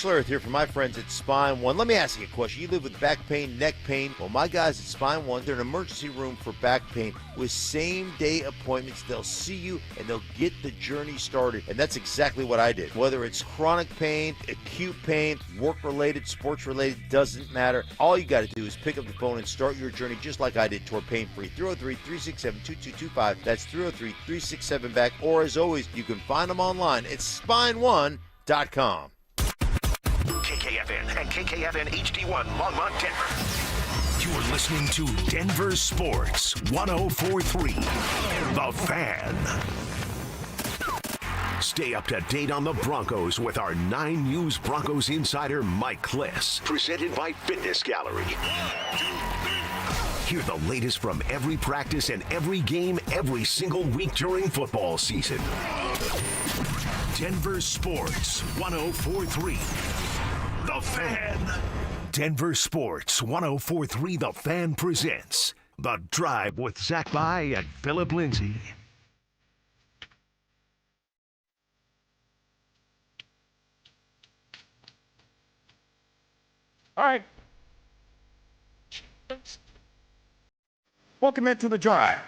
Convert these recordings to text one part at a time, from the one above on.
Earth here for my friends at Spine One. Let me ask you a question. You live with back pain, neck pain. Well, my guys at Spine One, they're an emergency room for back pain with same-day appointments. They'll see you and they'll get the journey started. And that's exactly what I did. Whether it's chronic pain, acute pain, work-related, sports-related, doesn't matter. All you got to do is pick up the phone and start your journey just like I did toward pain-free. 303-367-2225. That's 303-367-BACK. Or as always, you can find them online at spine1.com. KKFN and KKFN HD1 Longmont, Denver. You're listening to Denver Sports 104.3. The Fan. Stay up to date on the Broncos with our 9 News Broncos insider Mike Kliss. Presented by Fitness Gallery. Hear the latest from every practice and every game every single week during football season. Denver Sports 104.3. The Fan. Denver Sports 104.3 The Fan presents The Drive with Zach By and Phillip Lindsay. All right. Welcome into The Drive.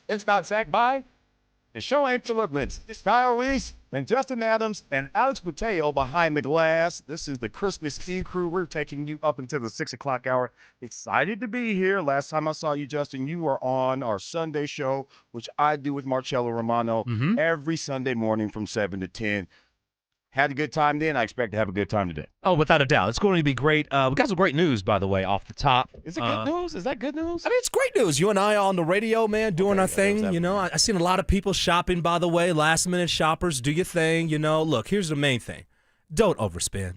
It's not Zach By. The show ain't Phillip Lindsay. It's Kyle Reese and Justin Adams and Alex Mateo behind the glass. This is the Christmas Eve crew. We're taking you up until the 6 o'clock hour. Excited to be here. Last time I saw you, Justin, you were on our Sunday show, which I do with Marcello Romano every Sunday morning from 7 to 10. Had a good time then. I expect to have a good time today. Oh, without a doubt. It's going to be great. We got some great news, by the way, off the top. Is it good news? Is that good news? I mean, it's great news. You and I are on the radio, man, doing our thing. You know, I seen a lot of people shopping, by the way, last-minute shoppers. Do your thing. You know, look, here's the main thing. Don't overspend.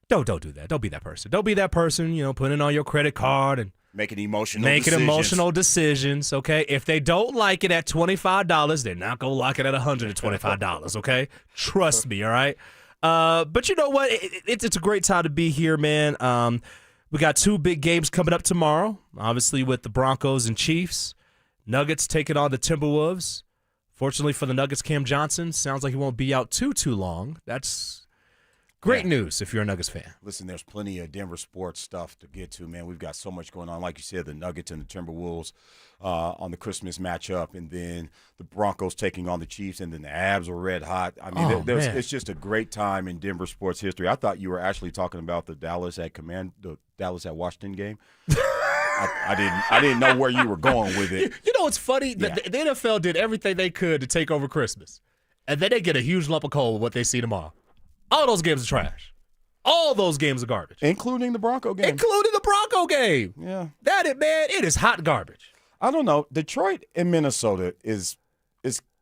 Don't do that. Don't be that person. Don't be that person, you know, putting on your credit card and Making emotional decisions, okay? If they don't like it at $25, they're not going to like it at $125, okay? Trust me, all right? But you know what? It's a great time to be here, man. We got 2 big games coming up tomorrow, obviously with the Broncos and Chiefs. Nuggets taking on the Timberwolves. Fortunately for the Nuggets, Cam Johnson sounds like he won't be out too long. That's great news if you're a Nuggets fan. Listen, there's plenty of Denver sports stuff to get to, man. We've got so much going on. Like you said, the Nuggets and the Timberwolves on the Christmas matchup, and then the Broncos taking on the Chiefs, and then the Avs are red hot. I mean, it's just a great time in Denver sports history. I thought you were actually talking about the Dallas at Washington game. I didn't know where you were going with it. You know what's funny? Yeah. The NFL did everything they could to take over Christmas, and then they get a huge lump of coal with what they see tomorrow. All those games are trash. All those games are garbage. Including the Bronco game. Yeah. It is hot garbage. I don't know. Detroit and Minnesota is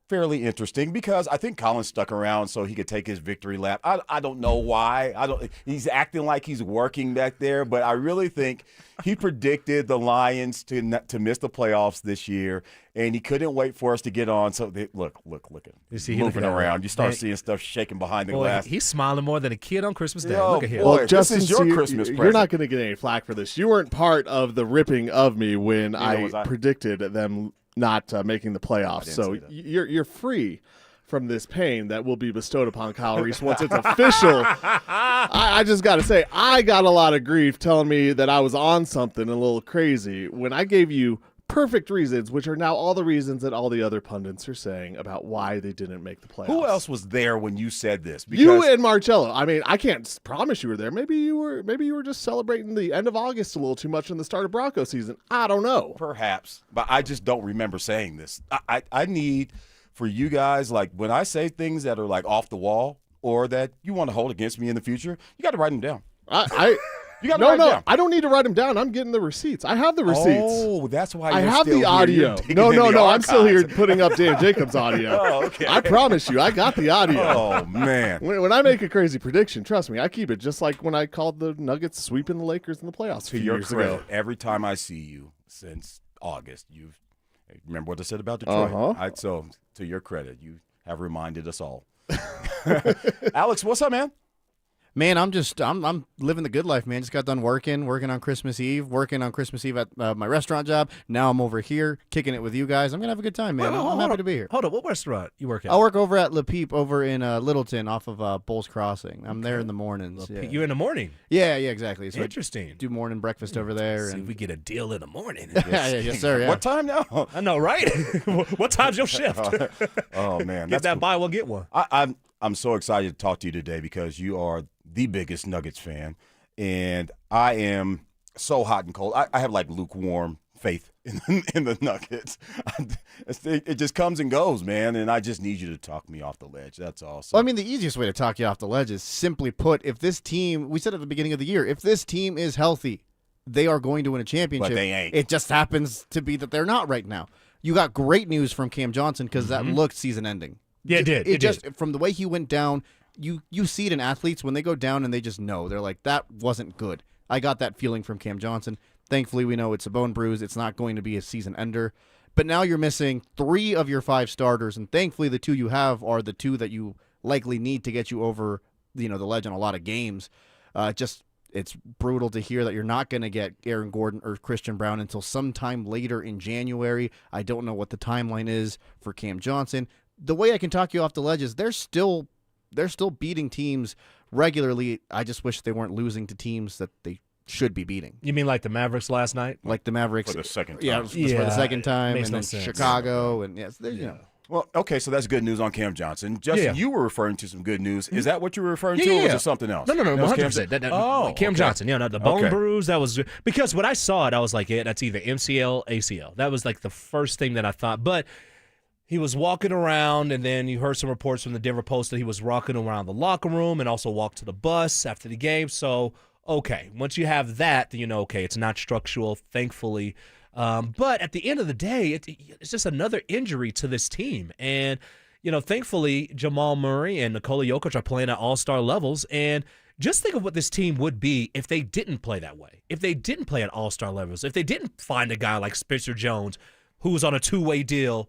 fairly interesting because I think Colin stuck around so he could take his victory lap. I don't know why. He's acting like he's working back there, but I really think he predicted the Lions to miss the playoffs this year, and he couldn't wait for us to get on. So look at him moving around. You start seeing stuff shaking behind the glass. He's smiling more than a kid on Christmas Day. Look at him. Well, Justin, this is your Christmas present. You're not going to get any flack for this. You weren't part of the ripping of me when I predicted them not making the playoffs. So you're free from this pain that will be bestowed upon Kyle Reese once it's official. I just got to say, I got a lot of grief telling me that I was on something a little crazy when I gave you perfect reasons, which are now all the reasons that all the other pundits are saying about why they didn't make the playoffs. Who else was there when you said this? Because you and Marcello. I mean, I can't promise you were there. Maybe you were just celebrating the end of August a little too much in the start of Bronco season. I don't know. Perhaps, but I just don't remember saying this. I need for you guys, like when I say things that are like off the wall or that you want to hold against me in the future, you got to write them down. You got to write them down. I don't need to write them down. I'm getting the receipts. I have the receipts. Oh, that's why I have the audio. No. I'm still here putting up Dan Jacobs' audio. Oh, okay. I promise you, I got the audio. Oh, man. When I make a crazy prediction, trust me, I keep it just like when I called the Nuggets sweeping the Lakers in the playoffs a few years ago. Every time I see you since August, you've remember what I said about Detroit? So, to your credit, you have reminded us all. Alex, what's up, man? Man, I'm living the good life, man. Just got done working on Christmas Eve at my restaurant job. Now I'm over here kicking it with you guys. I'm gonna have a good time, man. I'm happy to be here. Hold on, what restaurant you work at? I work over at Le Peep over in Littleton, off of Bowles Crossing. I'm there in the mornings. Yeah. You're in the morning. Yeah, exactly. So Interesting. I do morning breakfast over there, See and if we get a deal in the morning. yes, sir. Yeah. What time now? I know, right? What time's your shift? Oh man, Get that cool. buy one, get one. I'm so excited to talk to you today because you are the biggest Nuggets fan, and I am so hot and cold. I have like lukewarm faith in the Nuggets. It just comes and goes, man, and I just need you to talk me off the ledge. That's all. So. Well, I mean, the easiest way to talk you off the ledge is simply put, if this team, we said at the beginning of the year, if this team is healthy, they are going to win a championship. But they ain't. It just happens to be that they're not right now. You got great news from Cam Johnson because that looked season-ending. Yeah, it did. It just, from the way he went down, you see it in athletes when they go down and they just know. They're like, that wasn't good. I got that feeling from Cam Johnson. Thankfully, we know it's a bone bruise. It's not going to be a season ender. But now you're missing 3 of your 5 starters, and thankfully the 2 you have are the 2 that you likely need to get you over, the ledge in a lot of games. It's brutal to hear that you're not going to get Aaron Gordon or Christian Brown until sometime later in January. I don't know what the timeline is for Cam Johnson. The way I can talk you off the ledge is they're still beating teams regularly. I just wish they weren't losing to teams that they should be beating. You mean like the Mavericks last night? Like the Mavericks For the second time. Yeah, for the second time, makes and no then sense. Chicago, and yes, you know. Well, okay, so that's good news on Cam Johnson. Justin, you were referring to some good news. Is that what you were referring to, or was it something else? No, That was Cam 100%. Cam Johnson. Yeah, no, the bone Okay. bruise, that was – because when I saw it, I was like, yeah, that's either MCL, ACL. That was like the first thing that I thought. But he was walking around, and then you heard some reports from the Denver Post that he was walking around the locker room and also walked to the bus after the game. So, okay, once you have that, then you know, okay, it's not structural, thankfully. But at the end of the day, it's just another injury to this team. And, thankfully, Jamal Murray and Nikola Jokic are playing at all-star levels. And just think of what this team would be if they didn't play that way, if they didn't play at all-star levels, if they didn't find a guy like Spencer Jones who's on a 2-way deal.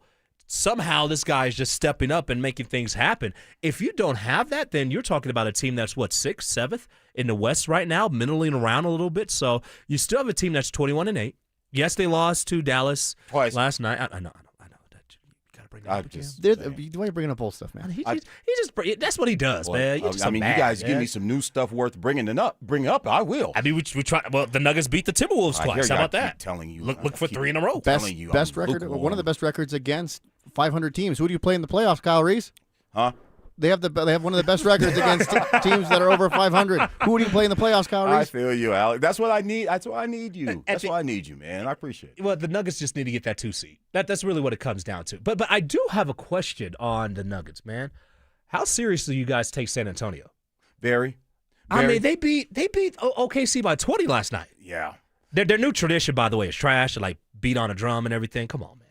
Somehow this guy is just stepping up and making things happen. If you don't have that, then you're talking about a team that's, 6th, 7th in the West right now, middling around a little bit. So you still have a team that's 21-8. Yes, they lost to Dallas Twice. last night. I know. That you got to bring that up again. Why are you bringing up old stuff, man? He just that's what he does, man. You're just you guys give me some new stuff worth bringing up. I will. I mean, we try. Well, the Nuggets beat the Timberwolves twice. How about that? Telling you, look for 3 in a row. Best record, one of the best records against 500 teams. Who do you play in the playoffs, Kyle Reese? Huh? They have one of the best records against teams that are over 500. Who do you play in the playoffs, Kyle Reese? I feel you, Alex. That's what I need. That's why I need you. That's why I need you, man. I appreciate it. Well, the Nuggets just need to get that 2 seed. That's really what it comes down to. But I do have a question on the Nuggets, man. How seriously you guys take San Antonio? Very. I mean, they beat OKC by 20 last night. Yeah. Their new tradition, by the way, is trash. To, like, beat on a drum and everything. Come on, man.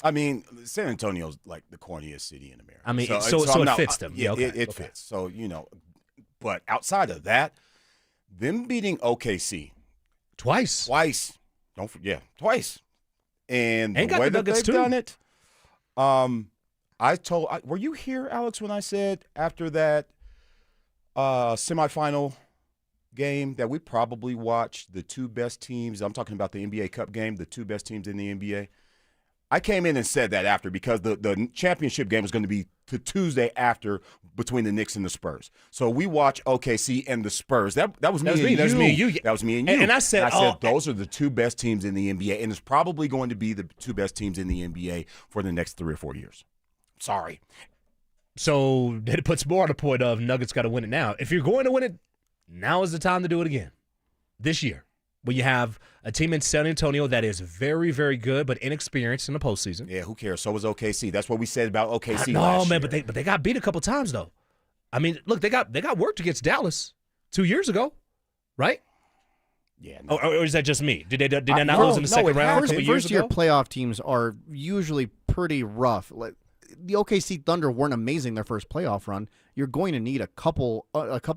I mean, San Antonio's like the corniest city in America. I mean, so it fits them. Yeah, it fits. So, but outside of that, them beating OKC twice. Don't forget, twice. And Ain't the got way the that Nuggets they've too. done it, were you here, Alex, when I said after that semifinal game that we probably watched the 2 best teams? I'm talking about the NBA Cup game, the 2 best teams in the NBA. I came in and said that after because the championship game was going to be the Tuesday after between the Knicks and the Spurs. So we watch OKC and the Spurs. That was me and you. That was me and you. That was me and you. And I said, those are the 2 best teams in the NBA, and it's probably going to be the 2 best teams in the NBA for the next 3 or 4 years. Sorry. So it puts more on the point of Nuggets got to win it now. If you're going to win it, now is the time to do it again. This year. When you have a team in San Antonio that is very, very good but inexperienced in the postseason. Yeah, who cares? So was OKC. That's what we said about OKC No, last man, year. but they got beat a couple times though. I mean, look, they got worked against Dallas 2 years ago, right? Yeah. No. Or is that just me? Did they not lose in the second round a couple years First-year ago? playoff teams are usually pretty rough. The OKC Thunder weren't amazing their first playoff run. You're going to need a couple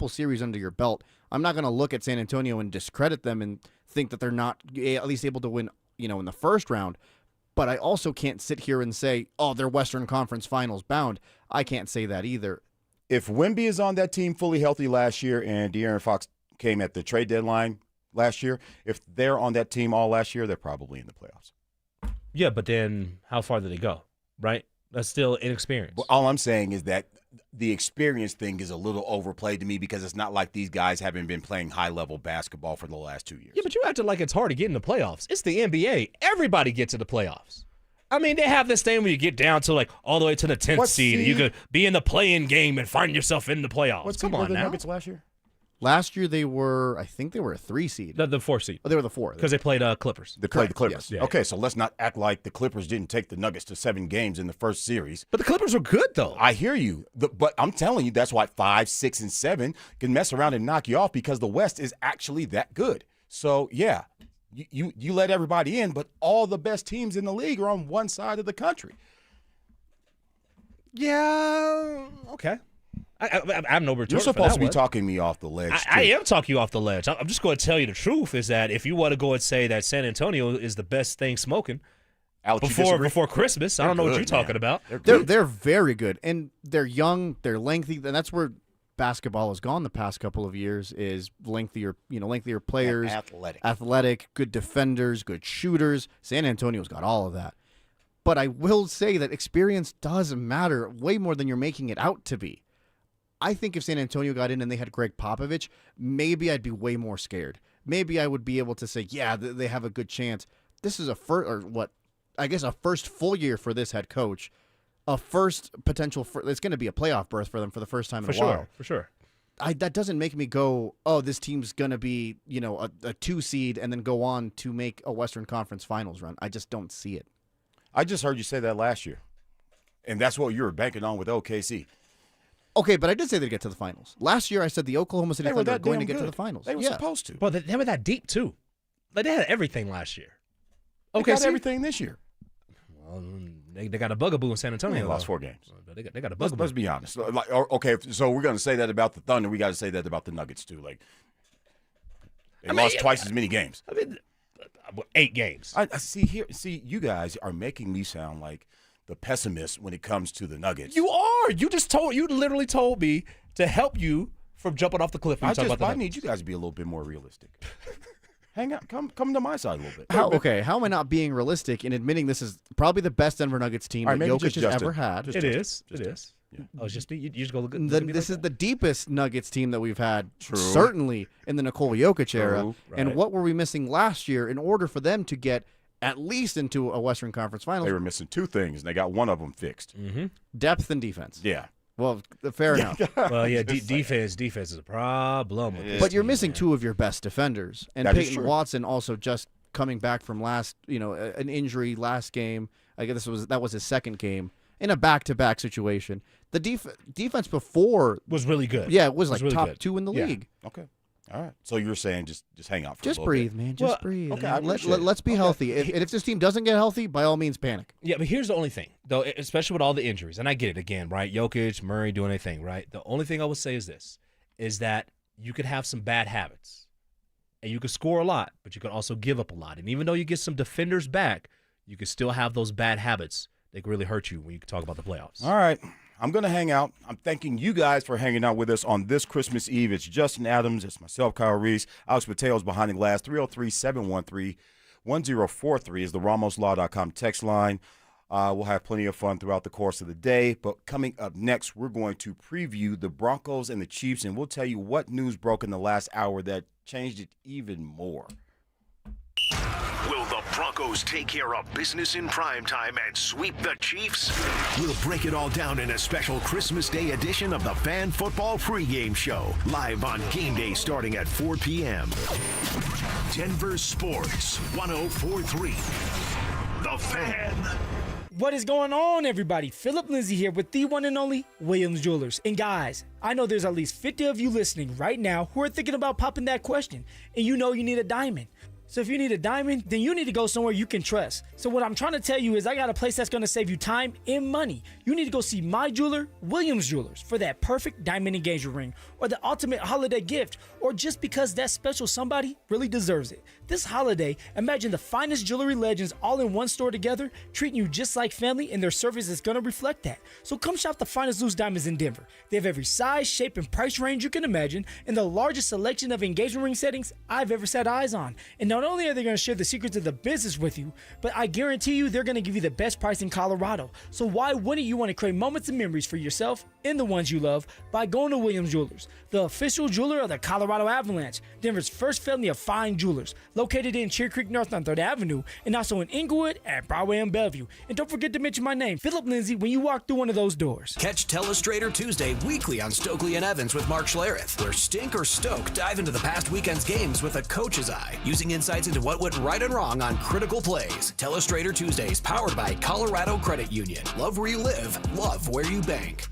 series under your belt. I'm not going to look at San Antonio and discredit them and think that they're not at least able to win, in the first round. But I also can't sit here and say, oh, they're Western Conference Finals bound. I can't say that either. if Wemby is on that team fully healthy last year and De'Aaron Fox came at the trade deadline last year, if they're on that team all last year, they're probably in the playoffs. Yeah, but then how far did they go, right? That's still inexperience. Well, all I'm saying is that the experience thing is a little overplayed to me because it's not like these guys haven't been playing high-level basketball for the last 2 years. Yeah, but you acted like it's hard to get in the playoffs. It's the NBA. Everybody gets to the playoffs. I mean, they have this thing where you get down to like all the way to the 10th seed, and you could be in the play-in game and find yourself in the playoffs. Come on the now. Nuggets last year? Last year I think they were a 3 seed. The 4 seed. Oh, they were the 4. Because they played Clippers. They played the Clippers. Yes. Yeah. Okay, so let's not act like the Clippers didn't take the Nuggets to 7 games in the first series. But the Clippers were good, though. I hear you. But I'm telling you, that's why 5, 6, and 7 can mess around and knock you off because the West is actually that good. So, yeah, you let everybody in, but all the best teams in the league are on one side of the country. Yeah, okay. I have no retort. You're supposed to be talking me off the ledge. I am talking you off the ledge. I'm just going to tell you the truth is that if you want to go and say that San Antonio is the best thing smoking Alex, before Christmas, I don't know what you're talking about. They're very good, and they're young, they're lengthy, and that's where basketball has gone the past couple of years is lengthier players, athletic, good defenders, good shooters. San Antonio's got all of that. But I will say that experience does matter way more than you're making it out to be. I think if San Antonio got in and they had Greg Popovich, maybe I'd be way more scared. Maybe I would be able to say, yeah, they have a good chance. This is a first full year for this head coach. A first potential it's going to be a playoff berth for them for the first time in a while. For sure. That doesn't make me go, oh, this team's going to be, a 2 seed and then go on to make a Western Conference Finals run. I just don't see it. I just heard you say that last year, and that's what you were banking on with OKC. Okay, but I did say they'd get to the finals. Last year, I said the Oklahoma City Thunder are going to get to the finals. They were supposed to. Well, they were that deep, too. Like, they had everything last year. They got everything this year. Well, they got a bugaboo in San Antonio. They lost 4 games. They got a bugaboo. Let's be honest. Okay, so we're going to say that about the Thunder. We got to say that about the Nuggets, too. Like, they lost twice as many games. 8 games. I see, you guys are making me sound like the pessimist when it comes to the Nuggets. You are. You literally told me to help you from jumping off the cliff. I need you guys to be a little bit more realistic. Hang out. Come to my side a little bit. How am I not being realistic in admitting this is probably the best Denver Nuggets team that Jokic has ever had? It is. Yeah. Oh, it's just you just go look. This is the deepest Nuggets team that we've had, certainly in the Nikola Jokic era. Right. And what were we missing last year in order for them to get at least into a Western Conference Finals? They were missing 2 things, and they got one of them fixed. Mm-hmm. Depth and defense. Yeah. Well, fair enough. Well, yeah, defense is a problem. But you're missing 2 of your best defenders, and Payton Watson also just coming back from an injury last game. I guess that was his second game in a back-to-back situation. The defense before was really good. Yeah, it was like really top good. 2 in the league. Okay. All right. So you're saying just hang out for a little breathe, bit. man. Just breathe. Okay, let's be healthy. If this team doesn't get healthy, by all means, panic. Yeah, but here's the only thing, though, especially with all the injuries, and I get it again, right? Jokic, Murray doing their thing, right? The only thing I would say is this, is that you could have some bad habits, and you could score a lot, but you could also give up a lot. And even though you get some defenders back, you could still have those bad habits that can really hurt you when you talk about the playoffs. All right. I'm going to hang out. I'm thanking you guys for hanging out with us on this Christmas Eve. It's Justin Adams. It's myself, Kyle Reese. Alex Mateo's behind the glass. 303-713-1043 is the RamosLaw.com text line. We'll have plenty of fun throughout the course of the day. But coming up next, we're going to preview the Broncos and the Chiefs, and we'll tell you what news broke in the last hour that changed it even more. Will the Broncos take care of business in primetime and sweep the Chiefs? We'll break it all down in a special Christmas Day edition of the Fan Football Pregame Show, live on game day starting at 4 p.m. Denver Sports 104.3. The Fan. What is going on, everybody? Phillip Lindsay here with the one and only Williams Jewelers. And guys, I know there's at least 50 of you listening right now who are thinking about popping that question, and you know you need a diamond. So if you need a diamond, then you need to go somewhere you can trust. So what I'm trying to tell you is I got a place that's going to save you time and money. You need to go see my jeweler, Williams Jewelers, for that perfect diamond engagement ring or the ultimate holiday gift, or just because that special somebody really deserves it. This holiday, imagine the finest jewelry legends all in one store together, treating you just like family, and their service is going to reflect that. So come shop the finest loose diamonds in Denver. They have every size, shape, and price range you can imagine, and the largest selection of engagement ring settings I've ever set eyes on. And not only are they going to share the secrets of the business with you, but I guarantee you they're going to give you the best price in Colorado. So why wouldn't you want to create moments and memories for yourself and the ones you love by going to Williams Jewelers, the official jeweler of the Colorado Avalanche, Denver's first family of fine jewelers, located in Cherry Creek North on 3rd Avenue, and also in Inglewood at Broadway and Bellevue. And don't forget to mention my name, Phillip Lindsay, when you walk through one of those doors. Catch Telestrator Tuesday weekly on Stokely and Evans with Mark Schlereth, where Stink or Stoke dive into the past weekend's games with a coach's eye, using insights into what went right and wrong on critical plays. Telestrator Tuesdays, powered by Colorado Credit Union. Love where you live, love where you bank.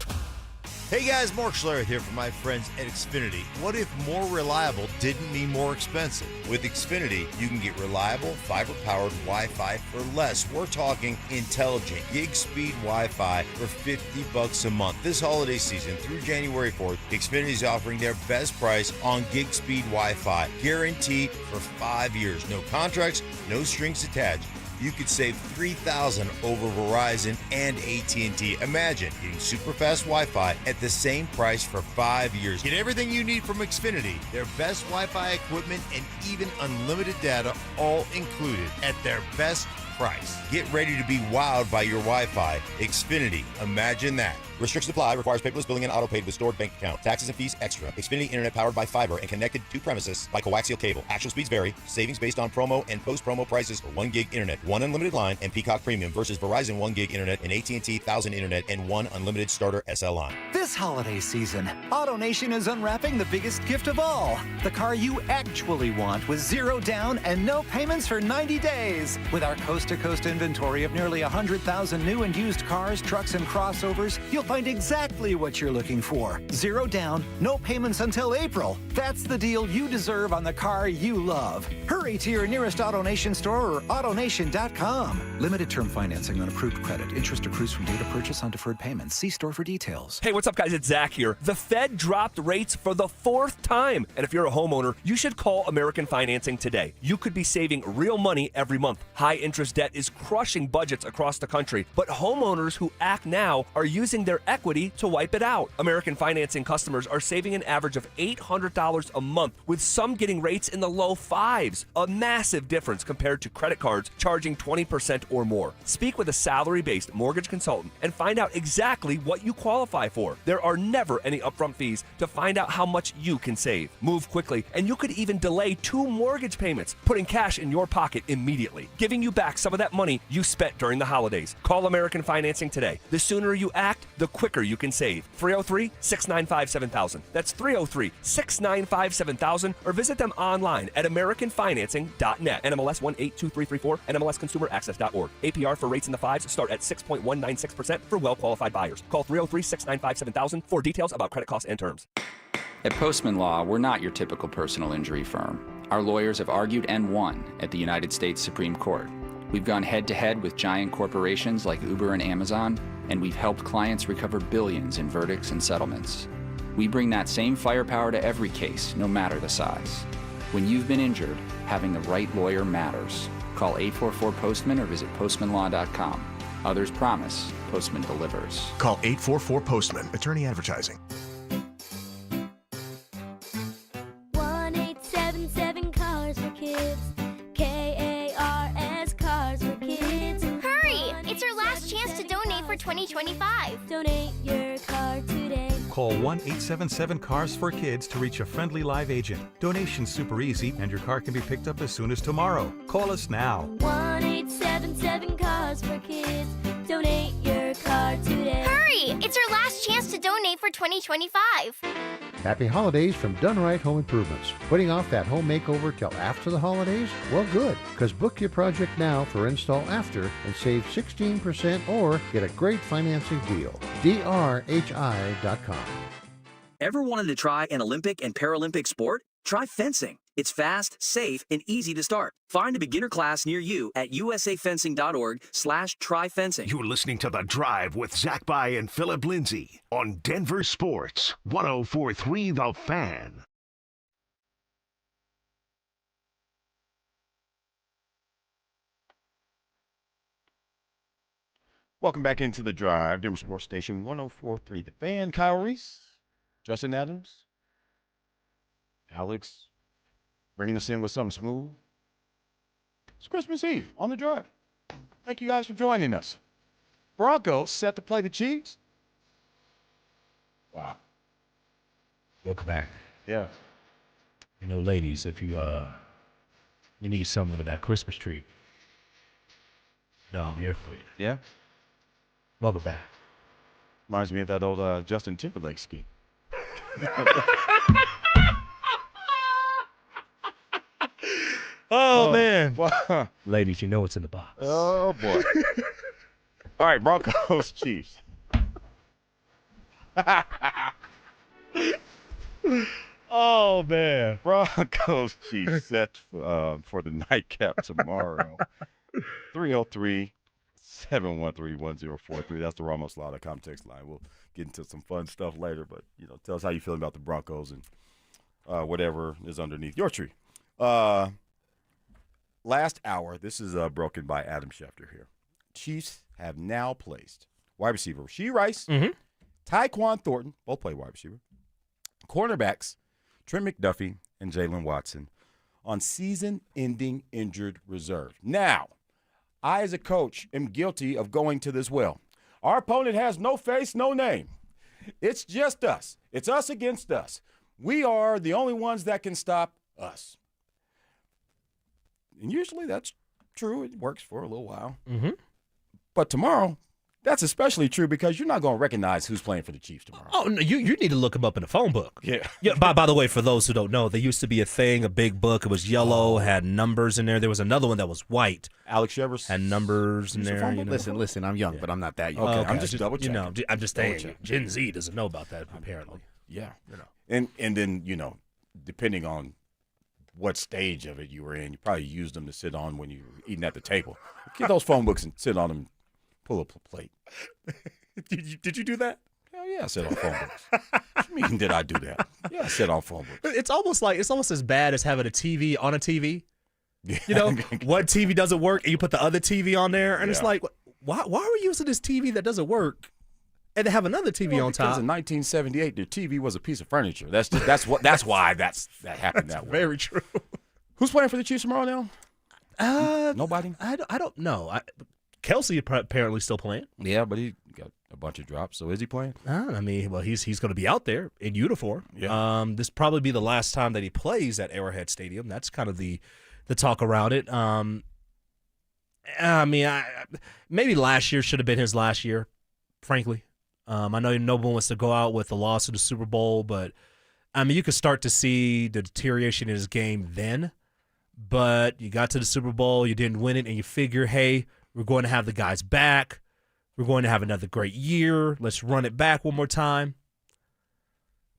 Hey guys, Mark Schlereth here for my friends at Xfinity. What if more reliable didn't mean more expensive? With Xfinity, you can get reliable, fiber-powered Wi-Fi for less. We're talking intelligent gig speed Wi-Fi for $50 a month. This holiday season through January 4th, Xfinity is offering their best price on gig speed Wi-Fi, guaranteed for 5 years. No contracts, no strings attached. You could save $3,000 over Verizon and AT&T. Imagine getting super fast Wi-Fi at the same price for 5 years. Get everything you need from Xfinity, their best Wi-Fi equipment, and even unlimited data, all included at their best price. Get ready to be wowed by your Wi-Fi. Xfinity, imagine that. Restrictions apply. Requires paperless billing and auto-paid with stored bank account. Taxes and fees extra. Xfinity Internet powered by fiber and connected to premises by coaxial cable. Actual speeds vary. Savings based on promo and post-promo prices for 1 gig internet, 1 unlimited line, and Peacock Premium versus Verizon 1 gig internet and AT&T 1000 internet and 1 unlimited starter SL line. This holiday season, AutoNation is unwrapping the biggest gift of all. The car you actually want with 0 down and no payments for 90 days. With our coast-to-coast inventory of nearly 100,000 new and used cars, trucks, and crossovers, you'll find exactly what you're looking for. 0 down, no payments until April. That's the deal you deserve on the car you love. Hurry to your nearest AutoNation store or AutoNation.com. Limited term financing on approved credit. Interest accrues from date of purchase on deferred payments. See store for details. Hey, what's up, guys? It's Zach here. The Fed dropped rates for the 4th time. And if you're a homeowner, you should call American Financing today. You could be saving real money every month. High interest debt is crushing budgets across the country, but homeowners who act now are using their equity to wipe it out. American Financing customers are saving an average of $800 a month, with some getting rates in the low 5s. A massive difference compared to credit cards charging 20% or more. Speak with a salary-based mortgage consultant and find out exactly what you qualify for. There are never any upfront fees to find out how much you can save. Move quickly, and you could even delay 2 mortgage payments, putting cash in your pocket immediately, giving you back some of that money you spent during the holidays. Call American Financing today. The sooner you act, the quicker you can save. 303-695-7000. That's 303-695-7000, or visit them online at AmericanFinancing.net. NMLS 182334, NMLSConsumerAccess.org. APR for rates in the 5s start at 6.196% for well-qualified buyers. Call 303-695-7000 for details about credit costs and terms. At Postman Law, we're not your typical personal injury firm. Our lawyers have argued and won at the United States Supreme Court. We've gone head-to-head with giant corporations like Uber and Amazon, and we've helped clients recover billions in verdicts and settlements. We bring that same firepower to every case, no matter the size. When you've been injured, having the right lawyer matters. Call 844-POSTMAN or visit postmanlaw.com. Others promise, Postman delivers. Call 844-POSTMAN. Attorney Advertising. 1-877 Cars for Kids. KARS Cars for Kids. Hurry! It's our last chance to donate for 2025. Donate your car today. Call 1-877-CARS for Kids to reach a friendly live agent. Donation's super easy, and your car can be picked up as soon as tomorrow. Call us now. 1-877 Cars for Kids. Donate your car today. Hurry! It's our last chance to donate for 2025. Happy holidays from Done Right Home Improvements. Putting off that home makeover till after the holidays? Well, good, because book your project now for install after and save 16% or get a great financing deal. DRHI.com. Ever wanted to try an Olympic and Paralympic sport? Try fencing. It's fast, safe, and easy to start. Find a beginner class near you at usafencing.org/tryfencing. You're listening to The Drive with Zach By and Phillip Lindsay on Denver Sports 104.3 The Fan. Welcome back into The Drive, Denver Sports Station 104.3 The Fan. Kyle Reese, Justin Adams, Alex, bringing us in with something smooth. It's Christmas Eve on The Drive. Thank you guys for joining us. Broncos set to play the Chiefs. Wow. Welcome back. Yeah. You know, ladies, if you need something with that Christmas tree, no, I'm here for you. Yeah? Welcome back. Reminds me of that old Justin Timberlake scheme. Oh, man. Ladies, you know what's in the box. Oh, boy. All right, Broncos, Chiefs. Oh, man. Broncos, Chiefs set for the nightcap tomorrow. 303-713-1043. That's the Ramos Lauda.com text line. We'll get into some fun stuff later, but, tell us how you feel about the Broncos and whatever is underneath your tree. Last hour, this is broken by Adam Schefter here. Chiefs have now placed wide receiver Rashee Rice, Tyquan Thornton, both play wide receiver, cornerbacks Trent McDuffie and Jalen Watson on season-ending injured reserve. Now, I, as a coach, am guilty of going to this well. Our opponent has no face, no name. It's just us. It's us against us. We are the only ones that can stop us. And usually that's true. It works for a little while. But tomorrow, that's especially true because you're not going to recognize who's playing for the Chiefs tomorrow. Oh, no, you need to look them up in the phone book. Yeah. By the way, for those who don't know, there used to be a thing, a big book. It was yellow, had numbers in there. There was another one that was white. Alex Shevers had numbers in there. Listen, I'm young, but I'm not that young. Okay, I'm just double checking. I'm just saying, Gen Z doesn't know about that, apparently. Yeah. And then, depending on what stage of it you were in, you probably used them to sit on when you were eating at the table. Get those phone books and sit on them and pull up a plate. Did you do that? Hell yeah, I sit on phone books. What do you mean did I do that? Yeah, I sit on phone books. It's almost as bad as having a TV on a TV. One TV doesn't work and you put the other TV on there, and it's like, why are we using this TV that doesn't work and they have another TV on top? Because in 1978, the TV was a piece of furniture. That's why that happened that way. Very true. Who's playing for the Chiefs tomorrow now? Nobody. I don't know. Kelsey apparently still playing. Yeah, but he got a bunch of drops. So is he playing? He's going to be out there in uniform. Yeah. This probably be the last time that he plays at Arrowhead Stadium. That's kind of the talk around it. Maybe last year should have been his last year, frankly. I know no one wants to go out with a loss in the Super Bowl, but you could start to see the deterioration in his game then. But you got to the Super Bowl, you didn't win it, and you figure, hey, we're going to have the guys back. We're going to have another great year. Let's run it back one more time.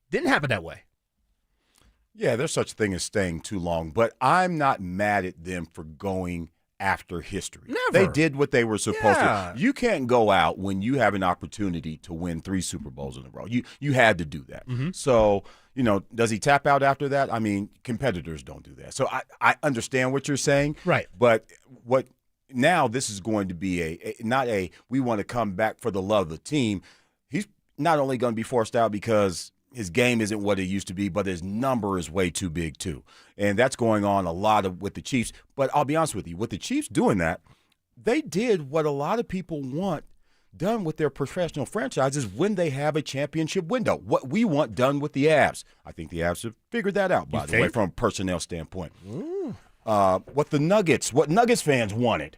Didn't happen that way. Yeah, there's such a thing as staying too long, but I'm not mad at them for going after history. Never. They did what they were supposed to. You can't go out when you have an opportunity to win 3 Super Bowls in a row. You had to do that. So, does he tap out after that? Competitors don't do that. So I understand what you're saying. Right. But now this is going to be not we want to come back for the love of the team. He's not only going to be forced out because his game isn't what it used to be, but his number is way too big too. And that's going on a lot with the Chiefs. But I'll be honest with you, with the Chiefs doing that, they did what a lot of people want done with their professional franchises when they have a championship window. What we want done with the Avs. I think the Avs have figured that out, by the way, from a personnel standpoint. What Nuggets fans wanted.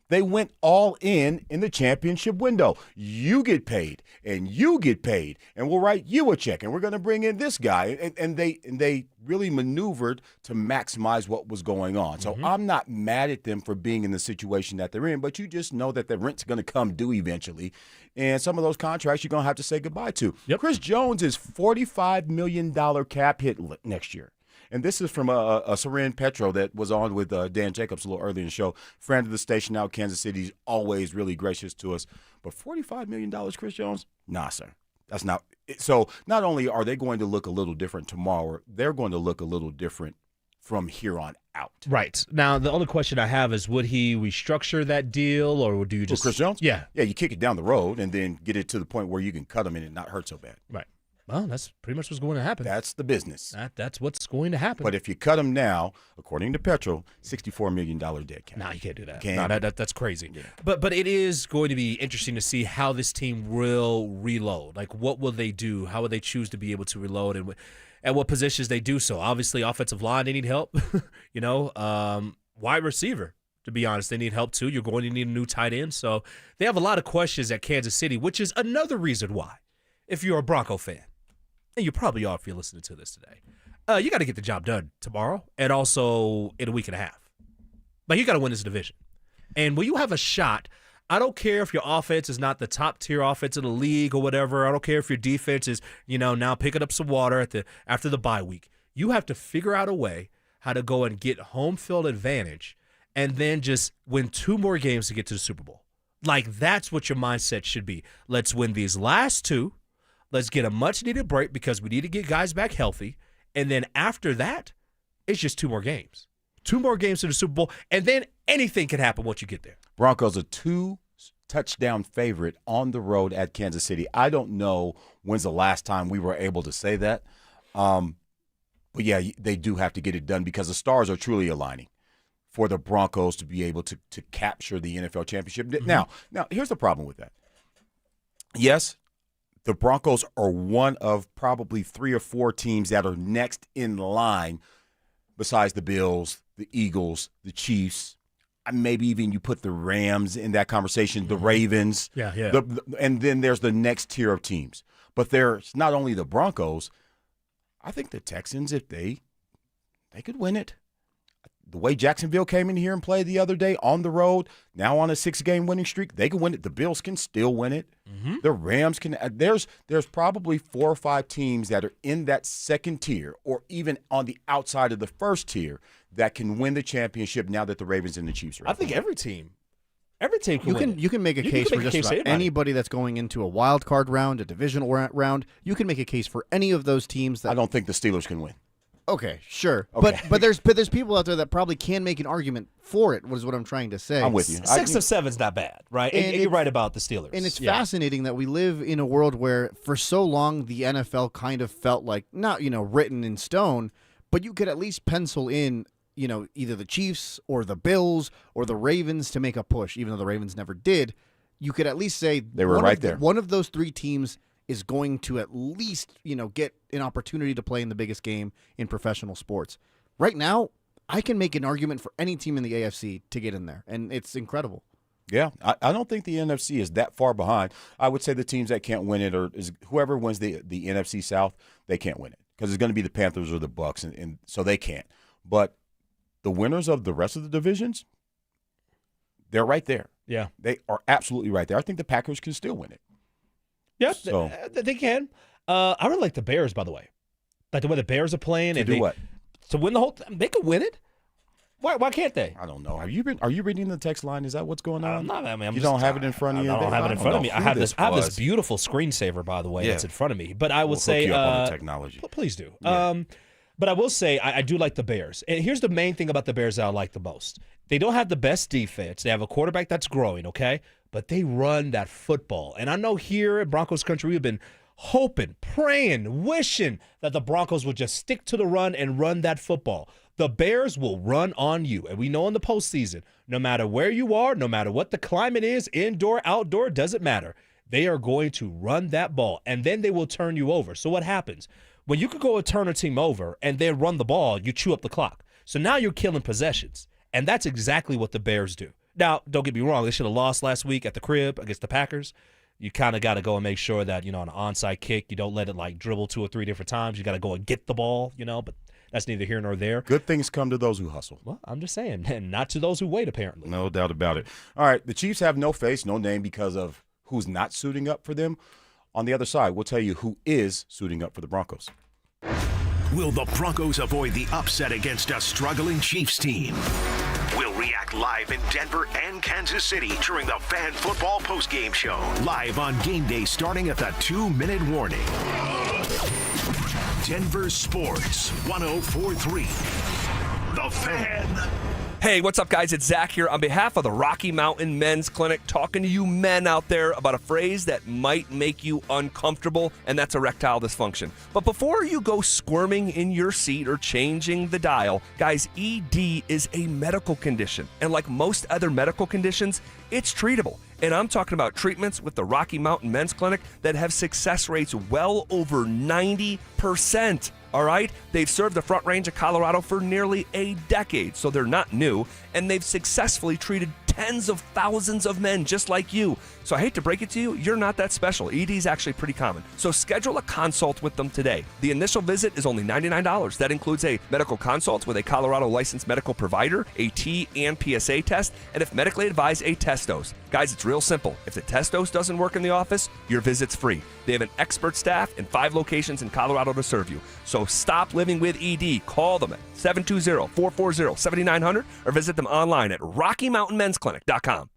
They went all in the championship window. You get paid, and you get paid, and we'll write you a check, and we're going to bring in this guy. And they really maneuvered to maximize what was going on. So I'm not mad at them for being in the situation that they're in, but you just know that the rent's going to come due eventually, and some of those contracts you're going to have to say goodbye to. Chris Jones is $45 million cap hit next year. And this is from a Seren Petro that was on with Dan Jacobs a little earlier in the show. Friend of the station out Kansas City's always really gracious to us. But $45 million, Chris Jones? Nah, sir. That's not. So not only are they going to look a little different tomorrow, they're going to look a little different from here on out. Right. Now, the only question I have is, would he restructure that deal, or do you just – Chris Jones? Yeah. Yeah, you kick it down the road and then get it to the point where you can cut them and it not hurt so bad. Right. Well, that's pretty much what's going to happen. That's the business. That's what's going to happen. But if you cut them now, according to Petro, $64 million dead cap. No, you can't do that. Can't. No, that's crazy. Yeah. But it is going to be interesting to see how this team will reload. Like, what will they do? How will they choose to be able to reload, and at what positions they do so? Obviously, offensive line, they need help. Wide receiver, to be honest, they need help too. You're going to need a new tight end. So they have a lot of questions at Kansas City, which is another reason why, if you're a Bronco fan, and you probably are if you're listening to this today, you got to get the job done tomorrow and also in a week and a half. Like, you got to win this division. And when you have a shot, I don't care if your offense is not the top-tier offense in the league or whatever. I don't care if your defense is, now picking up some water after the bye week. You have to figure out a way how to go and get home field advantage and then just win 2 more games to get to the Super Bowl. Like, that's what your mindset should be. Let's win these last 2. Let's get a much-needed break because we need to get guys back healthy. And then after that, it's just 2 more games. 2 more games to the Super Bowl, and then anything can happen once you get there. Broncos are 2-touchdown favorite on the road at Kansas City. I don't know when's the last time we were able to say that. But, yeah, they do have to get it done because the stars are truly aligning for the Broncos to be able to capture the NFL championship. Mm-hmm. Now, here's the problem with that. Yes, the Broncos are one of probably 3 or 4 teams that are next in line besides the Bills, the Eagles, the Chiefs. Maybe even you put the Rams in that conversation, the Ravens. Yeah. And then there's the next tier of teams. But there's not only the Broncos. I think the Texans, if they could win it. The way Jacksonville came in here and played the other day on the road, now on a 6-game winning streak, they can win it. The Bills can still win it. Mm-hmm. The Rams can. There's probably 4 or 5 teams that are in that second tier or even on the outside of the first tier that can win the championship now that the Ravens and the Chiefs are. I think every team can win. You can make a case for just about anybody that's going into a wild card round, a divisional round. You can make a case for any of those teams. I don't think the Steelers can win. Okay, sure. Okay. But there's people out there that probably can make an argument for it, was what I'm trying to say. I'm with you. 6 of 7's not bad, right? And you're right about the Steelers. And it's fascinating that we live in a world where for so long the NFL kind of felt like not, written in stone, but you could at least pencil in, either the Chiefs or the Bills or the Ravens to make a push, even though the Ravens never did. You could at least say they were right there. One of those 3 teams is going to at least, get an opportunity to play in the biggest game in professional sports. Right now, I can make an argument for any team in the AFC to get in there, and it's incredible. Yeah, I don't think the NFC is that far behind. I would say the teams that can't win it is whoever wins the NFC South, they can't win it because it's going to be the Panthers or the Bucs, and so they can't. But the winners of the rest of the divisions, they're right there. Yeah. They are absolutely right there. I think the Packers can still win it. Yeah, so, they can. I really like the Bears, by the way. Like the way the Bears are playing. To do what? To win the whole thing. They could win it. Why can't they? I don't know. Are you reading the text line? Is that what's going on? You don't have it in front of you? I don't have it in front of me. I have this beautiful screensaver, by the way, that's in front of me. But I will say, hook you up on the technology. Please do. Yeah. But I will say I do like the Bears. And here's the main thing about the Bears that I like the most. They don't have the best defense. They have a quarterback that's growing, okay? But they run that football. And I know here in Broncos country, we've been hoping, praying, wishing that the Broncos would just stick to the run and run that football. The Bears will run on you. And we know in the postseason, no matter where you are, no matter what the climate is, indoor, outdoor, doesn't matter. They are going to run that ball, and then they will turn you over. So what happens? When you could go and turn a team over and then run the ball, you chew up the clock. So now you're killing possessions. And that's exactly what the Bears do. Now, don't get me wrong. They should have lost last week at the crib against the Packers. You kind of got to go and make sure that, on an onside kick, you don't let it, dribble 2 or 3 different times. You got to go and get the ball, but that's neither here nor there. Good things come to those who hustle. Well, I'm just saying, and not to those who wait, apparently. No doubt about it. All right, the Chiefs have no face, no name because of who's not suiting up for them. On the other side, we'll tell you who is suiting up for the Broncos. Will the Broncos avoid the upset against a struggling Chiefs team? We'll react live in Denver and Kansas City during the Fan Football Postgame Show. Live on game day starting at the 2-minute warning. Denver Sports 104.3. The Fan. Hey, what's up, guys? It's Zach here on behalf of the Rocky Mountain Men's Clinic, talking to you men out there about a phrase that might make you uncomfortable, and that's erectile dysfunction. But before you go squirming in your seat or changing the dial, guys, ED is a medical condition. And like most other medical conditions, it's treatable. And I'm talking about treatments with the Rocky Mountain Men's Clinic that have success rates well over 90%. All right? They've served the Front Range of Colorado for nearly a decade, so they're not new, and they've successfully treated tens of thousands of men just like you. So I hate to break it to you, you're not that special. ED is actually pretty common. So schedule a consult with them today. The initial visit is only $99. That includes a medical consult with a Colorado licensed medical provider, a T and PSA test, and if medically advised, a test dose. Guys, it's real simple. If the test dose doesn't work in the office, your visit's free. They have an expert staff in 5 locations in Colorado to serve you. So stop living with ED. Call them at 720-440-7900 or visit them online at RockyMountainMen'sClinic.com.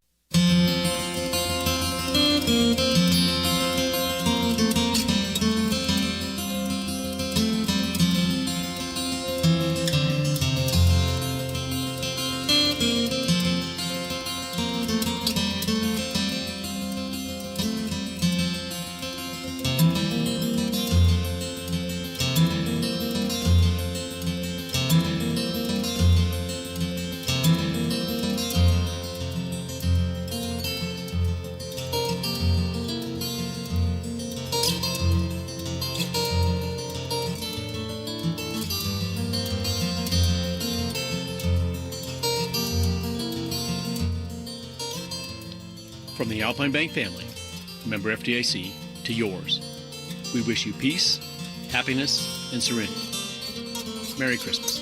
From the Alpine Bank family, member FDIC, to yours, we wish you peace, happiness, and serenity. Merry Christmas.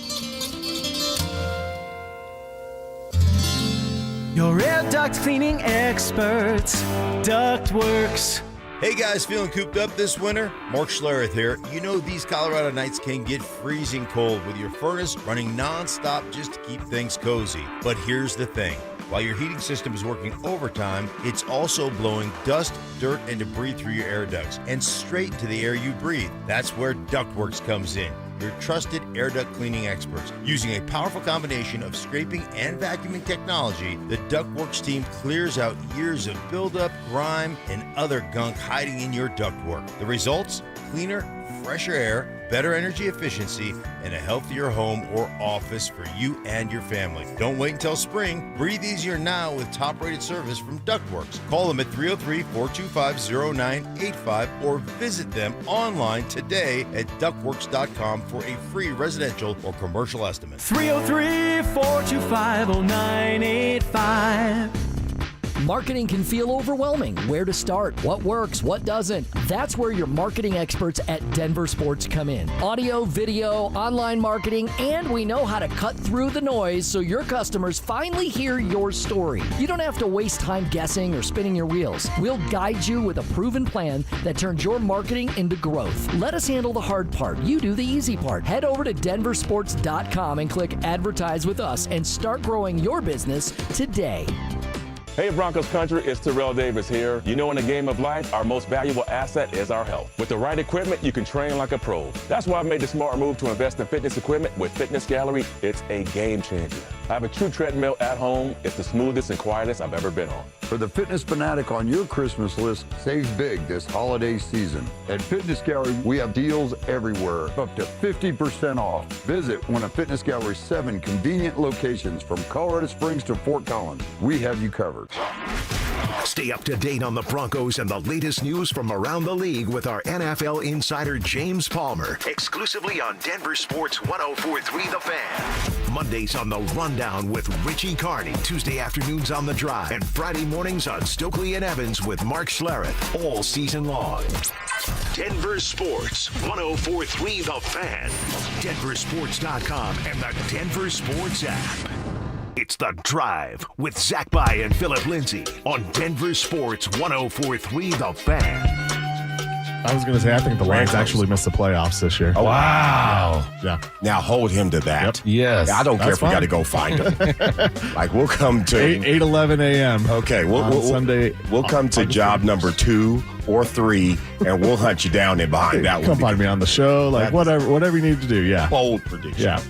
Your air duct cleaning experts, Ductworks. Hey guys, feeling cooped up this winter? Mark Schlereth here. You know these Colorado nights can get freezing cold with your furnace running non-stop just to keep things cozy. But here's the thing. While your heating system is working overtime, it's also blowing dust, dirt, and debris through your air ducts and straight into the air you breathe. That's where Ductworks comes in. Your trusted air duct cleaning experts. Using a powerful combination of scraping and vacuuming technology, the Ductworks team clears out years of buildup, grime, and other gunk hiding in your ductwork. The results? Cleaner, fresher air, better energy efficiency, and a healthier home or office for you and your family. Don't wait until spring. Breathe easier now with top-rated service from Ductworks. Call them at 303-425-0985 or visit them online today at ductworks.com for a free residential or commercial estimate. 303-425-0985. Marketing can feel overwhelming. Where to start? What works? What doesn't? That's where your marketing experts at Denver Sports come in. Audio, video, online marketing, and we know how to cut through the noise so your customers finally hear your story. You don't have to waste time guessing or spinning your wheels. We'll guide you with a proven plan that turns your marketing into growth. Let us handle the hard part. You do the easy part. Head over to DenverSports.com and click Advertise with us and start growing your business today. Hey Broncos country, it's Terrell Davis here. You know, in the game of life, our most valuable asset is our health. With the right equipment, you can train like a pro. That's why I made the smart move to invest in fitness equipment with Fitness Gallery. It's a game changer. I have a true treadmill at home. It's the smoothest and quietest I've ever been on. For the fitness fanatic on your Christmas list, save big this holiday season. At Fitness Gallery, we have deals everywhere, up to 50% off. Visit one of Fitness Gallery's 7 convenient locations from Colorado Springs to Fort Collins. We have you covered. Stay up to date on the Broncos and the latest news from around the league with our NFL insider James Palmer, exclusively on Denver Sports 104.3 The Fan. Mondays on The Rundown with Richie Carney, Tuesday afternoons on The Drive, and Friday mornings on Stokely and Evans with Mark Schlereth, all season long. Denver Sports 104.3 The Fan, DenverSports.com, and the Denver Sports app. It's The Drive with Zach By and Phillip Lindsay on Denver Sports 104.3 The Fan. I was going to say, I think the Lions actually missed the playoffs this year. Oh, wow. Yeah. Now hold him to that. Yes. I don't care if we got to go find him. Like, we'll come to 8:11 a.m. Okay, we'll Sunday. We'll come to job number 2 or 3, and we'll hunt you down in behind that one. Come find me on the show, like whatever you need to do. Yeah. Bold prediction. Yeah.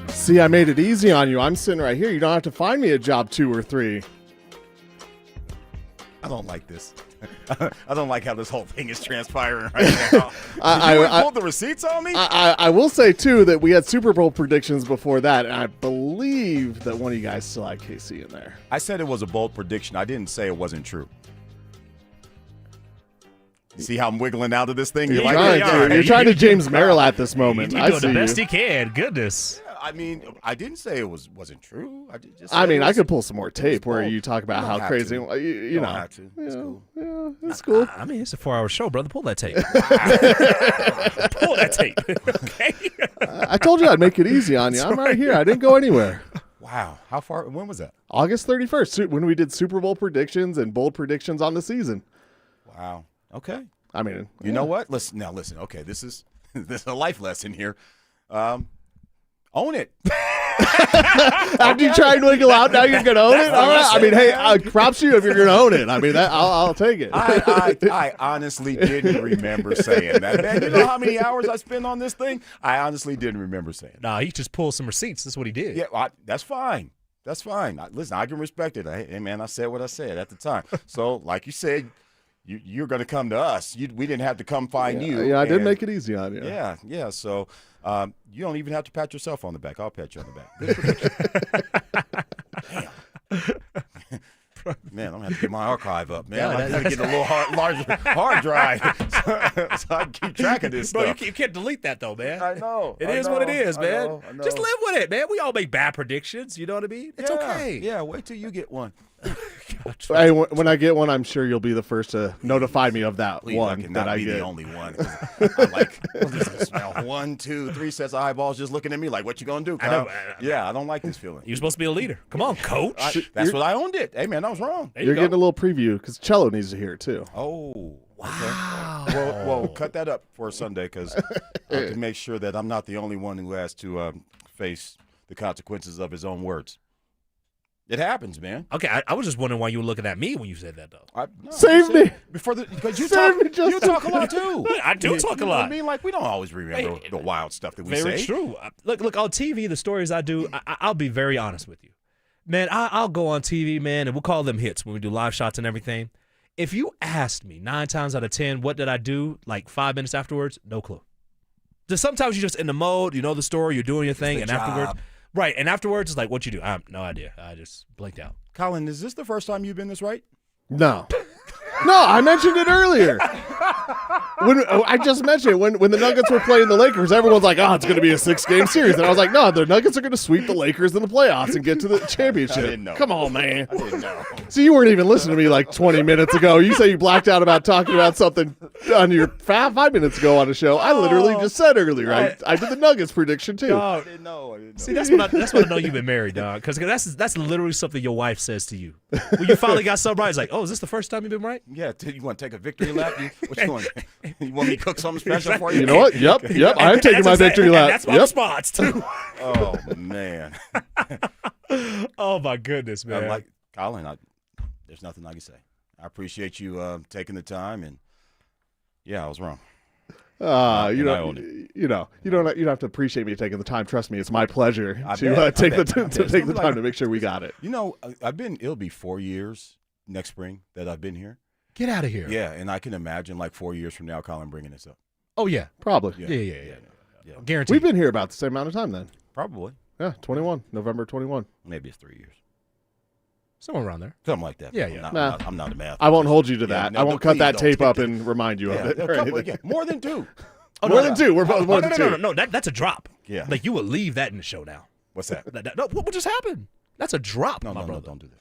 See, I made it easy on you. I'm sitting right here. You don't have to find me a job 2 or 3. I don't like this. I don't like how this whole thing is transpiring right now. I pulled the receipts on me? I will say, too, that we had Super Bowl predictions before that, and I believe that one of you guys still had KC in there. I said it was a bold prediction. I didn't say it wasn't true. You see how I'm wiggling out of this thing? You're trying to James Merrill at this moment. You're doing the best he can. Goodness. I mean, I didn't say it wasn't true. I could pull some more tape where you talk about how crazy. You know, have to. It's cool. Yeah, it's cool. I mean, it's a 4-hour show, brother. Pull that tape. Pull that tape. Okay. I told you I'd make it easy on you. I'm right here. I didn't go anywhere. Wow. How far? When was that? August 31st, when we did Super Bowl predictions and bold predictions on the season. Wow. Okay. I mean, you know what? Listen. Okay, this is a life lesson here. Own it. After you try and wiggle out, now you're going to own it? All right. I mean, hey, props to you if you're going to own it. I mean, I'll take it. I honestly didn't remember saying that. Man, you know how many hours I spent on this thing? I honestly didn't remember saying it. Nah, he just pulled some receipts. That's what he did. Yeah, that's fine. That's fine. Listen, I can respect it. Hey, man, I said what I said at the time. So, like you said, you're going to come to us. We didn't have to come find you. Yeah, I did make it easy on you. Yeah. So you don't even have to pat yourself on the back. I'll pat you on the back. Good prediction. Damn. Man, I'm going to have to get my archive up, man. I'm going to get a little larger hard drive so I can keep track of this stuff. You can't delete that, though, man. I know. It is what it is, man. I know. Just live with it, man. We all make bad predictions. You know what I mean? It's okay. Yeah, wait till you get one. Hey, when I get one, I'm sure you'll be the first to notify me of that Please, one. I cannot be the only one. I like smell 1, 2, 3 sets of eyeballs just looking at me like, what you gonna do, Kyle? I don't like this feeling. You're supposed to be a leader. Come on, coach. That's what I owned it. Hey, man, I was wrong. You're getting a little preview because Cello needs to hear it, too. Oh, wow. Okay. Well, cut that up for a Sunday because I can make sure that I'm not the only one who has to face the consequences of his own words. It happens, man. Okay, I was just wondering why you were looking at me when you said that, though. Save me. Because you talk a lot, too. I do talk a lot. You know what I mean? Like, we don't always remember the wild stuff that we say. Very true. Look, on TV, the stories I do, I'll be very honest with you. Man, I'll go on TV, man, and we'll call them hits when we do live shots and everything. If you asked me 9 times out of 10, what did I do, like 5 minutes afterwards, no clue. Just sometimes you're just in the mode, you know the story, you're doing your thing, and afterwards. Right, and afterwards, it's like, what you do? I have no idea. I just blinked out. Colin, is this the first time you've been this right? No. No, I mentioned it earlier. I just mentioned it. When the Nuggets were playing the Lakers, everyone's like, oh, it's going to be a 6-game series. And I was like, no, the Nuggets are going to sweep the Lakers in the playoffs and get to the championship. I didn't know. Come on, man. I didn't know. See, you weren't even listening to me like 20 minutes ago. You say you blacked out about talking about something on your 5 minutes ago on the show. I literally just said earlier. I did the Nuggets prediction, too. I didn't know. See, that's when I know you've been married, dog. Because that's literally something your wife says to you. When you finally got something right, it's like, oh, is this the first time you've been right? Yeah, you want to take a victory lap? What you want? You want me to cook something special for you? You know what? Yep. I'm taking my victory lap. That's my response, too. Oh, man. Oh, my goodness, man. I'm like, Colin, there's nothing I can say. I appreciate you taking the time, and, yeah, I was wrong. You don't have to appreciate me taking the time. Trust me, it's my pleasure to take the time to make sure we got it. You know, it'll be 4 years next spring that I've been here. Get out of here. Yeah, and I can imagine like 4 years from now, Colin bringing this up. Oh, yeah. Probably. Yeah. Guaranteed. We've been here about the same amount of time then. Probably. Yeah, 21, November 21. Maybe it's 3 years. Somewhere around there. Something like that. Yeah. I'm not a math. I won't hold you to that. No, I won't cut that tape up it. and remind you of it. More than 2. Oh, more than 2. We're both more than 2. No. That's a drop. Yeah. Like, you would leave that in the show now. What's that? No, what just happened? That's a drop, No, brother. don't do that.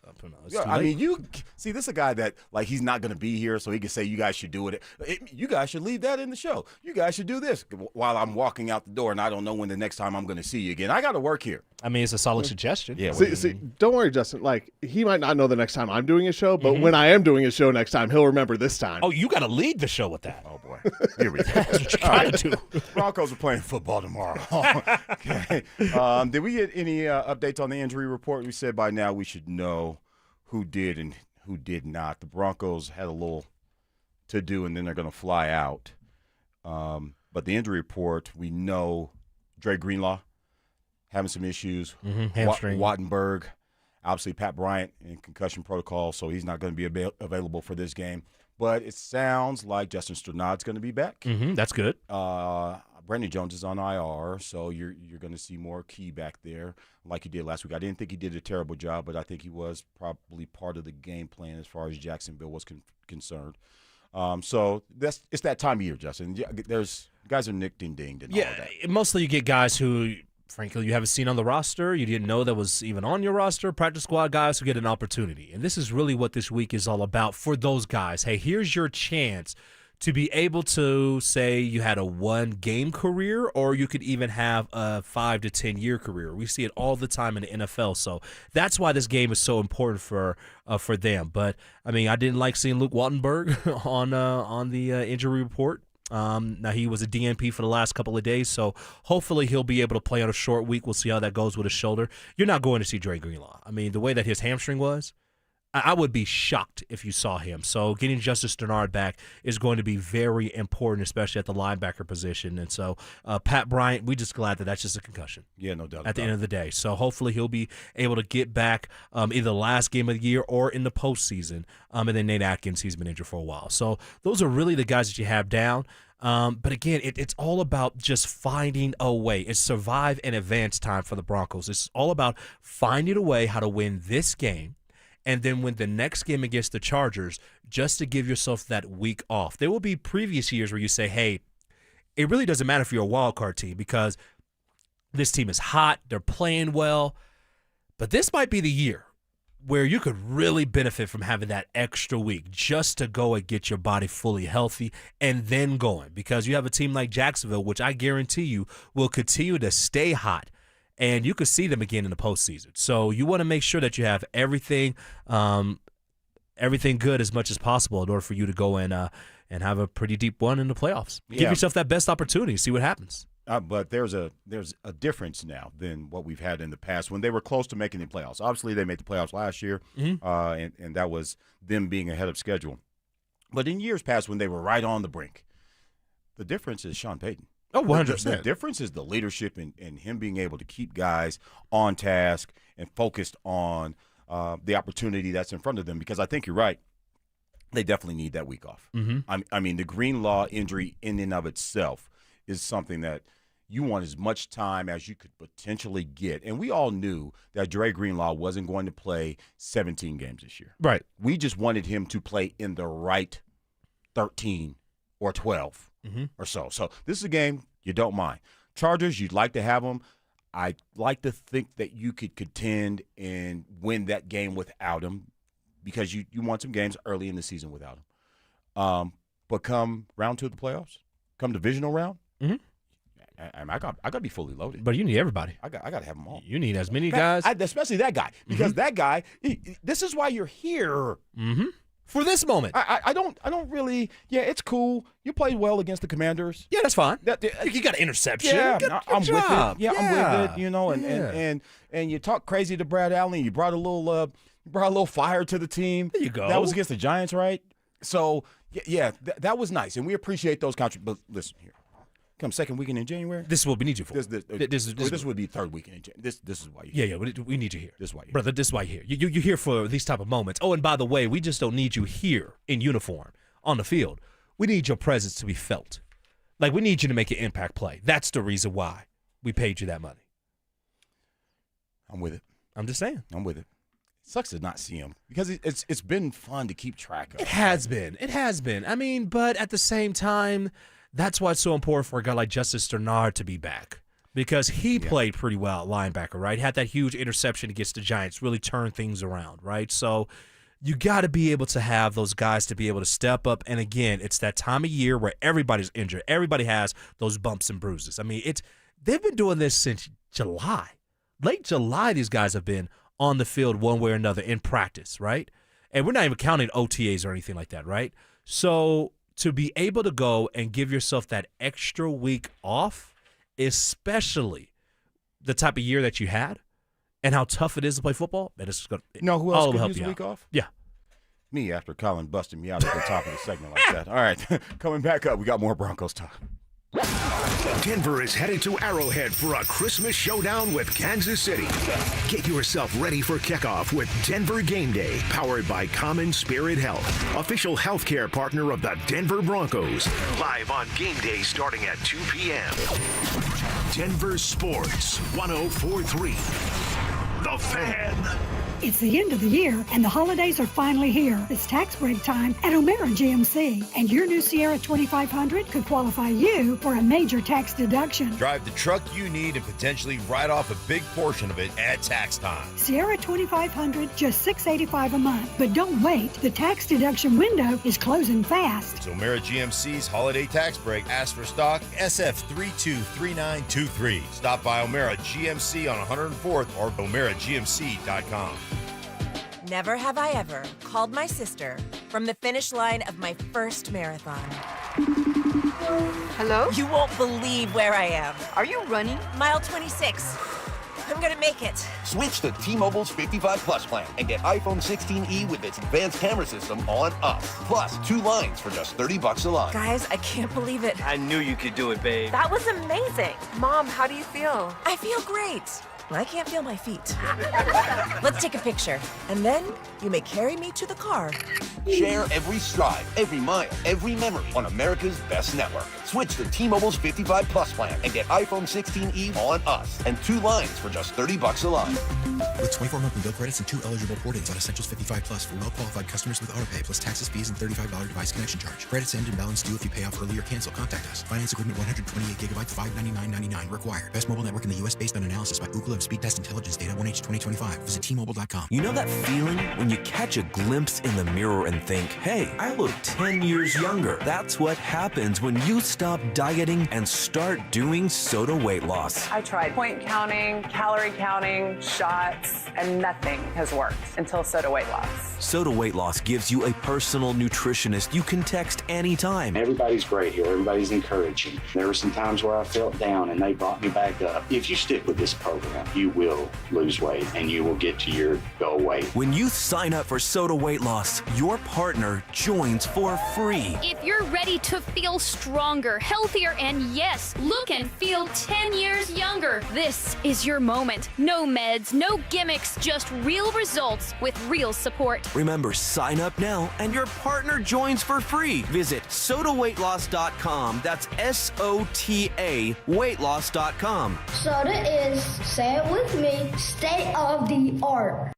Yeah, I mean, you see, this is a guy that like he's not going to be here, so he can say you guys should do it. You guys should leave that in the show. You guys should do this while I'm walking out the door, and I don't know when the next time I'm going to see you again. I got to work here. I mean, it's a solid suggestion. Yeah. See, don't worry, Justin. Like, he might not know the next time I'm doing a show, but when I am doing a show next time, he'll remember this time. Oh, you got to lead the show with that. Oh, boy. Here we go. That's what you got to do. Broncos are playing football tomorrow. Okay. Did we get any updates on the injury report? We said by now we should know who did and who did not. The Broncos had a little to do, and then they're going to fly out. But the injury report, we know Dre Greenlaw having some issues. Hamstring. Wattenberg. Obviously, Pat Bryant in concussion protocol, so he's not going to be available for this game. But it sounds like Justin Sternad's going to be back. That's good. Brandon Jones is on IR, so you're going to see more Key back there like he did last week. I didn't think he did a terrible job, but I think he was probably part of the game plan as far as Jacksonville was concerned. So it's that time of year, Justin. There's guys are nicked and dinged and all of that. Mostly you get guys who – frankly, you haven't seen on the roster. You didn't know that was even on your roster. Practice squad guys who get an opportunity. And this is really what this week is all about for those guys. Hey, here's your chance to be able to say you had a one-game career, or you could even have a 5 to 10-year career. We see it all the time in the NFL. So that's why this game is so important for them. But, I mean, I didn't like seeing Luke Wattenberg on the injury report. Now, he was a DNP for the last couple of days, so hopefully he'll be able to play on a short week. We'll see how that goes with his shoulder. You're not going to see Dre Greenlaw. I mean, the way that his hamstring was, I would be shocked if you saw him. So getting Justice Sternard back is going to be very important, especially at the linebacker position. And so Pat Bryant, we're just glad that that's just a concussion. Yeah, no doubt. At the end of the day. So hopefully he'll be able to get back either the last game of the year or in the postseason. And then Nate Atkins, he's been injured for a while. So those are really the guys that you have down. But again, it's all about just finding a way. It's survive and advance time for the Broncos. It's all about finding a way how to win this game and then win the next game against the Chargers just to give yourself that week off. There will be previous years where you say, hey, it really doesn't matter if you're a wild card team because this team is hot, they're playing well, but this might be the year where you could really benefit from having that extra week just to go and get your body fully healthy and then going, because you have a team like Jacksonville, which I guarantee you will continue to stay hot, and you could see them again in the postseason. So you want to make sure that you have everything good as much as possible in order for you to go and have a pretty deep one in the playoffs. Yeah. Give yourself that best opportunity, see what happens. But there's a difference now than what we've had in the past when they were close to making the playoffs. Obviously, they made the playoffs last year, and that was them being ahead of schedule. But in years past when they were right on the brink, the difference is Sean Payton. Oh, 100%. The difference is the leadership and him being able to keep guys on task and focused on the opportunity that's in front of them, because I think you're right. They definitely need that week off. I mean, the Greenlaw injury in and of itself is something that you want as much time as you could potentially get. And we all knew that Dre Greenlaw wasn't going to play 17 games this year. Right. We just wanted him to play in the right 13 or 12 or so. So this is a game you don't mind. Chargers, you'd like to have them. I'd like to think that you could contend and win that game without him, because you want some games early in the season without him. But come round 2 of the playoffs, come divisional round, I got to be fully loaded. But you need everybody. I got to have them all. You need as many guys. Especially that guy, because that guy, this is why you're here. For this moment. I don't really, it's cool. You played well against the Commanders. Yeah, that's fine. You got an interception. Yeah, good I'm job. with it. I'm with it, you know, and you talk crazy to Brad Allen. You brought a little fire to the team. There you go. That was against the Giants, right? So, that was nice, and we appreciate those contributions. But listen here. Come second weekend in January. This is what we need you for. This would be third weekend in January. This is why you're here. We need you here. This is why you're Brother, this is why you're here. You're here for these type of moments. Oh, and by the way, we just don't need you here in uniform on the field. We need your presence to be felt. Like, we need you to make an impact play. That's the reason why we paid you that money. I'm with it. I'm just saying. I'm with it. It sucks to not see him, because it's been fun to keep track of. It has been. I mean, but at the same time, that's why it's so important for a guy like Justice Sternard to be back, because he played pretty well at linebacker, right? Had that huge interception against the Giants, really turned things around, right? So you got to be able to have those guys to be able to step up. And again, it's that time of year where everybody's injured. Everybody has those bumps and bruises. I mean, they've been doing this since July. Late July, these guys have been on the field one way or another in practice, right? And we're not even counting OTAs or anything like that, right? So to be able to go and give yourself that extra week off, especially the type of year that you had and how tough it is to play football, man, it's going to Who else could use a week off? Yeah. Me, after Colin busted me out at the top of the segment like that. All right, coming back up, we got more Broncos talk. Denver is headed to Arrowhead for a Christmas showdown with Kansas City. Get yourself ready for kickoff with Denver Game Day, powered by Common Spirit Health, official healthcare partner of the Denver Broncos. Live on Game Day starting at 2 p.m. Denver Sports 104.3. The Fan. It's the end of the year, and the holidays are finally here. It's tax break time at O'Mara GMC, and your new Sierra 2500 could qualify you for a major tax deduction. Drive the truck you need and potentially write off a big portion of it at tax time. Sierra 2500, just $685 a month. But don't wait. The tax deduction window is closing fast. It's O'Mara GMC's holiday tax break. Ask for stock SF323923. Stop by O'Mara GMC on 104th or OmaraGMC.com. Never have I ever called my sister from the finish line of my first marathon. Hello? You won't believe where I am. Are you running? Mile 26. I'm gonna make it. Switch to T-Mobile's 55 Plus plan and get iPhone 16e with its advanced camera system on us. Plus, 2 lines for just $30 a line. Guys, I can't believe it. I knew you could do it, babe. That was amazing. Mom, how do you feel? I feel great. I can't feel my feet. Let's take a picture, and then you may carry me to the car. Share every stride, every mile, every memory on America's best network. Switch to T-Mobile's 55 Plus plan and get iPhone 16e on us and 2 lines for just $30 a line. With 24 monthly bill credits and 2 eligible port-ins on Essentials 55 Plus for well-qualified customers with AutoPay, plus taxes, fees, and $35 device connection charge. Credits end and balance due if you pay off early or cancel. Contact us. Finance agreement 128 gigabytes, $599.99 required. Best mobile network in the U.S. based on analysis by Ookla of Speed Test Intelligence data 1H 2025. Visit T-Mobile.com. You know that feeling when you catch a glimpse in the mirror and think, hey, I look 10 years younger. That's what happens when you stop dieting and start doing Soda weight loss. I tried point counting, calorie counting, shots, and nothing has worked until Soda weight loss. Soda weight loss gives you a personal nutritionist you can text anytime. Everybody's great here. Everybody's encouraging. There were some times where I felt down and they brought me back up. If you stick with this program, you will lose weight and you will get to your goal weight. When you sign up for Soda weight loss, your partner joins for free. If you're ready to feel stronger, healthier, and yes, look and feel 10 years younger, this is your moment. No meds, no gimmicks, just real results with real support. Remember, sign up now and your partner joins for free. Visit sodaweightloss.com. That's SOTA weightloss.com. Soda is, say it with me, state of the art.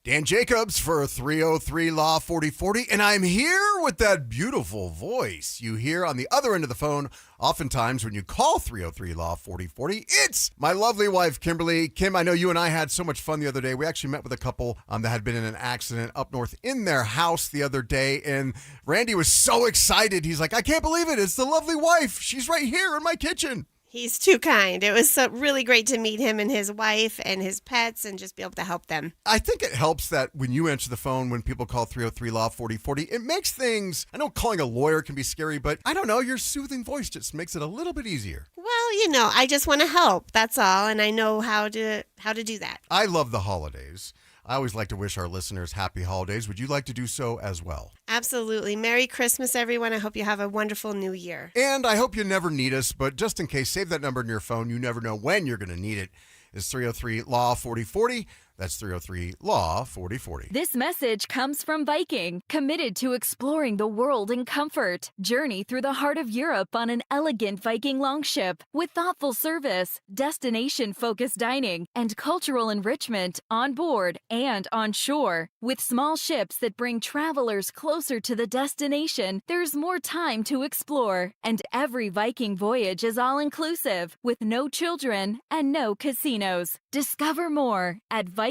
Dan Jacobs for 303 Law 4040, and I'm here with that beautiful voice you hear on the other end of the phone oftentimes when you call 303 Law 4040. It's my lovely wife, Kimberly. Kim, I know you and I had so much fun the other day. We actually met with a couple that had been in an accident up north in their house the other day, and Randy was so excited. He's like, I can't believe it. It's the lovely wife. She's right here in my kitchen. He's too kind. It was really great to meet him and his wife and his pets and just be able to help them. I think it helps that when you answer the phone, when people call 303 Law 4040, it makes things, I know calling a lawyer can be scary, but I don't know, your soothing voice just makes it a little bit easier. Well, I just want to help. That's all. And I know how to do that. I love the holidays. I always like to wish our listeners happy holidays. Would you like to do so as well? Absolutely. Merry Christmas, everyone. I hope you have a wonderful new year. And I hope you never need us, but just in case, save that number in your phone. You never know when you're going to need it. It's 303 Law 4040. That's 303 Law 4040. This message comes from Viking, committed to exploring the world in comfort. Journey through the heart of Europe on an elegant Viking longship with thoughtful service, destination-focused dining, and cultural enrichment on board and on shore. With small ships that bring travelers closer to the destination, there's more time to explore. And every Viking voyage is all-inclusive, with no children and no casinos. Discover more at Viking.com.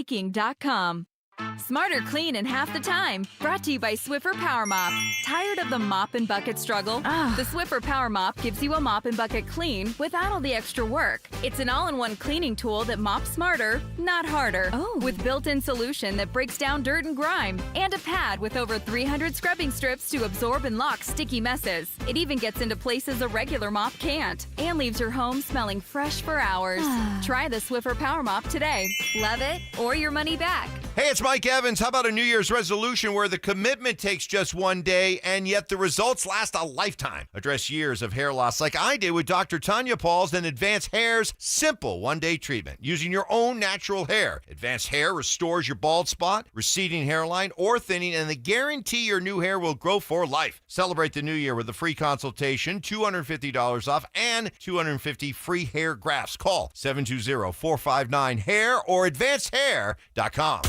Smarter clean in half the time. Brought to you by Swiffer Power Mop. Tired of the mop and bucket struggle? The Swiffer Power Mop gives you a mop and bucket clean without all the extra work. It's an all-in-one cleaning tool that mops smarter, not harder. With built-in solution that breaks down dirt and grime. And a pad with over 300 scrubbing strips to absorb and lock sticky messes. It even gets into places a regular mop can't. And leaves your home smelling fresh for hours. Try the Swiffer Power Mop today. Love it or your money back. Hey, it's Mike Evans. How about a New Year's resolution where the commitment takes just one day and yet the results last a lifetime? Address years of hair loss like I did with Dr. Tanya Paul's and Advanced Hair's simple one-day treatment using your own natural hair. Advanced Hair restores your bald spot, receding hairline, or thinning, and they guarantee your new hair will grow for life. Celebrate the new year with a free consultation, $250 off, and 250 free hair grafts. Call 720-459-HAIR or advancedhair.com.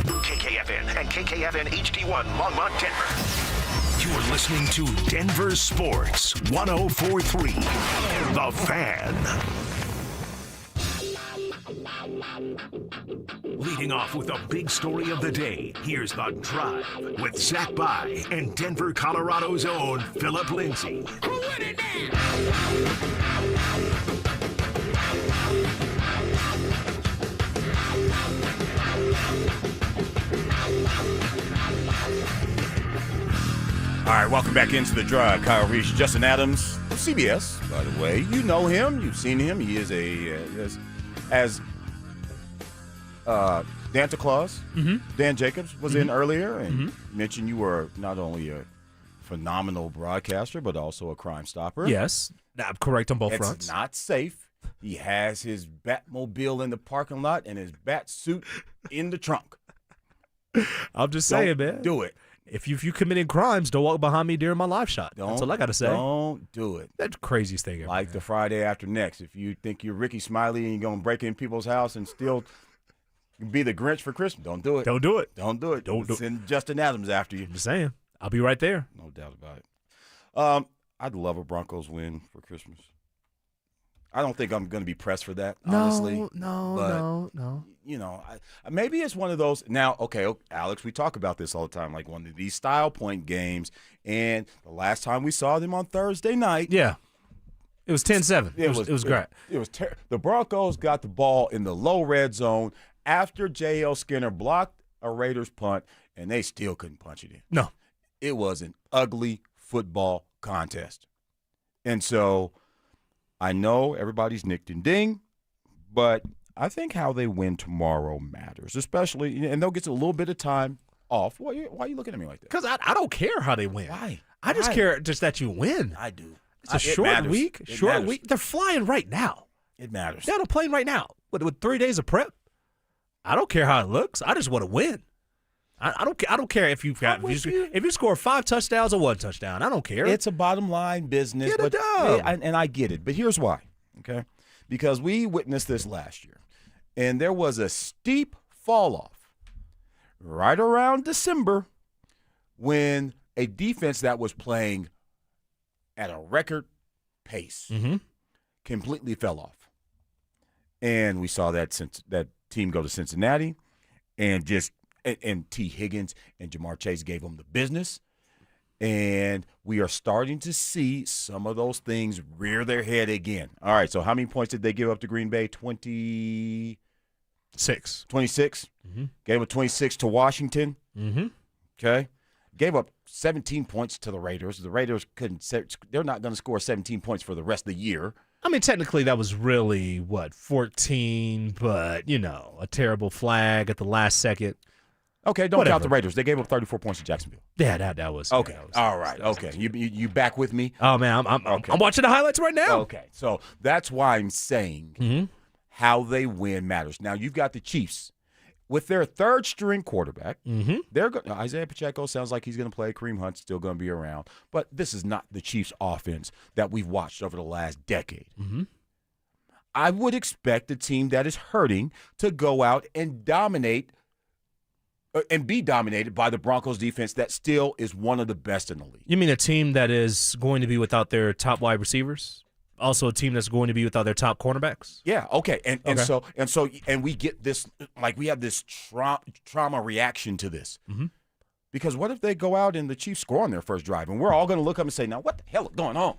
KKFN and KKFN HD1 Longmont, Denver. You're listening to Denver Sports 104.3. The Fan. Leading off with the big story of the day, here's The Drive with Zach By and Denver, Colorado's own Phillip Lindsay. All right, welcome back into The Drive. Kyle Reese, Justin Adams of CBS, by the way. You know him. You've seen him. He is as Santa Claus. Dan Jacobs was in earlier and mentioned you were not only a phenomenal broadcaster, but also a crime stopper. Yes, I'm correct on both fronts. It's not safe. He has his Batmobile in the parking lot and his bat suit in the trunk. I'm just saying, man. Do it. If you committing crimes, don't walk behind me during my live shot. That's all I got to say. Don't do it. That's the craziest thing ever. Like the Friday after next. If you think you're Ricky Smiley and you're going to break in people's house and still be the Grinch for Christmas, don't do it. Don't do it. Don't do it. Don't do it. Send Justin Adams after you. I'm just saying. I'll be right there. No doubt about it. I'd love a Broncos win for Christmas. I don't think I'm going to be pressed for that, honestly. No. You know, maybe it's one of those. Now, okay, Alex, we talk about this all the time, like one of these style point games. And the last time we saw them on Thursday night. Yeah. It was 10-7. It was great. The Broncos got the ball in the low red zone after J.L. Skinner blocked a Raiders punt, and they still couldn't punch it in. No. It was an ugly football contest. And so I know everybody's nicked and dinged, but I think how they win tomorrow matters, especially, and they'll get a little bit of time off. Why are you looking at me like that? Because I don't care how they win. Why? I just care just that you win. I do. It's a short week. Matters. Week. They're flying right now. It matters. They're on a plane right now with 3 days of prep. I don't care how it looks. I just want to win. I don't care if you score 5 touchdowns or 1 touchdown. I don't care. It's a bottom line business. Get a dub. And I get it. But here's why. Okay, because we witnessed this last year, and there was a steep fall off right around December when a defense that was playing at a record pace completely fell off, and we saw that team go to Cincinnati, and T. Higgins and Jamar Chase gave them the business. And we are starting to see some of those things rear their head again. All right, so how many points did they give up to Green Bay? 26. 26? Gave up 26 to Washington. Okay. Gave up 17 points to the Raiders. The Raiders they're not going to score 17 points for the rest of the year. I mean, technically that was really, 14, but, a terrible flag at the last second. Okay, don't count the Raiders. They gave up 34 points to Jacksonville. Yeah, that was okay. Yeah, all right. Okay, you back with me? Oh man, I'm watching the highlights right now. Okay, so that's why I'm saying how they win matters. Now you've got the Chiefs with their third string quarterback. Isaiah Pacheco sounds like he's going to play. Kareem Hunt's still going to be around, but this is not the Chiefs' offense that we've watched over the last decade. I would expect a team that is hurting to go out and dominate. And be dominated by the Broncos defense that still is one of the best in the league. You mean a team that is going to be without their top wide receivers? Also a team that's going to be without their top cornerbacks. Yeah, okay. And we get this, like, we have this trauma reaction to this. Mm-hmm. Because what if they go out and the Chiefs score on their first drive, and we're all going to look up and say, now, what the hell is going on?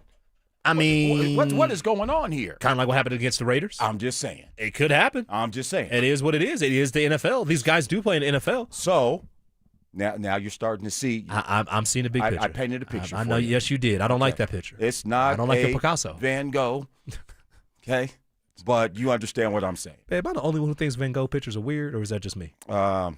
I mean, what is going on here? Kind of like what happened against the Raiders. I'm just saying. It could happen. I'm just saying. It is what it is. It is the NFL. These guys do play in the NFL. So now you're starting to see. I'm seeing a big picture. I painted a picture. I know. For you. Yes, you did. I don't like that picture. It's not. I don't like the Picasso. Van Gogh. Okay, but you understand what I'm saying. Babe, am I the only one who thinks Van Gogh pictures are weird, or is that just me? So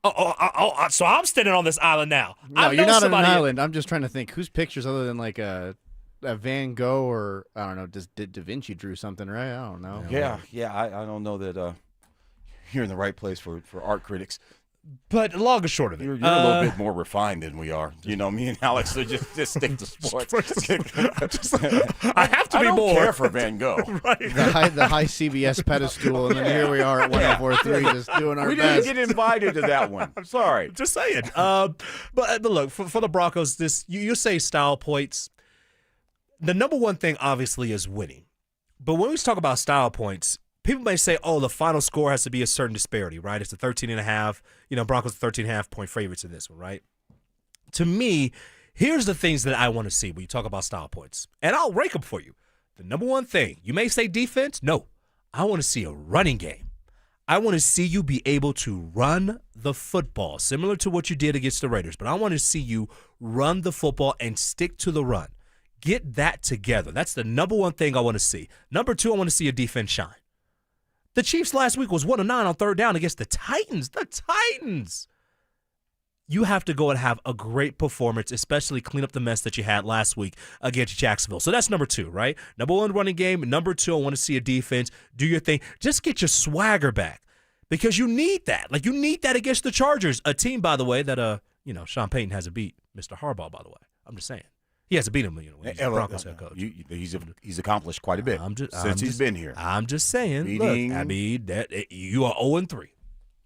I'm standing on this island now. No, you're not on an island. I'm just trying to think whose pictures other than like a Van Gogh or I don't know. Did Da Vinci drew something, right? I don't know. Yeah. I don't know that you're in the right place for art critics. But long and short of it, you're a little bit more refined than we are. You know, me and Alex are just stick to sports. I have to be more. I don't care for Van Gogh. Right. The high CBS pedestal, and then here we are at 104.3 just doing our we best. We didn't get invited to that one. I'm sorry. Just saying. But look, for the Broncos, this you say style points. The number one thing, obviously, is winning. But when we talk about style points, people may say, oh, the final score has to be a certain disparity, right? It's a 13.5. Broncos are 13.5 point favorites in this one, right? To me, here's the things that I want to see when you talk about style points. And I'll rank them for you. The number one thing, you may say defense. No, I want to see a running game. I want to see you be able to run the football, similar to what you did against the Raiders. But I want to see you run the football and stick to the run. Get that together. That's the number one thing I want to see. Number two, I want to see a defense shine. The Chiefs last week was 1 of 9 on third down against the Titans. The Titans. You have to go and have a great performance, especially clean up the mess that you had last week against Jacksonville. So that's number two, right? Number one, running game. Number two, I want to see a defense. Do your thing. Just get your swagger back because you need that. Like, you need that against the Chargers, a team, by the way, that, Sean Payton hasn't beat Mr. Harbaugh, by the way. I'm just saying. He hasn't beat him, when he's the Broncos head coach. He's accomplished quite a bit since he's been here. I'm just saying. Look, you are 0-3.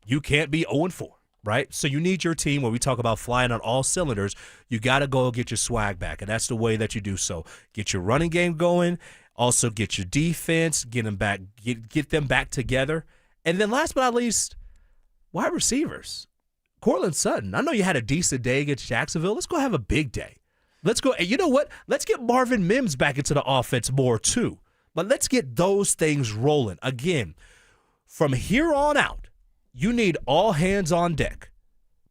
You can't be 0-4, right? So you need your team, when we talk about flying on all cylinders, you got to go get your swag back, and that's the way that you do so. Get your running game going. Also get your defense, get them back together. And then last but not least, wide receivers. Courtland Sutton, I know you had a decent day against Jacksonville. Let's go have a big day. Let's go. And you know what? Let's get Marvin Mims back into the offense more, too. But let's get those things rolling. Again, from here on out, you need all hands on deck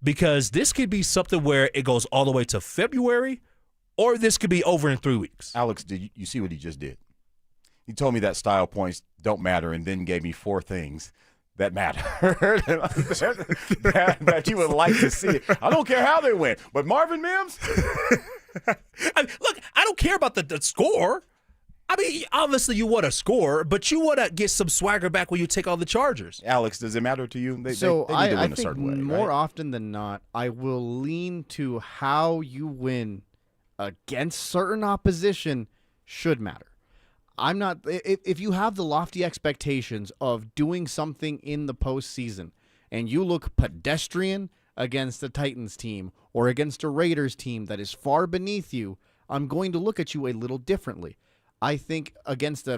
because this could be something where it goes all the way to February, or this could be over in 3 weeks. Alex, did you see what he just did? He told me that style points don't matter and then gave me 4 things that matter that you would like to see. I don't care how they win, but Marvin Mims? Look, I don't care about the score. I mean, obviously you want to score, but you want to get some swagger back when you take on the Chargers. Alex, does it matter to you? They need to win I a think certain way, more right? often than not, I will lean to how you win against certain opposition should matter. I'm not – if you have the lofty expectations of doing something in the postseason and you look pedestrian against a Titans team or against a Raiders team that is far beneath you, I'm going to look at you a little differently. I think against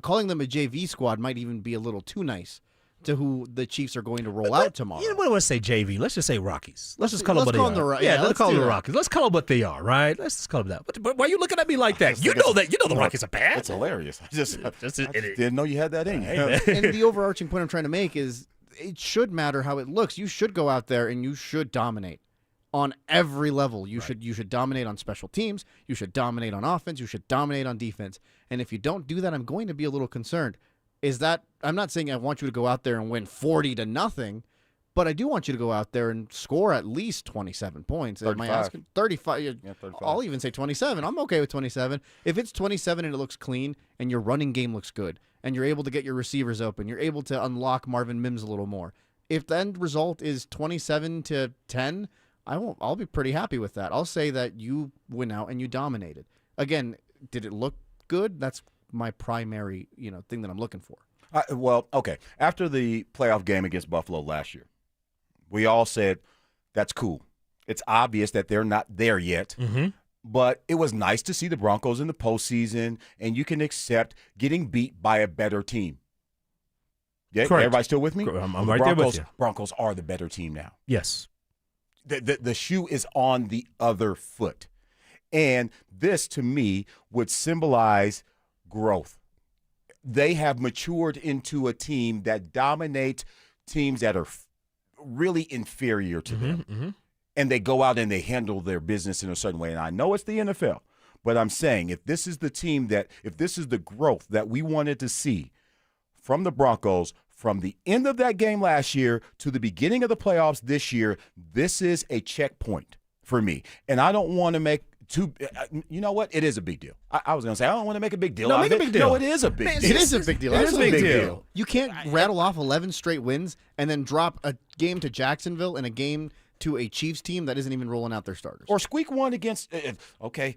calling them a JV squad might even be a little too nice to who the Chiefs are going to roll out tomorrow. You don't want to say JV. Let's just say Rockies. Let's just call them what they are. Let's call them the Rockies. Let's call them what they are, right? Let's just call them that. But why are you looking at me like that? You know the Rockies are bad. It's hilarious. I just didn't know you had that in you. And the overarching point I'm trying to make is it should matter how it looks. You should go out there and you should dominate on every level. You should dominate on special teams. You should dominate on offense. You should dominate on defense. And if you don't do that, I'm going to be a little concerned. I'm not saying I want you to go out there and win 40-0, but I do want you to go out there and score at least 27 points. 35. Am I asking 35? Yeah, 35. I'll even say 27. I'm okay with 27. If it's 27 and it looks clean and your running game looks good and you're able to get your receivers open, you're able to unlock Marvin Mims a little more. If the end result is 27-10, I'll be pretty happy with that. I'll say that you went out and you dominated. Again, did it look good? That's my primary, thing that I'm looking for. Well, okay. After the playoff game against Buffalo last year, we all said that's cool. It's obvious that they're not there yet. Mm-hmm. But it was nice to see the Broncos in the postseason, and you can accept getting beat by a better team. Yeah, Correct. everybody still with me? I'm right there with you. Broncos are the better team now. Yes. The shoe is on the other foot. And this, to me, would symbolize growth. They have matured into a team that dominates teams that are really inferior to them. And they go out and they handle their business in a certain way. And I know it's the NFL, but I'm saying if this is the team if this is the growth that we wanted to see from the Broncos from the end of that game last year to the beginning of the playoffs this year, this is a checkpoint for me. And I don't want to make you know what? It is a big deal. I was going to say, I don't want to make a big deal. No, make a big deal. No, it is a big deal. It is a big deal. It is a big deal. You can't rattle off 11 straight wins and then drop a game to Jacksonville and a game to a Chiefs team that isn't even rolling out their starters. Or squeak one against, okay,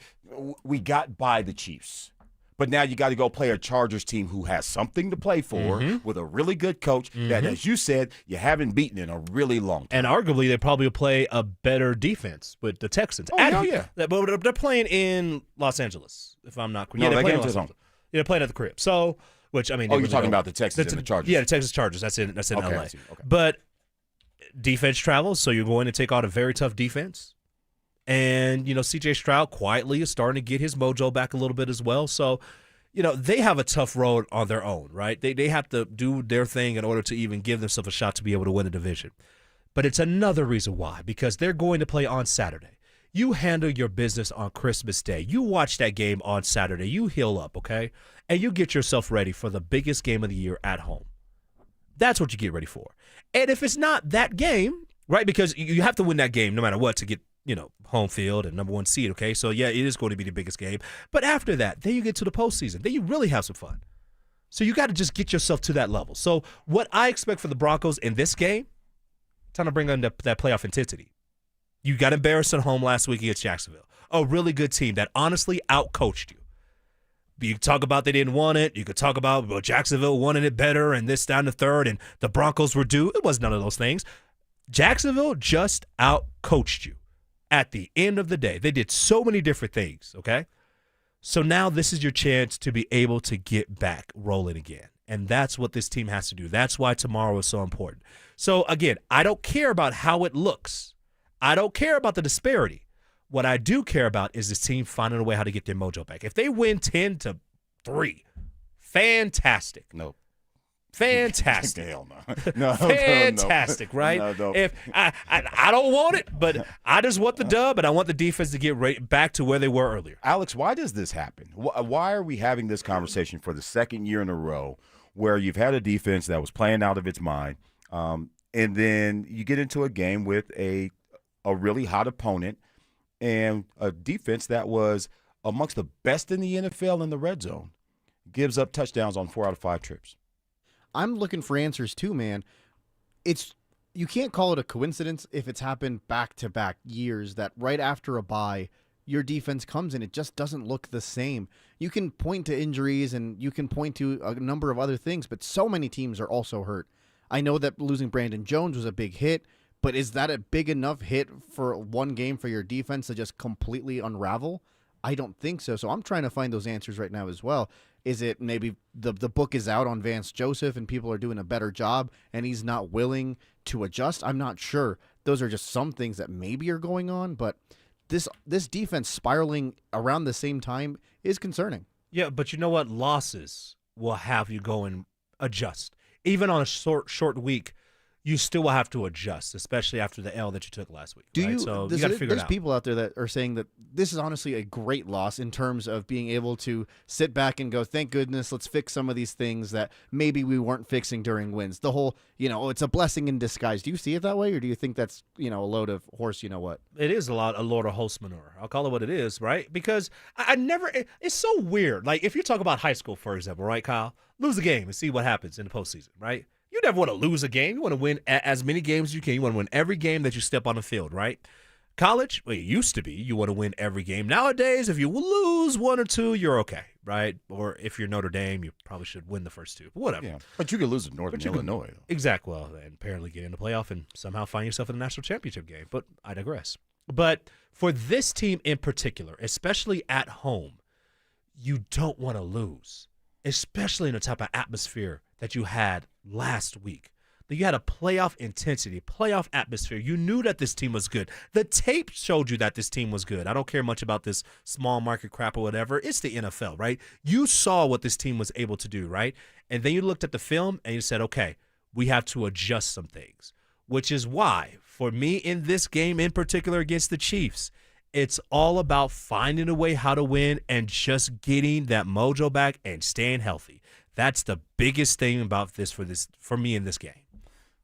we got by the Chiefs. But now you got to go play a Chargers team who has something to play for with a really good coach that, as you said, you haven't beaten in a really long time. And arguably, they probably will play a better defense with the Texans. Oh, yeah. But they're playing in Los Angeles, if I'm not correct. No, they're they playing came in to Los Angeles. Yeah, they're playing at the crib. So, which, I mean. Oh, you're talking about the Texans and the Chargers. Yeah, the Texas Chargers. That's in okay, L.A. I see. Okay. But defense travels, so you're going to take out a very tough defense. And, C.J. Stroud quietly is starting to get his mojo back a little bit as well. So, they have a tough road on their own, right? They have to do their thing in order to even give themselves a shot to be able to win a division. But it's another reason why, because they're going to play on Saturday. You handle your business on Christmas Day. You watch that game on Saturday. You heal up, okay? And you get yourself ready for the biggest game of the year at home. That's what you get ready for. And if it's not that game, right, because you have to win that game no matter what to get, home field and number one seed, okay? So, yeah, it is going to be the biggest game. But after that, then you get to the postseason. Then you really have some fun. So you got to just get yourself to that level. So what I expect for the Broncos in this game, time to bring on that playoff intensity. You got embarrassed at home last week against Jacksonville. A really good team that honestly outcoached you. You could talk about they didn't want it. You could talk about, Jacksonville wanted it better and this down the third and the Broncos were due. It was none of those things. Jacksonville just outcoached you. At the end of the day, they did so many different things, okay? So now this is your chance to be able to get back rolling again. And that's what this team has to do. That's why tomorrow is so important. So, again, I don't care about how it looks. I don't care about the disparity. What I do care about is this team finding a way how to get their mojo back. If they win 10-3, fantastic. No. Fantastic. Hell no. Fantastic, no. right? No. If I don't want it, but I just want the dub, and I want the defense to get back to where they were earlier. Alex, why does this happen? Why are we having this conversation for the second year in a row where you've had a defense that was playing out of its mind, and then you get into a game with a really hot opponent and a defense that was amongst the best in the NFL in the red zone, gives up touchdowns on 4 out of 5 trips? I'm looking for answers too, man. You can't call it a coincidence if it's happened back-to-back years that right after a bye, your defense comes in. It just doesn't look the same. You can point to injuries and you can point to a number of other things, but so many teams are also hurt. I know that losing Brandon Jones was a big hit, but is that a big enough hit for one game for your defense to just completely unravel? I don't think so. So I'm trying to find those answers right now as well. Is it maybe the book is out on Vance Joseph and people are doing a better job and he's not willing to adjust? I'm not sure. Those are just some things that maybe are going on, but this defense spiraling around the same time is concerning. Yeah, but you know what? Losses will have you go and adjust. Even on a short week, you still will have to adjust, especially after the L that you took last week. So you got to figure it There's out. people out there that are saying that this is honestly a great loss in terms of being able to sit back and go, thank goodness, let's fix some of these things that maybe we weren't fixing during wins. The whole, it's a blessing in disguise. Do you see it that way, or do you think that's, a load of horse, what? It is a load of horse manure. I'll call it what it is, right? Because it's so weird. Like, if you talk about high school, for example, right, Kyle? Lose a game and see what happens in the postseason, right? You never want to lose a game. You want to win as many games as you can. You want to win every game that you step on the field, right? College, well, it used to be you want to win every game. Nowadays, if you lose 1 or 2, you're okay, right? Or if you're Notre Dame, you probably should win the first 2. But whatever. Yeah, but you could lose to Northern Illinois. Exactly. Well, and apparently get in the playoff and somehow find yourself in the national championship game. But I digress. But for this team in particular, especially at home, you don't want to lose, especially in the type of atmosphere that you had last week. You had a playoff intensity, playoff atmosphere. You knew that this team was good. The tape showed you that this team was good. I don't care much about this small market crap or whatever. It's the NFL, right? You saw what this team was able to do, right? And then you looked at the film and you said, okay, we have to adjust some things, which is why, for me in this game in particular against the Chiefs, it's all about finding a way how to win and just getting that mojo back and staying healthy. That's the biggest thing about this for me in this game.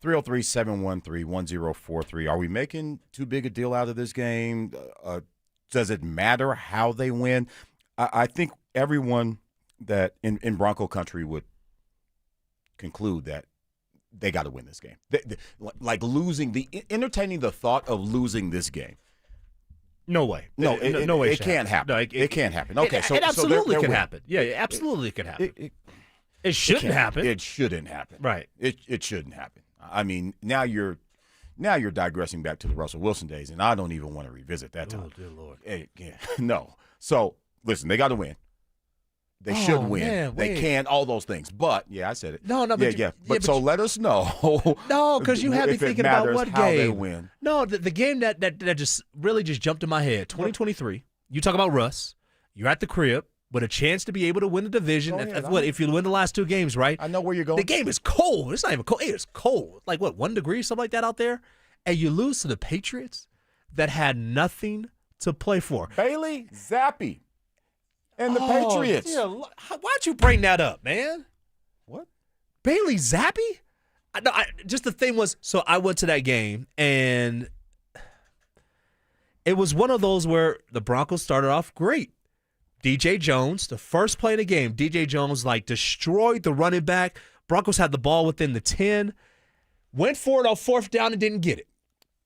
303-713-1043. Are we making too big a deal out of this game? Does it matter how they win? I think everyone that in Bronco country would conclude that they got to win this game. Like entertaining the thought of losing this game. No way. No, no way. It can't happen. No, it can't happen. Okay, it absolutely can winning. happen. Yeah, absolutely can happen. It shouldn't happen. It shouldn't happen. Right. It shouldn't happen. I mean, now you're digressing back to the Russell Wilson days, and I don't even want to revisit that time. Oh, dear Lord. No. So, listen, they got to win. They should win. Man, they can, all those things. But, yeah, I said it. No, but But let us know. No, because you have me thinking about what how game. They win. No, the game that just really just jumped in my head, 2023. You talk about Russ. You're at the crib with a chance to be able to win the division. If you win the last two games, right? I know where you're going. The game is cold. It's not even cold. It is cold. Like, 1 degree, something like that out there? And you lose to the Patriots that had nothing to play for. Bailey Zappi and the Patriots. Yeah, why'd you bring that up, man? What? Bailey Zappi? Just the thing was, so I went to that game, and it was one of those where the Broncos started off great. DJ Jones, the first play of the game, DJ Jones destroyed the running back. Broncos had the ball within the 10, went for it on 4th down and didn't get it.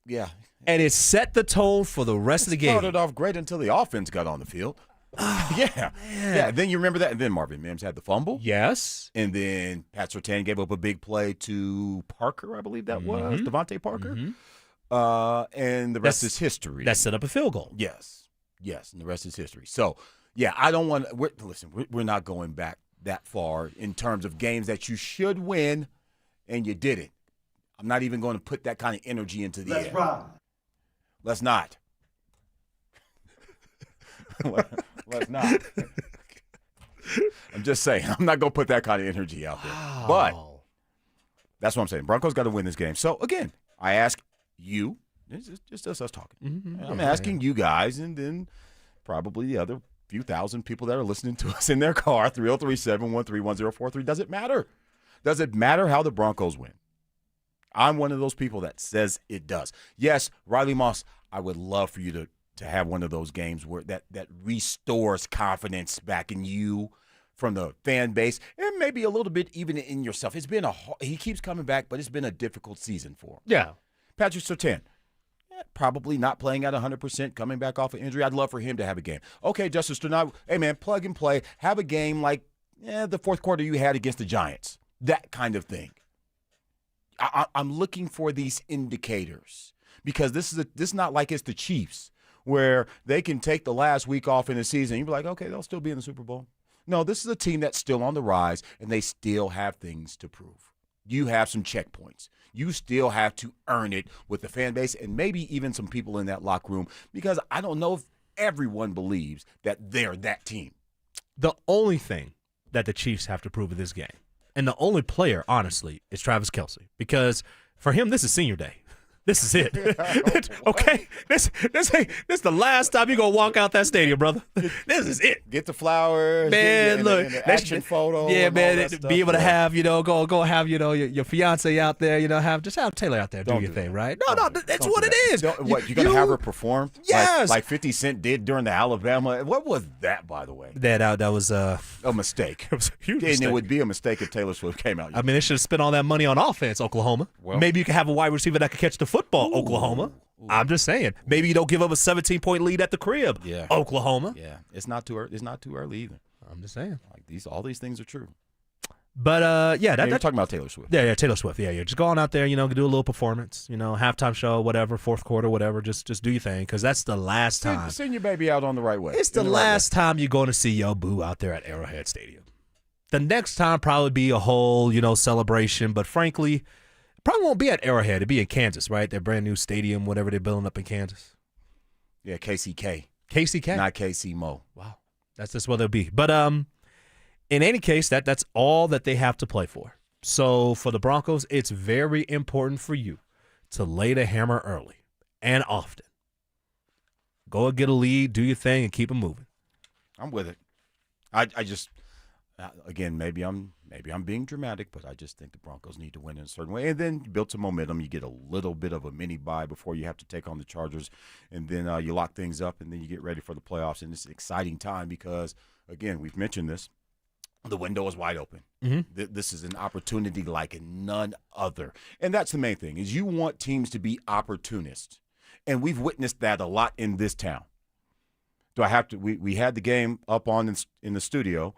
Yeah. And it set the tone for the rest of the game. Started off great until the offense got on the field. Yeah. Then you remember that. And then Marvin Mims had the fumble. Yes. And then Pat Surtain gave up a big play to Parker, I believe that was, Devontae Parker. And the rest is history. That set up a field goal. Yes. And the rest is history. So, yeah, I don't want to – listen, we're not going back that far in terms of games that you should win and you didn't. I'm not even going to put that kind of energy into the air. Let's not. Let's not. I'm just saying. I'm not going to put that kind of energy out there. But that's what I'm saying. Broncos got to win this game. So, again, I ask you – it's just us talking. I'm asking you guys and then probably the other – few thousand people that are listening to us in their car, 303-713-1043. Does it matter? Does it matter how the Broncos win? I'm one of those people that says it does. Yes, Riley Moss, I would love for you to have one of those games where that restores confidence back in you from the fan base and maybe a little bit even in yourself. It's been he keeps coming back, but it's been a difficult season for him. Yeah. Patrick Surtain. Probably not playing at 100%, coming back off an injury. I'd love for him to have a game. Okay, Justice Sternad, hey, man, plug and play. Have a game like the fourth quarter you had against the Giants. That kind of thing. I'm looking for these indicators because this is not like it's the Chiefs where they can take the last week off in the season. You'd be like, okay, they'll still be in the Super Bowl. No, this is a team that's still on the rise, and they still have things to prove. You have some checkpoints. You still have to earn it with the fan base and maybe even some people in that locker room because I don't know if everyone believes that they're that team. The only thing that the Chiefs have to prove in this game, and the only player, honestly, is Travis Kelce because for him, this is senior day. This is it. Okay? This is the last time you're going to walk out that stadium, brother. This is it. Get the flowers. Man, look. And the action photo. Yeah, man. Stuff, be able to have, go have, your fiance out there, have Taylor out there do your thing, right? No, that's what it is. What, you're going to have her perform? Yes. Like 50 Cent did during the Alabama. What was that, by the way? That was a mistake. It was a huge mistake. And it would be a mistake if Taylor Swift came out. I mean, they should have spent all that money on offense, Oklahoma. Well, maybe you could have a wide receiver that could catch the football, Oklahoma. I'm just saying. Maybe you don't give up a 17-point lead at the crib, Oklahoma. Yeah, it's not too early either. I'm just saying. Like all these things are true. But yeah, you're talking about Taylor Swift. Yeah, Taylor Swift. Yeah. Just go on out there, do a little performance, halftime show, whatever, fourth quarter, whatever. Just do your thing, because that's the last time. Send your baby out on the right way. It's the last time you're going to see your boo out there at Arrowhead Stadium. The next time probably be a whole, celebration, but frankly, it probably won't be at Arrowhead. It'll be in Kansas, right? Their brand new stadium, whatever they're building up in Kansas. Yeah, KCK. KCK? Not KC Mo. Wow. That's just what they'll be. But in any case, that's all that they have to play for. So for the Broncos, it's very important for you to lay the hammer early and often. Go and get a lead, do your thing, and keep it moving. I'm with it. I just, again, maybe I'm being dramatic, but I just think the Broncos need to win in a certain way. And then you build some momentum. You get a little bit of a mini bye before you have to take on the Chargers. And then you lock things up, and then you get ready for the playoffs. And it's an exciting time because, again, we've mentioned this. The window is wide open. Mm-hmm. This is an opportunity like none other. And that's the main thing, is you want teams to be opportunists. And we've witnessed that a lot in this town. Do I have to? We had the game up on in the studio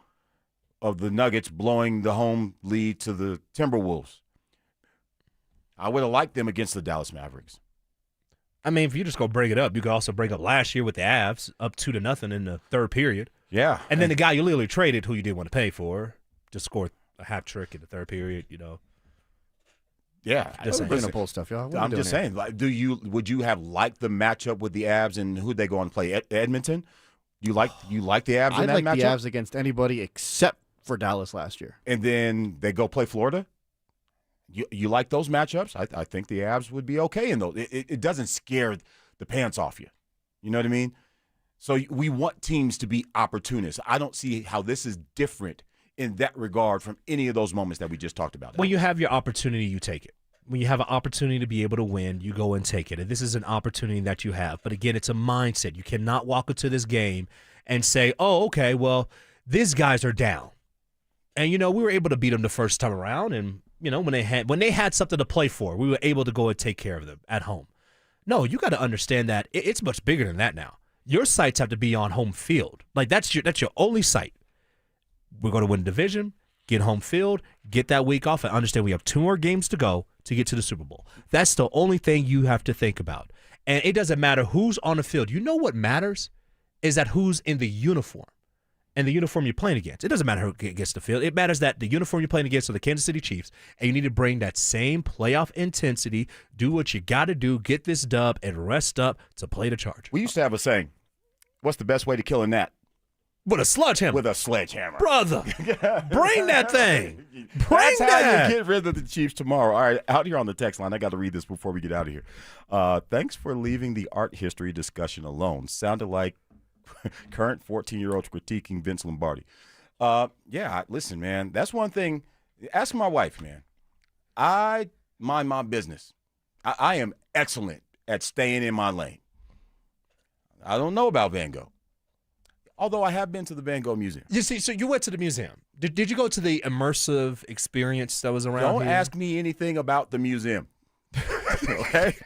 of the Nuggets blowing the home lead to the Timberwolves. I would have liked them against the Dallas Mavericks. I mean, if you just go bring it up, you could also bring up last year with the Avs up 2-0 in the third period. Yeah. And then the guy you literally traded, who you didn't want to pay for, just scored a hat trick in the third period, Yeah. Just We're going to pull stuff, y'all. I'm just saying, would you have liked the matchup with the Avs, and who'd they go on and play? Edmonton? You like the Avs in that I like matchup? the Avs against anybody except for Dallas last year. And then they go play Florida? You like those matchups? I think the Avs would be okay in those. It doesn't scare the pants off you. You know what I mean? So we want teams to be opportunists. I don't see how this is different in that regard from any of those moments that we just talked about. When you have your opportunity, you take it. When you have an opportunity to be able to win, you go and take it. And this is an opportunity that you have. But again, it's a mindset. You cannot walk into this game and say, oh, okay, well, these guys are down. And, we were able to beat them the first time around. And, when they had something to play for, we were able to go and take care of them at home. No, you got to understand that it's much bigger than that now. Your sights have to be on home field. Like, that's your only sight. We're going to win the division, get home field, get that week off, and understand we have 2 more games to go to get to the Super Bowl. That's the only thing you have to think about. And it doesn't matter who's on the field. You know what matters is that who's in the uniform and the uniform you're playing against. It doesn't matter who gets the field. It matters that the uniform you're playing against are the Kansas City Chiefs, and you need to bring that same playoff intensity, do what you got to do, get this dub, and rest up to play the Chargers. We used to have a saying, what's the best way to kill a gnat? With a sledgehammer. With a sledgehammer. Brother, bring that thing. That's how you get rid of the Chiefs tomorrow. All right, out here on the text line, I got to read this before we get out of here. Thanks for leaving the art history discussion alone. Sounded like current 14-year-olds critiquing Vince Lombardi. Listen, man, that's one thing. Ask my wife, man. I mind my business. I am excellent at staying in my lane. I don't know about Van Gogh. Although I have been to the Van Gogh Museum. You see, so you went to the museum. Did you go to the immersive experience that was around Don't here? ask me anything about the museum. Okay?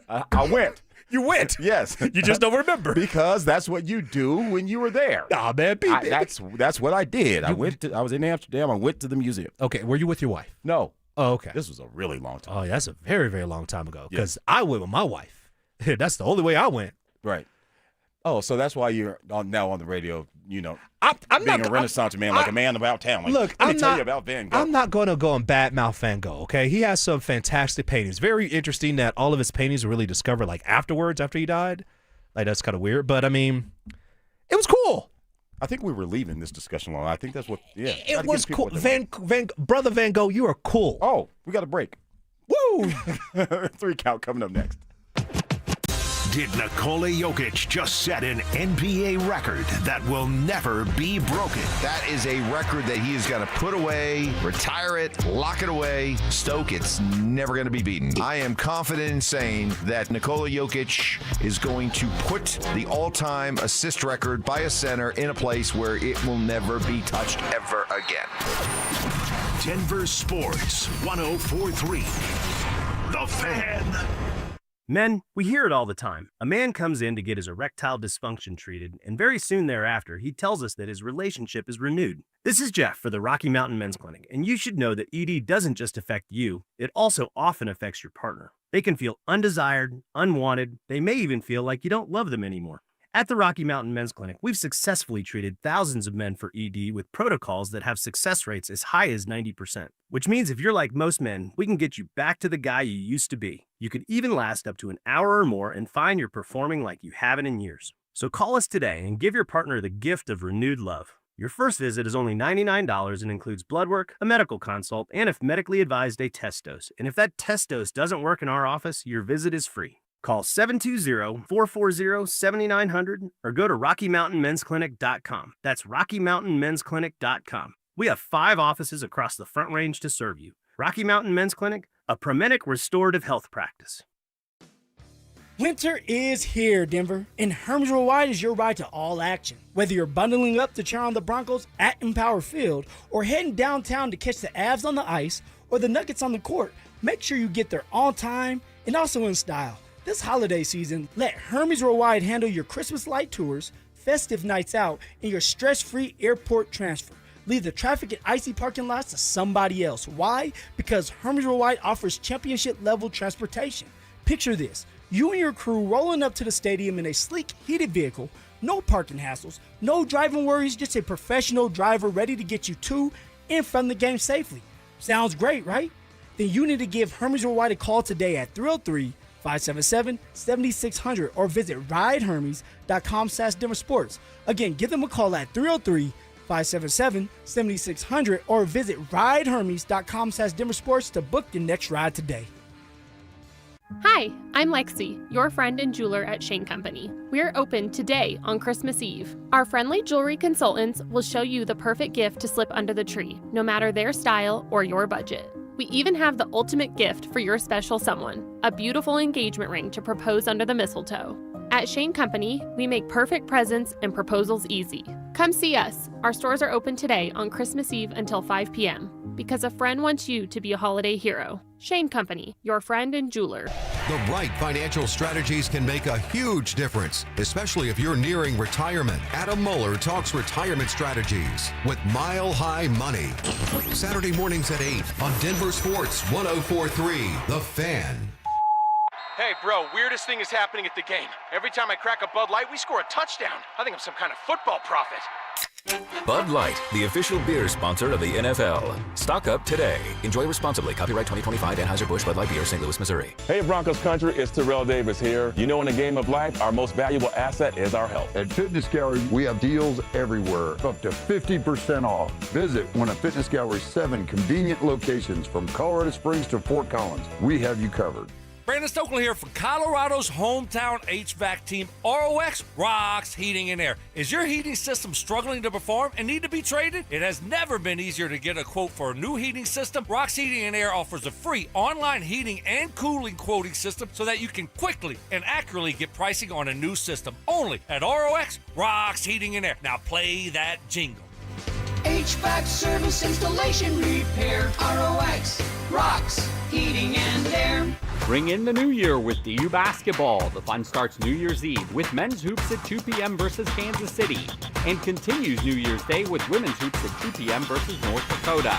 I went. You went? Yes. You just don't remember. Because that's what you do when you were there. Nah, man. That's what I did. I was in Amsterdam. I went to the museum. Okay, were you with your wife? No. Oh, okay. This was a really long time. Oh, yeah, that's a very, very long time ago. Because I went with my wife. That's the only way I went. Right. Oh, so that's why you're now on the radio, I'm being not, a Renaissance man, like a man about town. Like, look, let me tell you about Van Gogh. I'm not going to go and badmouth Van Gogh, okay? He has some fantastic paintings. Very interesting that all of his paintings were really discovered, like, afterwards, after he died. Like, that's kind of weird. But, I mean, it was cool. I think we were leaving this discussion alone. I think that's what, It was cool. Brother Van Gogh, you are cool. Oh, we got a break. Woo! 3 count coming up next. Did Nikola Jokic just set an NBA record that will never be broken? That is a record that he is going to put away, retire it, lock it away. Stoke, it's never going to be beaten. I am confident in saying that Nikola Jokic is going to put the all-time assist record by a center in a place where it will never be touched ever again. Denver Sports 104.3. The Fan. Men, we hear it all the time. A man comes in to get his erectile dysfunction treated, and very soon thereafter, he tells us that his relationship is renewed. This is Jeff for the Rocky Mountain Men's Clinic, and you should know that ED doesn't just affect you, it also often affects your partner. They can feel undesired, unwanted, they may even feel like you don't love them anymore. At the Rocky Mountain Men's Clinic, we've successfully treated thousands of men for ED with protocols that have success rates as high as 90%, which means if you're like most men, we can get you back to the guy you used to be. You could even last up to an hour or more and find you're performing like you haven't in years. So call us today and give your partner the gift of renewed love. Your first visit is only $99 and includes blood work, a medical consult, and if medically advised, a test dose. And if that test dose doesn't work in our office, your visit is free. Call 720-440-7900 or go to RockyMountainMen'sClinic.com. That's RockyMountainMen'sClinic.com. We have 5 offices across the Front Range to serve you. Rocky Mountain Men's Clinic, a Promenic restorative health practice. Winter is here, Denver, and Hermes Worldwide is your ride to all action. Whether you're bundling up to cheer on the Broncos at Empower Field or heading downtown to catch the Avs on the ice or the Nuggets on the court, make sure you get there on time and also in style. This holiday season, let Hermes Worldwide handle your Christmas light tours, festive nights out, and your stress-free airport transfer. Leave the traffic and icy parking lots to somebody else. Why? Because Hermes Worldwide offers championship-level transportation. Picture this. You and your crew rolling up to the stadium in a sleek, heated vehicle, no parking hassles, no driving worries, just a professional driver ready to get you to and from the game safely. Sounds great, right? Then you need to give Hermes Worldwide a call today at 303-577-7600 or visit ridehermes.com/DenverSports. Again, give them a call at 303-577-7600 or visit ridehermes.com/DenverSports to book your next ride today. Hi, I'm Lexi, your friend and jeweler at Shane Company. We're open today on Christmas Eve. Our friendly jewelry consultants will show you the perfect gift to slip under the tree, no matter their style or your budget. We even have the ultimate gift for your special someone, a beautiful engagement ring to propose under the mistletoe. At Shane Company, we make perfect presents and proposals easy. Come see us. Our stores are open today on Christmas Eve until 5 p.m. because a friend wants you to be a holiday hero. Shane Company, your friend and jeweler. The right financial strategies can make a huge difference, especially if you're nearing retirement. Adam Mueller talks retirement strategies with Mile High Money. Saturday mornings at 8 on Denver Sports 104.3 The Fan. Hey, bro, weirdest thing is happening at the game. Every time I crack a Bud Light, we score a touchdown. I think I'm some kind of football prophet. Bud Light, the official beer sponsor of the NFL. Stock up today. Enjoy responsibly. Copyright 2025 Anheuser-Busch Bud Light Beer, St. Louis, Missouri. Hey, Broncos country, it's Terrell Davis here. You know, in the game of life, our most valuable asset is our health. At Fitness Gallery, we have deals everywhere, up to 50% off. Visit one of Fitness Gallery's 7 convenient locations from Colorado Springs to Fort Collins. We have you covered. Brandon Stokely here for Colorado's hometown HVAC team, ROX Rocks Heating and Air. Is your heating system struggling to perform and need to be traded? It has never been easier to get a quote for a new heating system. Rocks Heating and Air offers a free online heating and cooling quoting system so that you can quickly and accurately get pricing on a new system. Only at ROX Rocks Heating and Air. Now play that jingle. HVAC service, installation, repair. ROX Rocks Heating and Air. Bring in the new year with DU basketball. The fun starts New Year's Eve with men's hoops at 2 p.m. versus Kansas City and continues New Year's Day with women's hoops at 2 p.m. versus North Dakota.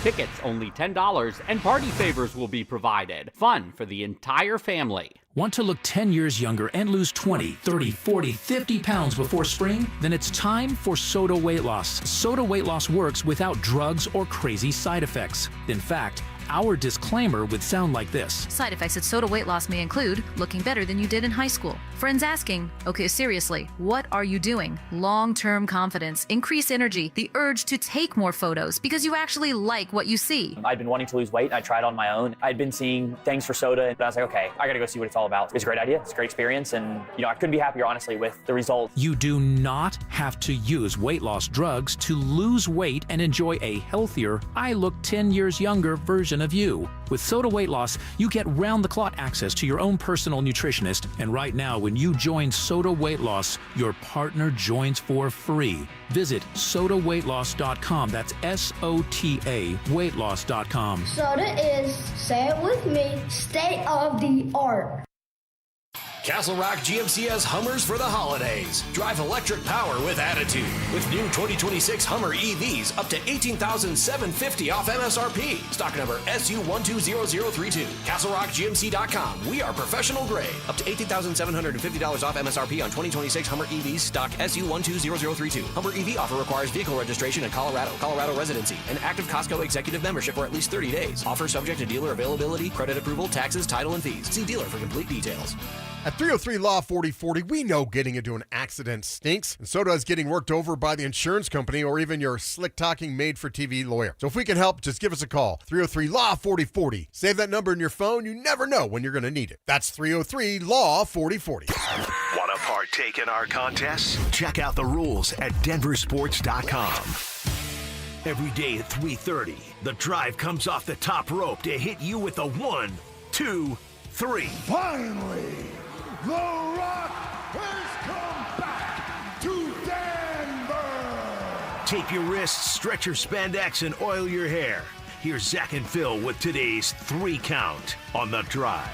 Tickets only $10 and party favors will be provided. Fun for the entire family. Want to look 10 years younger and lose 20, 30, 40, 50 pounds before spring? Then it's time for Soda Weight Loss. Soda Weight Loss works without drugs or crazy side effects. In fact, our disclaimer would sound like this. Side effects at soda weight loss may include looking better than you did in high school. Friends asking, okay, seriously, what are you doing? Long-term confidence, increased energy, the urge to take more photos because you actually like what you see. I'd been wanting to lose weight and I tried on my own. I'd been seeing things for soda and I was like, okay, I gotta go see what it's all about. It's a great idea, it's a great experience, and I couldn't be happier, honestly, with the results. You do not have to use weight loss drugs to lose weight and enjoy a healthier, I look 10 years younger version of you. With Soda Weight Loss, you get round-the-clock access to your own personal nutritionist, and right now, when you join Soda Weight Loss, your partner joins for free. Visit sodaweightloss.com. That's SOTA weightloss.com. Soda is, say it with me, state of the art. Castle Rock GMC has Hummers for the holidays. Drive electric power with attitude. With new 2026 Hummer EVs up to $18,750 off MSRP. Stock number SU120032. CastleRockGMC.com. We are professional grade. Up to $18,750 off MSRP on 2026 Hummer EVs. Stock SU120032. Hummer EV offer requires vehicle registration in Colorado, Colorado residency, and active Costco executive membership for at least 30 days. Offer subject to dealer availability, credit approval, taxes, title, and fees. See dealer for complete details. At 303 Law 4040, we know getting into an accident stinks, and so does getting worked over by the insurance company or even your slick-talking made-for-TV lawyer. So if we can help, just give us a call. 303 Law 4040. Save that number in your phone. You never know when you're going to need it. That's 303 Law 4040. Want to partake in our contests? Check out the rules at DenverSports.com. Every day at 3:30, the drive comes off the top rope to hit you with a 1, 2, 3. Finally, the Rock has come back to Denver. Tape your wrists, stretch your spandex, and oil your hair. Here's Zach and Phil with today's 3 count on the drive.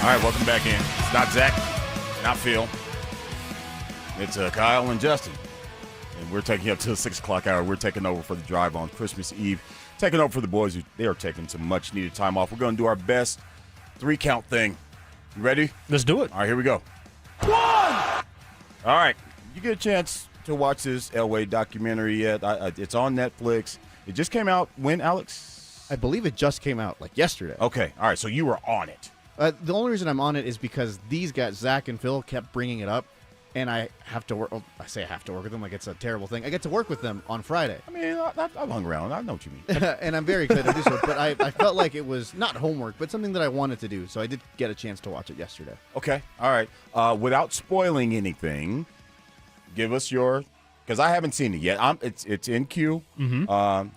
All right, welcome back in. It's not Zach, not Phil. It's Kyle and Justin. And we're taking up to the 6 o'clock hour. We're taking over for the drive on Christmas Eve. Taking over for the boys. They are taking some much-needed time off. We're going to do our best 3 count thing. You ready? Let's do it. All right, here we go. 1! All right. You get a chance to watch this Elway documentary yet? It's on Netflix. It just came out when, Alex? I believe it just came out, yesterday. Okay. All right, so you were on it. The only reason I'm on it is because these guys, Zach and Phil, kept bringing it up. And I have to work. Oh, I say I have to work with them like it's a terrible thing. I get to work with them on Friday. I mean, I've hung around. I know what you mean. And I'm very excited to do so. But I felt like it was not homework, but something that I wanted to do. So I did get a chance to watch it yesterday. Okay. All right. Without spoiling anything, give us your, because I haven't seen it yet. It's in queue. Mm-hmm.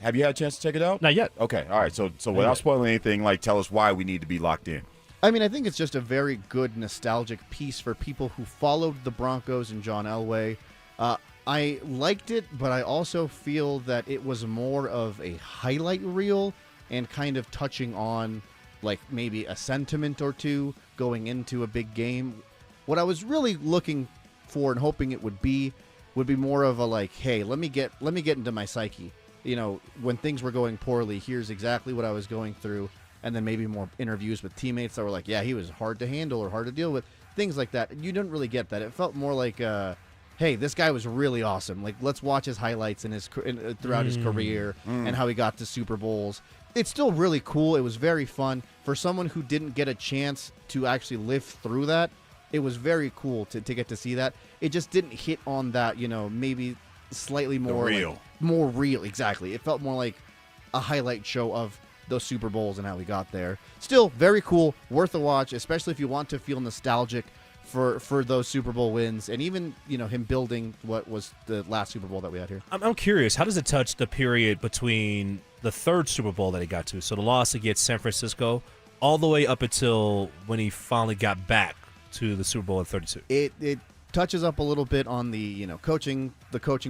Have you had a chance to check it out? Not yet. Okay. All right. So without spoiling anything, tell us why we need to be locked in. I mean, I think it's just a very good nostalgic piece for people who followed the Broncos and John Elway. I liked it, but I also feel that it was more of a highlight reel and kind of touching on, maybe a sentiment or two going into a big game. What I was really looking for and hoping it would be more of a hey, let me get into my psyche. When things were going poorly, here's exactly what I was going through. And then maybe more interviews with teammates that were yeah, he was hard to handle or hard to deal with. Things like that. You didn't really get that. It felt more hey, this guy was really awesome. Let's watch his highlights throughout his career and how he got to Super Bowls. It's still really cool. It was very fun. For someone who didn't get a chance to actually live through that, it was very cool to get to see that. It just didn't hit on that, maybe slightly more real. More real, exactly. It felt more like a highlight show of those Super Bowls and how we got there. Still very cool, worth a watch, especially if you want to feel nostalgic for those Super Bowl wins and even him building what was the last Super Bowl that we had here. I'm curious, how does it touch the period between the 3rd Super Bowl that he got to, so the loss against San Francisco, all the way up until when he finally got back to the Super Bowl in 32? It touches up a little bit on the coaching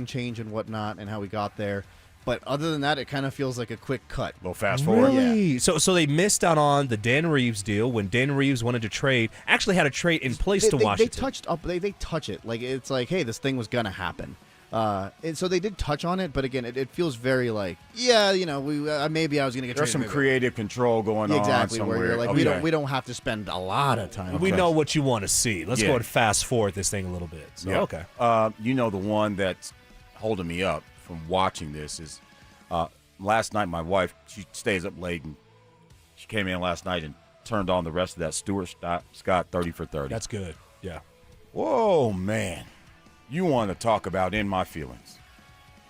change and whatnot and how we got there. But other than that, it kind of feels like a quick cut. A little fast forward. Really? Yeah. So they missed out on the Dan Reeves deal when Dan Reeves wanted to trade. Actually had a trade in place to Washington. They touch it. It's hey, this thing was going to happen. And so they did touch on it, but again, it feels very maybe I was going to get There's some creative control going on exactly, somewhere. Where you're we don't have to spend a lot of time. We know what you want to see. Let's go and fast forward this thing a little bit. So, okay. The one that's holding me up from watching this is last night my wife, she stays up late, and she came in last night and turned on the rest of that Stuart Scott 30 for 30. That's good. Yeah. Whoa, man. You want to talk about in my feelings.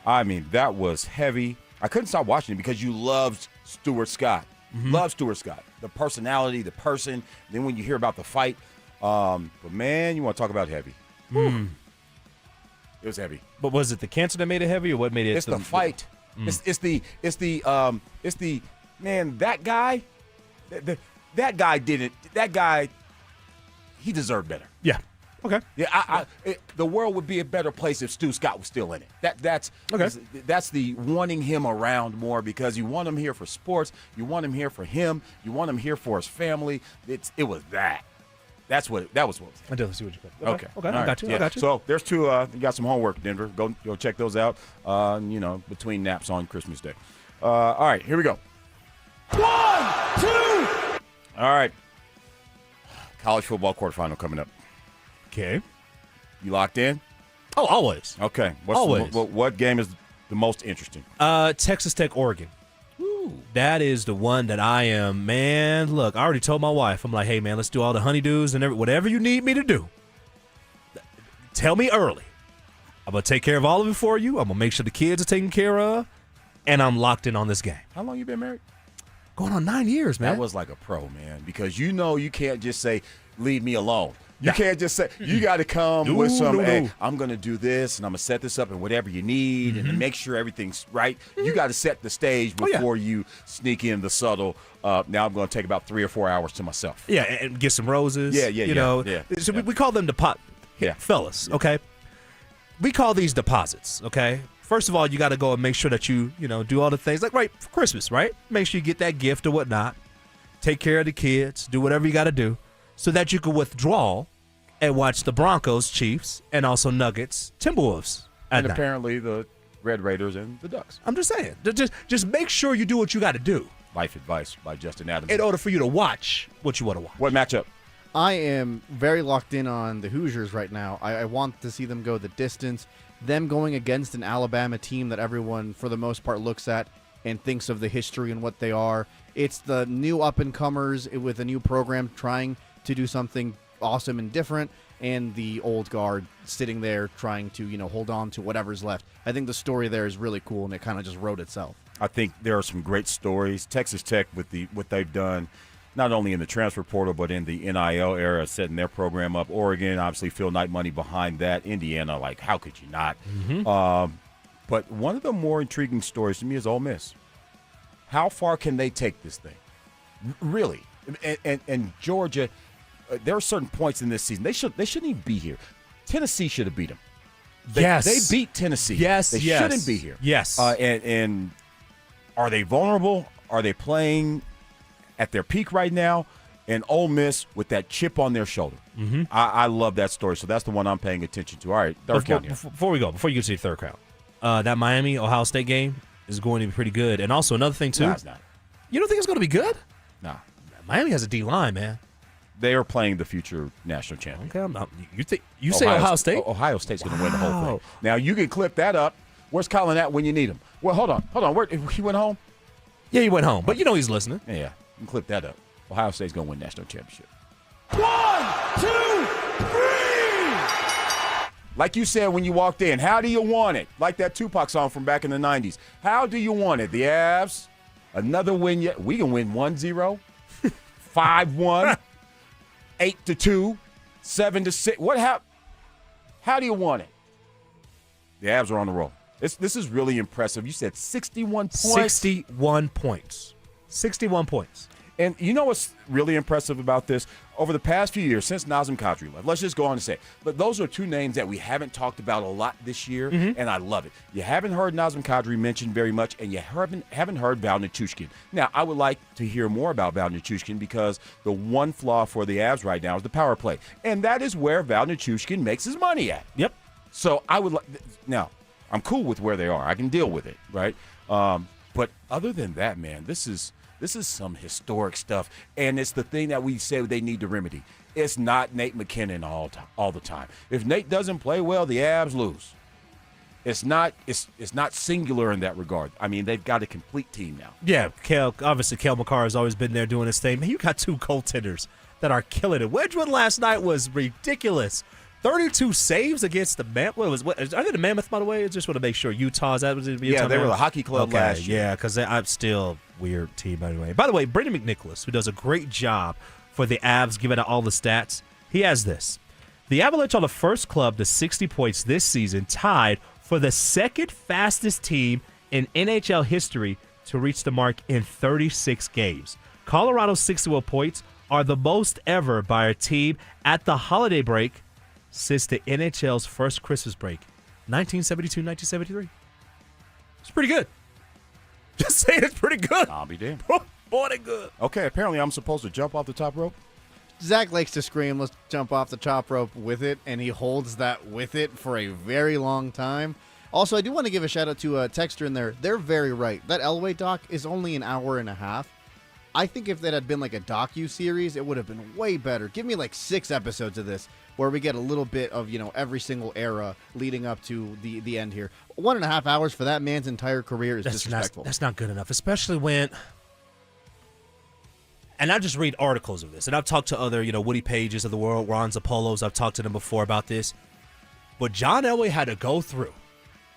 I mean, that was heavy. I couldn't stop watching it because you loved Stuart Scott. Love Stuart Scott. The personality, the person. Then when you hear about the fight. But, man, you want to talk about heavy. It was heavy. But was it the cancer that made it heavy, or what made it? It's the fight. It's the man. That guy, that guy didn't. That guy, he deserved better. Yeah. Okay. Yeah, the world would be a better place if Stu Scott was still in it. That's the wanting him around more because you want him here for sports. You want him here for him. You want him here for his family. It was that. That was what it was. I do see what you put. Okay. Okay. All I got you. Yeah. I got you. So there's two. You got some homework, Denver. Go check those out. Between naps on Christmas Day. All right. Here we go. 1, 2. All right. College football quarterfinal coming up. Okay. You locked in? Oh, always. Okay. Always. What game is the most interesting? Texas Tech, Oregon. That is the one that I am, man. Look, I already told my wife. I'm like, hey, man, let's do all the honeydews and whatever you need me to do. Tell me early. I'm going to take care of all of it for you. I'm going to make sure the kids are taken care of. And I'm locked in on this game. How long you been married? Going on 9 years, man. That was like a pro, man, because you can't just say, leave me alone. You can't just say, you got to come with some, hey, I'm going to do this, and I'm going to set this up and whatever you need, and to make sure everything's right. You got to set the stage before you sneak in the subtle, now I'm going to take about 3 or 4 hours to myself. Yeah, and get some roses. Yeah. So we call them fellas, okay? We call these deposits, okay? First of all, you got to go and make sure that you do all the things, like right for Christmas, right? Make sure you get that gift or whatnot. Take care of the kids. Do whatever you got to do. So that you can withdraw and watch the Broncos, Chiefs, and also Nuggets, Timberwolves. And apparently the Red Raiders and the Ducks. I'm just saying. Just make sure you do what you got to do. Life advice by Justin Adams. In order for you to watch what you want to watch. What matchup? I am very locked in on the Hoosiers right now. I want to see them go the distance. Them going against an Alabama team that everyone, for the most part, looks at and thinks of the history and what they are. It's the new up-and-comers with a new program trying to do something awesome and different, and the old guard sitting there trying to, hold on to whatever's left. I think the story there is really cool, and it kind of just wrote itself. I think there are some great stories. Texas Tech, with what they've done, not only in the transfer portal but in the NIL era, setting their program up. Oregon, obviously, Phil Knight money behind that. Indiana, like, how could you not? But one of the more intriguing stories to me is Ole Miss. How far can they take this thing? Really? And Georgia, there are certain points in this season they shouldn't even be here. Tennessee should have beat them. They beat Tennessee. Yes, they shouldn't be here. Yes. And are they vulnerable? Are they playing at their peak right now? And Ole Miss with that chip on their shoulder. I love that story. So that's the one I'm paying attention to. All right, third count here. Before you get to your third count, that Miami-Ohio State game is going to be pretty good. And also another thing, too. No, it's not. You don't think it's going to be good? No. Miami has a D-line, man. They are playing the future national champion. Okay, you say Ohio State? Ohio State's going to win the whole thing. Now, you can clip that up. Where's Colin at when you need him? Well, hold on. Where, he went home? Yeah, he went home. But he's listening. Yeah, you can clip that up. Ohio State's going to win national championship. 1, 2, 3. Like you said when you walked in, how do you want it? Like that Tupac song from back in the 90s. How do you want it? The Avs, another win yet. We can win 1-0, 5-1, 8-2, 7-6. How do you want it? The Avs are on the roll. This is really impressive. You said 61 points. 61 points. 61 points. And you know what's really impressive about this? Over the past few years, since Nazem Kadri left, let's just go on and say it. But those are two names that we haven't talked about a lot this year, and I love it. You haven't heard Nazem Kadri mentioned very much, and you haven't heard Val Nichushkin. Now, I would like to hear more about Val Nichushkin because the one flaw for the Avs right now is the power play. And that is where Val Nichushkin makes his money at. Yep. So I would like – now, I'm cool with where they are. I can deal with it, right? But other than that, man, this is some historic stuff, and it's the thing that we say they need to remedy. It's not Nate McKinnon all the time. If Nate doesn't play well, the Avs lose. It's not singular in that regard. I mean, they've got a complete team now. Yeah, Cale McCarr has always been there doing his thing. Man, you got two goaltenders that are killing it. Wedgwood last night was ridiculous. 32 saves against the Mammoth. Are they the Mammoth, by the way? I just want to make sure Utah's that was. Yeah, they were the hockey club last year. Yeah, because I'm still weird team anyway. By the way, Brendan McNicholas, who does a great job for the Avs, giving out all the stats, he has this. The Avalanche are the first club to 60 points this season, tied for the second fastest team in NHL history to reach the mark in 36 games. Colorado's 61 points are the most ever by a team at the holiday break since the NHL's first Christmas break, 1972-1973. It's pretty good. Just saying, it's pretty good. I'll be damned. Boy, they good. Okay, apparently I'm supposed to jump off the top rope. Zach likes to scream, let's jump off the top rope with it, and he holds that with it for a very long time. Also, I do want to give a shout-out to Texter in there. They're very right. That Elway doc is only an hour and a half. I think if that had been like a docu-series, it would have been way better. Give me like 6 episodes of this where we get a little bit of, every single era leading up to the end here. 1.5 hours for that man's entire career is disrespectful. That's not good enough, especially when... And I just read articles of this, and I've talked to other, Woody Pages of the world, Ron Zappolos. I've talked to them before about this. But John Elway had to go through,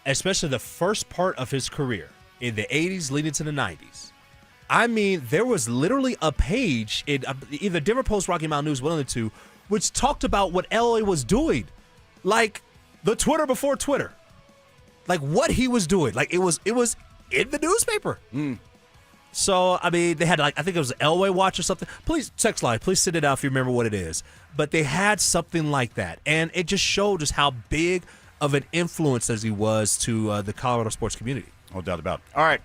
especially the first part of his career in the 80s leading to the 90s. I mean, there was literally a page in either Denver Post, Rocky Mountain News, one of the two, which talked about what Elway was doing. Like the Twitter before Twitter. Like what he was doing. Like it was in the newspaper. So, I mean, they had, I think it was Elway Watch or something. Please, text line, please send it out if you remember what it is. But they had something like that. And it just showed just how big of an influence as he was to the Colorado sports community. No doubt about it. All right,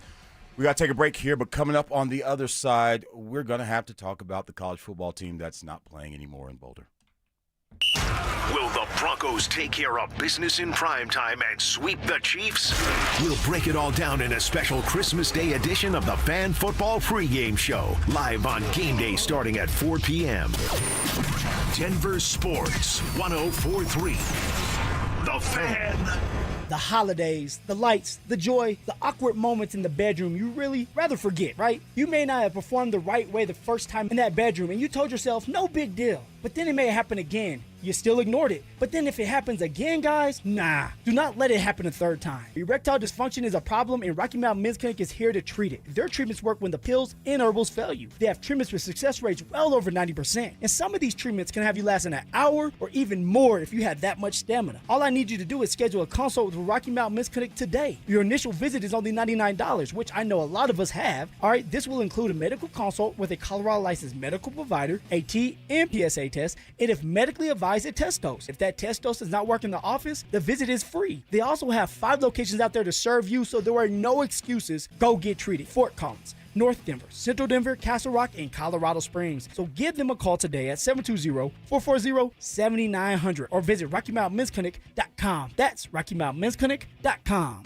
we got to take a break here. But coming up on the other side, we're going to have to talk about the college football team that's not playing anymore in Boulder. Will the Broncos take care of business in primetime and sweep the Chiefs? We'll break it all down in a special Christmas Day edition of the Fan Football Pregame Show, live on game day starting at 4 p.m. Denver Sports 104.3. The Fan. The holidays, the lights, the joy, the awkward moments in the bedroom you really rather forget, right? You may not have performed the right way the first time in that bedroom and you told yourself, no big deal. But then it may happen again. You still ignored it. But then if it happens again, guys, nah. Do not let it happen a third time. Erectile dysfunction is a problem and Rocky Mountain Men's Clinic is here to treat it. Their treatments work when the pills and herbals fail you. They have treatments with success rates well over 90%. And some of these treatments can have you last an hour or even more if you have that much stamina. All I need you to do is schedule a consult with Rocky Mountain Men's Clinic today. Your initial visit is only $99, which I know a lot of us have. All right, this will include a medical consult with a Colorado licensed medical provider, a T and PSA test, and if medically advised, a test dose. If that test dose does not work in the office, the visit is free. They also have 5 locations out there to serve you, so there are no excuses. Go get treated. Fort Collins, North Denver, Central Denver, Castle Rock, and Colorado Springs. So give them a call today at 720-440-7900 or visit RockyMountainMen'sClinic.com. That's RockyMountainMen'sClinic.com.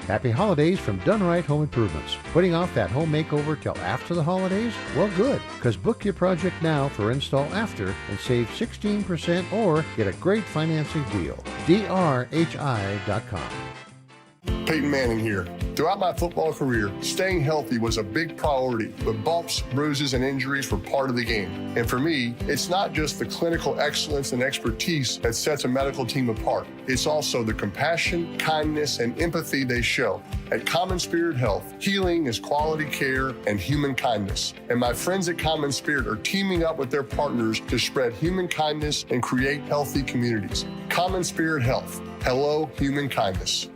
Happy holidays from Done Right Home Improvements. Putting off that home makeover till after the holidays? Well, good, because book your project now for install after and save 16% or get a great financing deal. drhi.com. Payton Manning here. Throughout my football career, staying healthy was a big priority, but bumps, bruises, and injuries were part of the game. And for me, it's not just the clinical excellence and expertise that sets a medical team apart. It's also the compassion, kindness, and empathy they show. At Common Spirit Health, healing is quality care and human kindness. And my friends at Common Spirit are teaming up with their partners to spread human kindness and create healthy communities. Common Spirit Health. Hello, human kindness.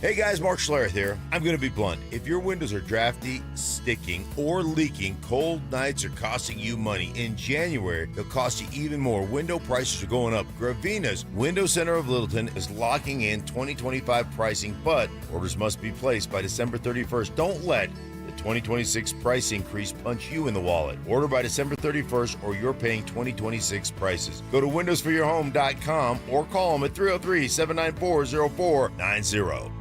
Hey guys, Mark Schlereth here. I'm going to be blunt. If your windows are drafty, sticking, or leaking, cold nights are costing you money. In January, they'll cost you even more. Window prices are going up. Gravina's Window Center of Littleton is locking in 2025 pricing, but orders must be placed by December 31st. Don't let the 2026 price increase punch you in the wallet. Order by December 31st or you're paying 2026 prices. Go to windowsforyourhome.com or call them at 303-794-0490.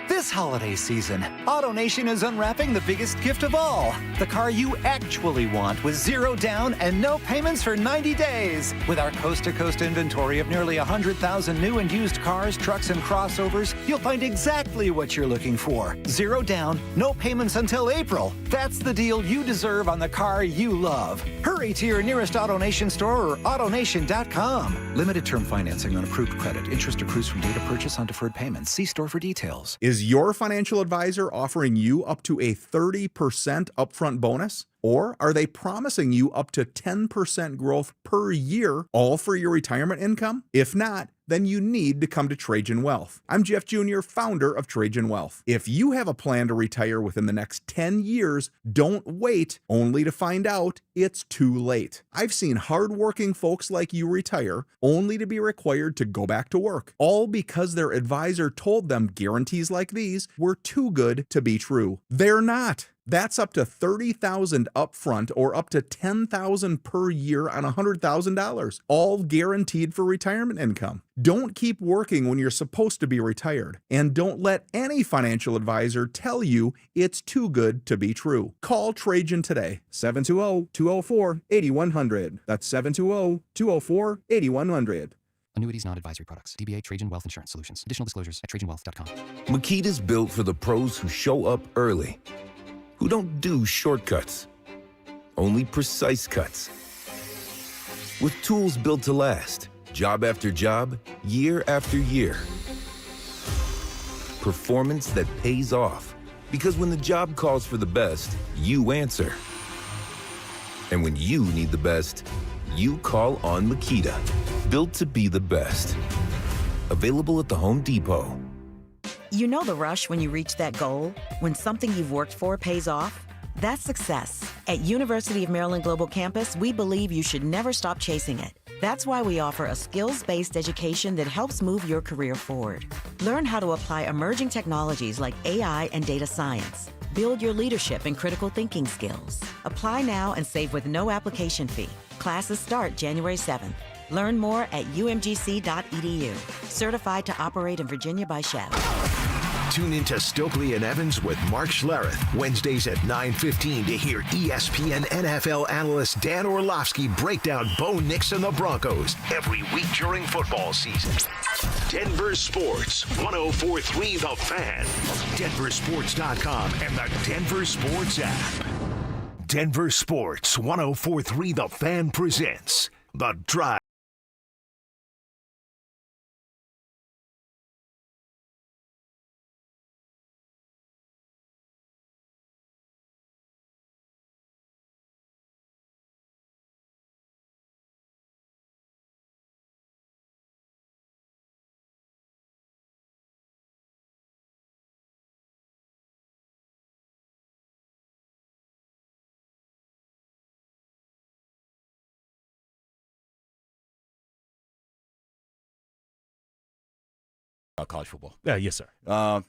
This holiday season, AutoNation is unwrapping the biggest gift of all, the car you actually want with 0 down and no payments for 90 days. With our coast-to-coast inventory of nearly 100,000 new and used cars, trucks, and crossovers, you'll find exactly what you're looking for. 0 down, no payments until April. That's the deal you deserve on the car you love. Hurry to your nearest AutoNation store or AutoNation.com. Limited term financing on approved credit. Interest accrues from date of purchase on deferred payments. See store for details. Is your financial advisor offering you up to a 30% upfront bonus? Or are they promising you up to 10% growth per year, all for your retirement income? If not, then you need to come to Trajan Wealth. I'm Jeff Jr., founder of Trajan Wealth. If you have a plan to retire within the next 10 years, don't wait only to find out it's too late. I've seen hardworking folks like you retire only to be required to go back to work, all because their advisor told them guarantees like these were too good to be true. They're not. That's up to $30,000 upfront or up to $10,000 per year on $100,000, all guaranteed for retirement income. Don't keep working when you're supposed to be retired, and don't let any financial advisor tell you it's too good to be true. Call Trajan today, 720-204-8100. That's 720-204-8100. Annuities, non-advisory products. DBA Trajan Wealth Insurance Solutions. Additional disclosures at trajanwealth.com. Makita's built for the pros who show up early, who don't do shortcuts, only precise cuts. With tools built to last, job after job, year after year. Performance that pays off, because when the job calls for the best, you answer. And when you need the best, you call on Makita. Built to be the best. Available at the Home Depot. You know the rush when you reach that goal? When something you've worked for pays off? That's success. At University of Maryland Global Campus, we believe you should never stop chasing it. That's why we offer a skills-based education that helps move your career forward. Learn how to apply emerging technologies like AI and data science. Build your leadership and critical thinking skills. Apply now and save with no application fee. Classes start January 7th. Learn more at umgc.edu. Certified to operate in Virginia by Chev. Tune into Stokely and Evans with Mark Schlereth, Wednesdays at 9:15 to hear ESPN NFL analyst Dan Orlovsky break down Bo Nix and the Broncos every week during football season. Denver Sports, 104.3 The Fan, DenverSports.com, and the Denver Sports app. Denver Sports, 104.3 The Fan presents The Drive. College football. Yeah, yes, sir.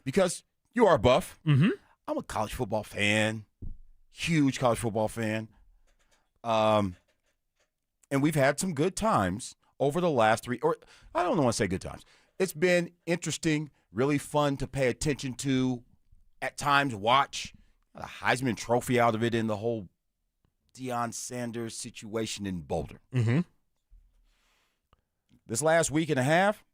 Because you are a buff. Mm-hmm. I'm a college football fan, huge college football fan. And we've had some good times over the last I don't want to say good times. It's been interesting, really fun to pay attention to, at times watch. A Heisman Trophy out of it in the whole Deion Sanders situation in Boulder. Mm-hmm. This last week and a half,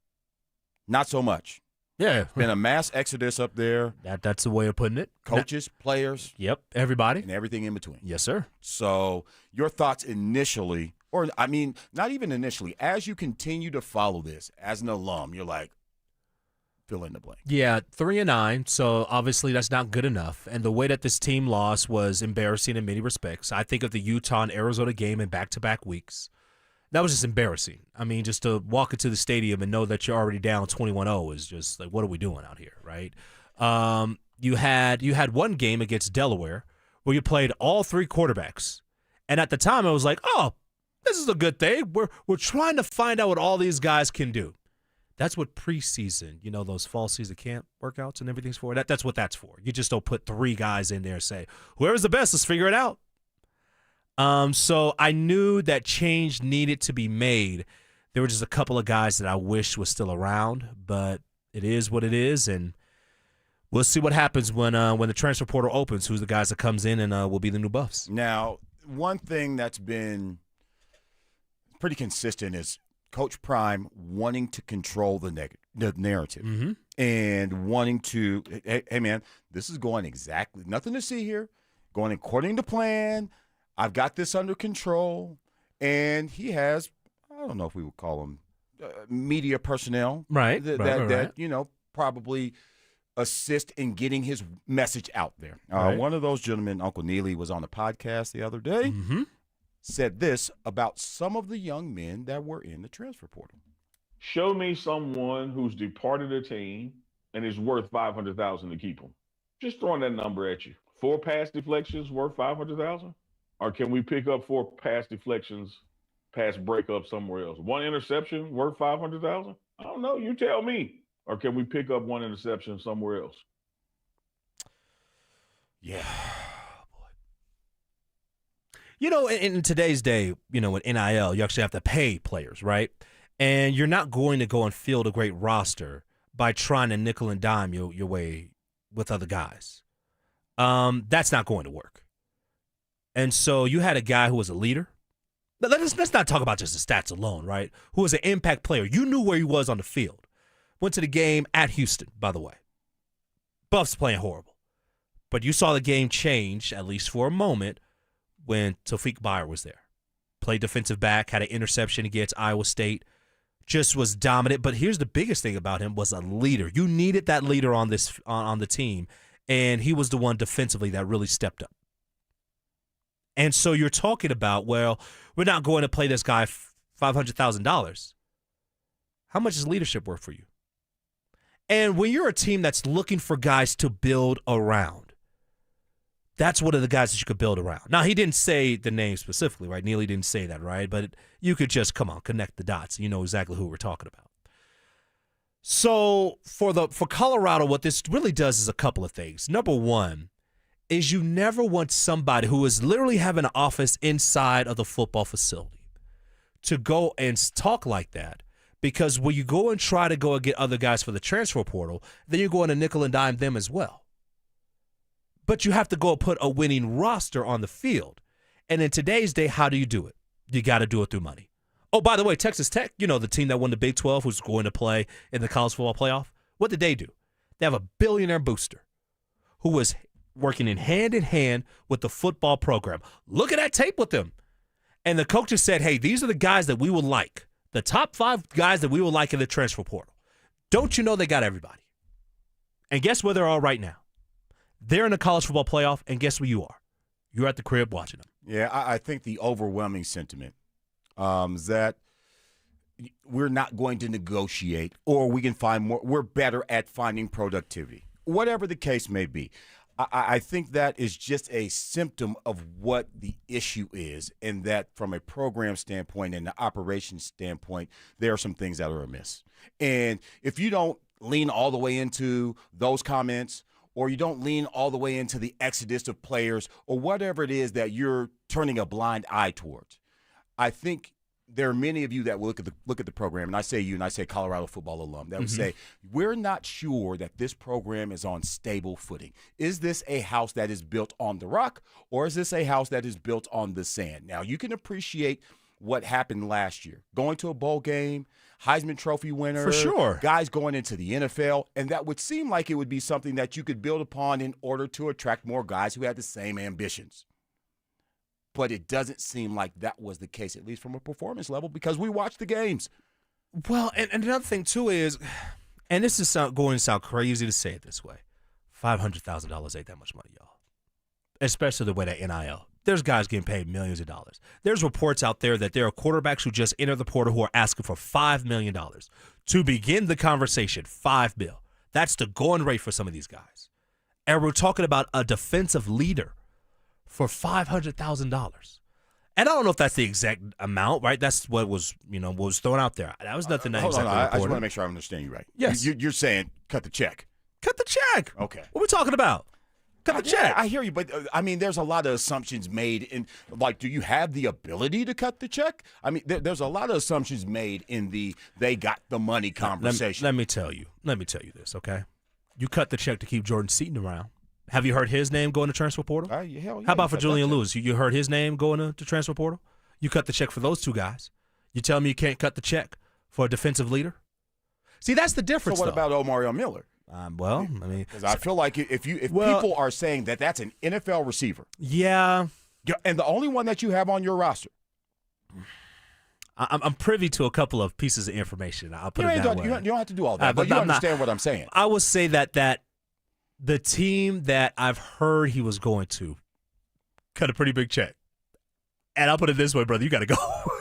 not so much. Yeah. Been a mass exodus up there. That's the way of putting it. Coaches, players. Yep, everybody. And everything in between. Yes, sir. So your thoughts initially, or I mean, not even initially, as you continue to follow this as an alum, you're like, fill in the blank. Yeah, 3-9, so obviously that's not good enough. And the way that this team lost was embarrassing in many respects. I think of the Utah and Arizona game in back-to-back weeks. That was just embarrassing. I mean, just to walk into the stadium and know that you're already down 21-0 is just like, what are we doing out here, right? You had one game against Delaware where you played all three quarterbacks. And at the time, I was like, oh, this is a good thing. We're trying to find out what all these guys can do. That's what preseason, those fall season camp workouts and everything's for. That's what that's for. You just don't put three guys in there and say, whoever's the best, let's figure it out. So I knew that change needed to be made. There were just a couple of guys that I wish was still around, but it is what it is, and we'll see what happens when the transfer portal opens. Who's the guys that comes in and will be the new buffs? Now, one thing that's been pretty consistent is Coach Prime wanting to control the narrative mm-hmm. and wanting to, hey man, this is going exactly nothing to see here, going according to plan. I've got this under control, and he has, I don't know if we would call them media personnel. Right. That probably assist in getting his message out there. Right. One of those gentlemen, Uncle Neely, was on the podcast the other day, mm-hmm. said this about some of the young men that were in the transfer portal. Show me someone who's departed a team and is worth $500,000 to keep them. Just throwing that number at you. 4 pass deflections worth $500,000, or can we pick up 4 pass deflections, pass breakup somewhere else? 1 interception worth $500,000? I don't know. You tell me. Or can we pick up 1 interception somewhere else? Yeah. You know, in today's day, you know, with NIL, you actually have to pay players, right? And you're not going to go and field a great roster by trying to nickel and dime your way with other guys. That's not going to work. And so you had a guy who was a leader. Let's not talk about just the stats alone, right? Who was an impact player. You knew where he was on the field. Went to the game at Houston, by the way. Buffs playing horrible. But you saw the game change, at least for a moment, when Tawfiq Byer was there. Played defensive back, had an interception against Iowa State. Just was dominant. But here's the biggest thing about him, was a leader. You needed that leader on the team, and he was the one defensively that really stepped up. And so you're talking about, well, we're not going to play this guy $500,000. How much is leadership worth for you? And when you're a team that's looking for guys to build around, that's one of the guys that you could build around. Now, he didn't say the name specifically, right? Neely didn't say that, right? But you could just, connect the dots. You know exactly who we're talking about. So for Colorado, what this really does is a couple of things. Number one is you never want somebody who is literally having an office inside of the football facility to go and talk like that, because when you go and try to go and get other guys for the transfer portal, then you're going to nickel and dime them as well. But you have to go put a winning roster on the field. And in today's day, how do you do it? You got to do it through money. Oh, by the way, Texas Tech, you know, the team that won the Big 12 who's going to play in the college football playoff, what did they do? They have a billionaire booster who was working in hand with the football program. Look at that tape with them. And the coaches said, hey, these are the guys that we would like, the top 5 guys that we would like in the transfer portal. Don't you know they got everybody? And guess where they're all right now? They're in the college football playoff, and guess where you are? You're at the crib watching them. Yeah, I think the overwhelming sentiment is that we're not going to negotiate, or we can find more. We're better at finding productivity, whatever the case may be. I think that is just a symptom of what the issue is, and that from a program standpoint and the operation standpoint, there are some things that are amiss. And if you don't lean all the way into those comments, or you don't lean all the way into the exodus of players, or whatever it is that you're turning a blind eye towards, I think there are many of you that will look at the program, and I say you, and I say Colorado football alum, that would say, we're not sure that this program is on stable footing. Is this a house that is built on the rock, or is this a house that is built on the sand? Now, you can appreciate what happened last year. Going to a bowl game, Heisman Trophy winner. For sure. Guys going into the NFL, and that would seem like it would be something that you could build upon in order to attract more guys who had the same ambitions. But it doesn't seem like that was the case, at least from a performance level, because we watched the games. Well, and another thing, too, is, and this is going to sound crazy to say it this way, $500,000 ain't that much money, y'all, especially the way that NIL. There's guys getting paid millions of dollars. There's reports out there that there are quarterbacks who just entered the portal who are asking for $5 million to begin the conversation. $5 million. That's the going rate for some of these guys. And we're talking about a defensive leader for $500,000. And I don't know if that's the exact amount, right? That's what was, what was thrown out there. That was nothing that Hold exactly on, I reported. just want to make sure I understand you right. Yes. You're saying cut the check. Cut the check. Okay. What are we talking about? Cut the check. I hear you, but there's a lot of assumptions made in, do you have the ability to cut the check? There's a lot of assumptions made in the they got the money conversation. Let me tell you this, okay? You cut the check to keep Jordan Seaton around. Have you heard his name go into transfer portal? Hell yeah, How about for cut Julian that check. Lewis? You heard his name going into transfer portal? You cut the check for those two guys. You tell me you can't cut the check for a defensive leader? See, that's the difference. So what about Omarion Miller? Because I feel like if people are saying that that's an NFL receiver, yeah, and the only one that you have on your roster, I'm privy to a couple of pieces of information. I'll put it that way. You don't have to do all that, but you understand what I'm saying. I would say that the team that I've heard he was going to cut a pretty big check. And I'll put it this way, brother, you got to go.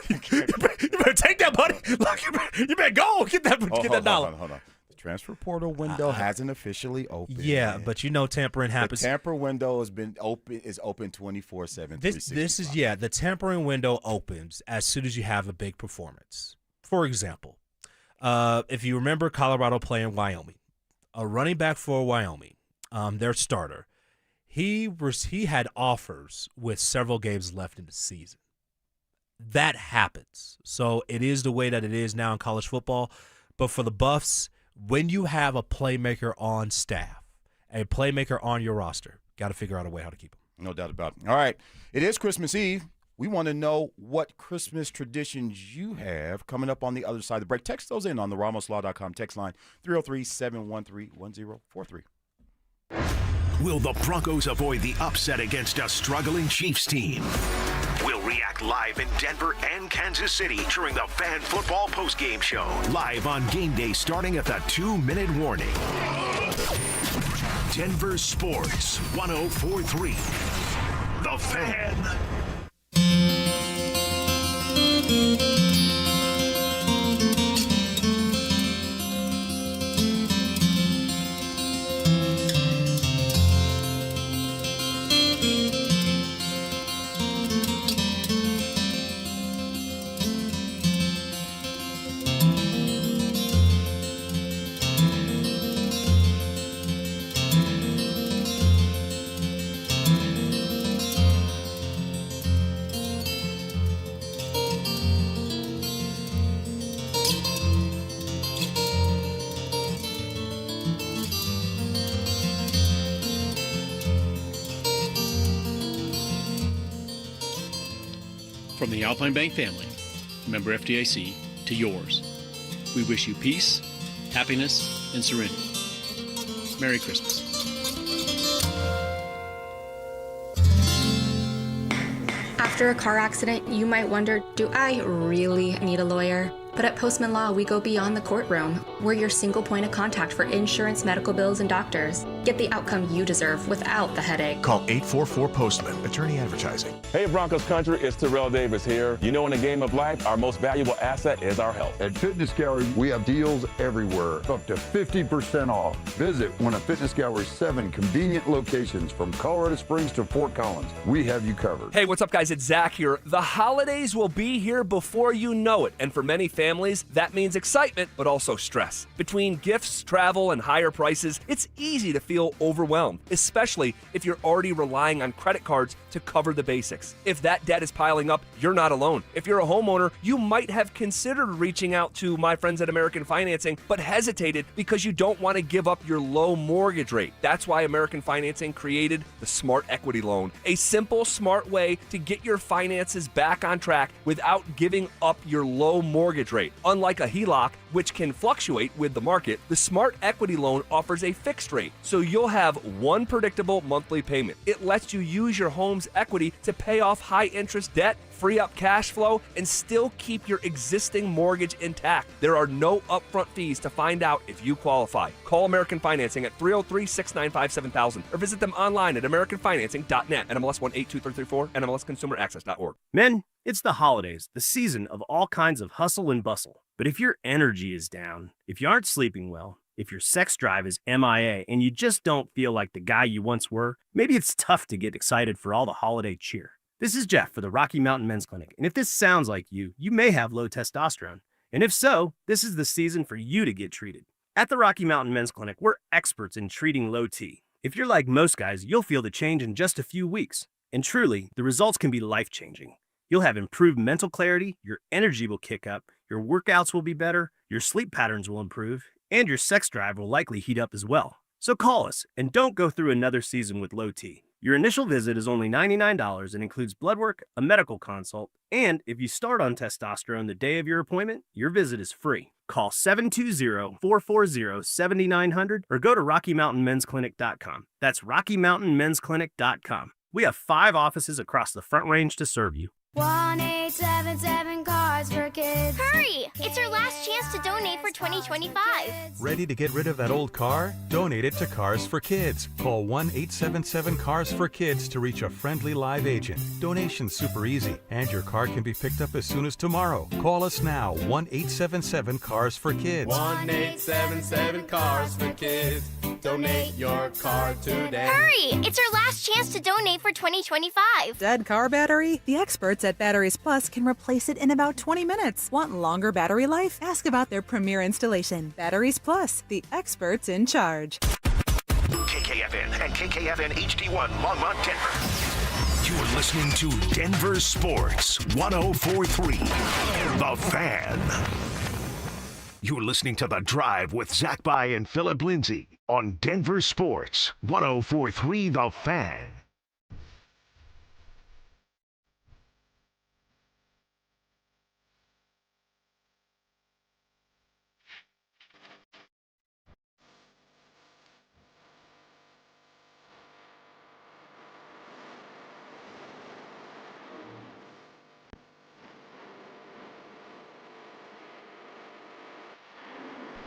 You better take that money. Look, you better go get that dollar. Hold on. The transfer portal window hasn't officially opened. Yeah, but tampering happens. The tamper window has been open 24/7. This is the tampering window opens as soon as you have a big performance. For example, if you remember Colorado playing Wyoming, a running back for Wyoming, their starter, he had offers with several games left in the season. That happens. So it is the way that it is now in college football. But for the Buffs, when you have a playmaker on staff, a playmaker on your roster, got to figure out a way how to keep him. No doubt about it. All right. It is Christmas Eve. We want to know what Christmas traditions you have coming up on the other side of the break. Text those in on the RamosLaw.com text line 303-713-1043. Will the Broncos avoid the upset against a struggling Chiefs team? We'll react live in Denver and Kansas City during the Fan Football Postgame Show. Live on game day starting at the 2-minute warning. Denver Sports 104.3. The Fan. From the Alpine Bank family, member FDIC, to yours, we wish you peace, happiness, and serenity. Merry Christmas. After a car accident, you might wonder, do I really need a lawyer? But at Postman Law, we go beyond the courtroom. We're your single point of contact for insurance, medical bills, and doctors. Get the outcome you deserve without the headache. Call 844-POSTMAN. Attorney Advertising. Hey, Broncos country, it's Terrell Davis here. You know, in the game of life, our most valuable asset is our health. At Fitness Gallery, we have deals everywhere, up to 50% off. Visit one of Fitness Gallery's 7 convenient locations from Colorado Springs to Fort Collins. We have you covered. Hey, what's up, guys? It's Zach here. The holidays will be here before you know it, and for many families, that means excitement, but also stress. Between gifts, travel, and higher prices, it's easy to feel overwhelmed, especially if you're already relying on credit cards to cover the basics. If that debt is piling up, you're not alone. If you're a homeowner, you might have considered reaching out to my friends at American Financing, but hesitated because you don't want to give up your low mortgage rate. That's why American Financing created the Smart Equity Loan, a simple, smart way to get your finances back on track without giving up your low mortgage rate. Unlike a HELOC, which can fluctuate with the market, the Smart Equity Loan offers a fixed rate, so you'll have one predictable monthly payment. It lets you use your home's equity to pay off high-interest debt, free up cash flow, and still keep your existing mortgage intact. There are no upfront fees to find out if you qualify. Call American Financing at 303-695-7000 or visit them online at americanfinancing.net. NMLS 182334, NMLSconsumeraccess.org. Men, it's the holidays, the season of all kinds of hustle and bustle. But if your energy is down, if you aren't sleeping well, if your sex drive is MIA and you just don't feel like the guy you once were, maybe it's tough to get excited for all the holiday cheer. This is Jeff for the Rocky Mountain Men's Clinic, and if this sounds like you may have low testosterone. And if so, this is the season for you to get treated. At the Rocky Mountain Men's Clinic, we're experts in treating low T. If you're like most guys, you'll feel the change in just a few weeks. And truly, the results can be life-changing. You'll have improved mental clarity, your energy will kick up, your workouts will be better, your sleep patterns will improve, and your sex drive will likely heat up as well. So call us, and don't go through another season with low T. Your initial visit is only $99 and includes blood work, a medical consult, and if you start on testosterone the day of your appointment, your visit is free. Call 720-440-7900 or go to RockyMountainMen'sClinic.com. That's RockyMountainMen'sClinic.com. We have 5 offices across the Front Range to serve you. 1-877-CARS for kids. Hurry! It's our last chance to donate for 2025. Ready to get rid of that old car? Donate it to Cars for Kids. Call 1-877-CARS for Kids to reach a friendly live agent. Donation's super easy, and your car can be picked up as soon as tomorrow. Call us now, 1-877-CARS for Kids. 1-877-CARS for kids. Donate your car today. Hurry! It's our last chance to donate for 2025. Dead car battery? The experts at Batteries Plus can replace it in about 20 minutes. Want longer battery life? Ask about their premier installation. Batteries Plus, the experts in charge. KKFN and KKFN HD1 Longmont, Denver. You're listening to Denver Sports 104.3 The Fan. You're listening to The Drive with Zach By and Phillip Lindsay on Denver Sports 104.3 The Fan.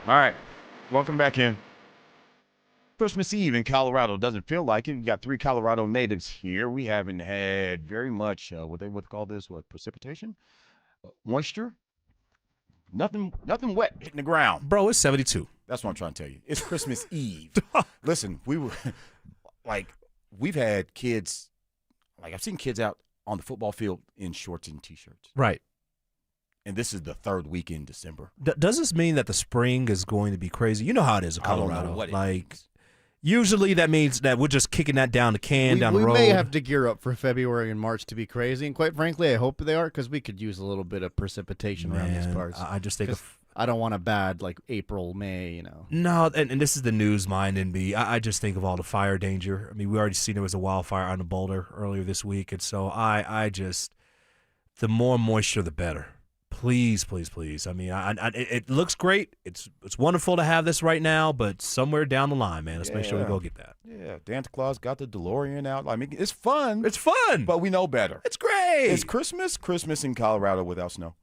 All right, welcome back in. Christmas Eve in Colorado doesn't feel like it. We got 3 Colorado natives here. We haven't had very much what they would call this, precipitation, moisture. Nothing wet hitting the ground. Bro, it's 72. That's what I'm trying to tell you. It's Christmas Eve. Listen, we've had kids, I've seen kids out on the football field in shorts and T-shirts. Right. And this is the 3rd week in December. Does this mean that the spring is going to be crazy? You know how it is in Colorado. I don't know what it means. Usually that means that we're just kicking that down the can down the road. We may have to gear up for February and March to be crazy. And quite frankly, I hope they are, because we could use a little bit of precipitation around these parts. I just think I don't want a bad April, May, No, and this is the news mind in me. I just think of all the fire danger. I mean, we already seen there was a wildfire on the Boulder earlier this week. And so I just, the more moisture, the better. Please, please, please. I mean, it looks great. It's wonderful to have this right now, but somewhere down the line, man, let's make sure we go get that. Yeah, Santa Claus got the DeLorean out. I mean, it's fun. It's fun. But we know better. It's great. Is Christmas in Colorado without snow?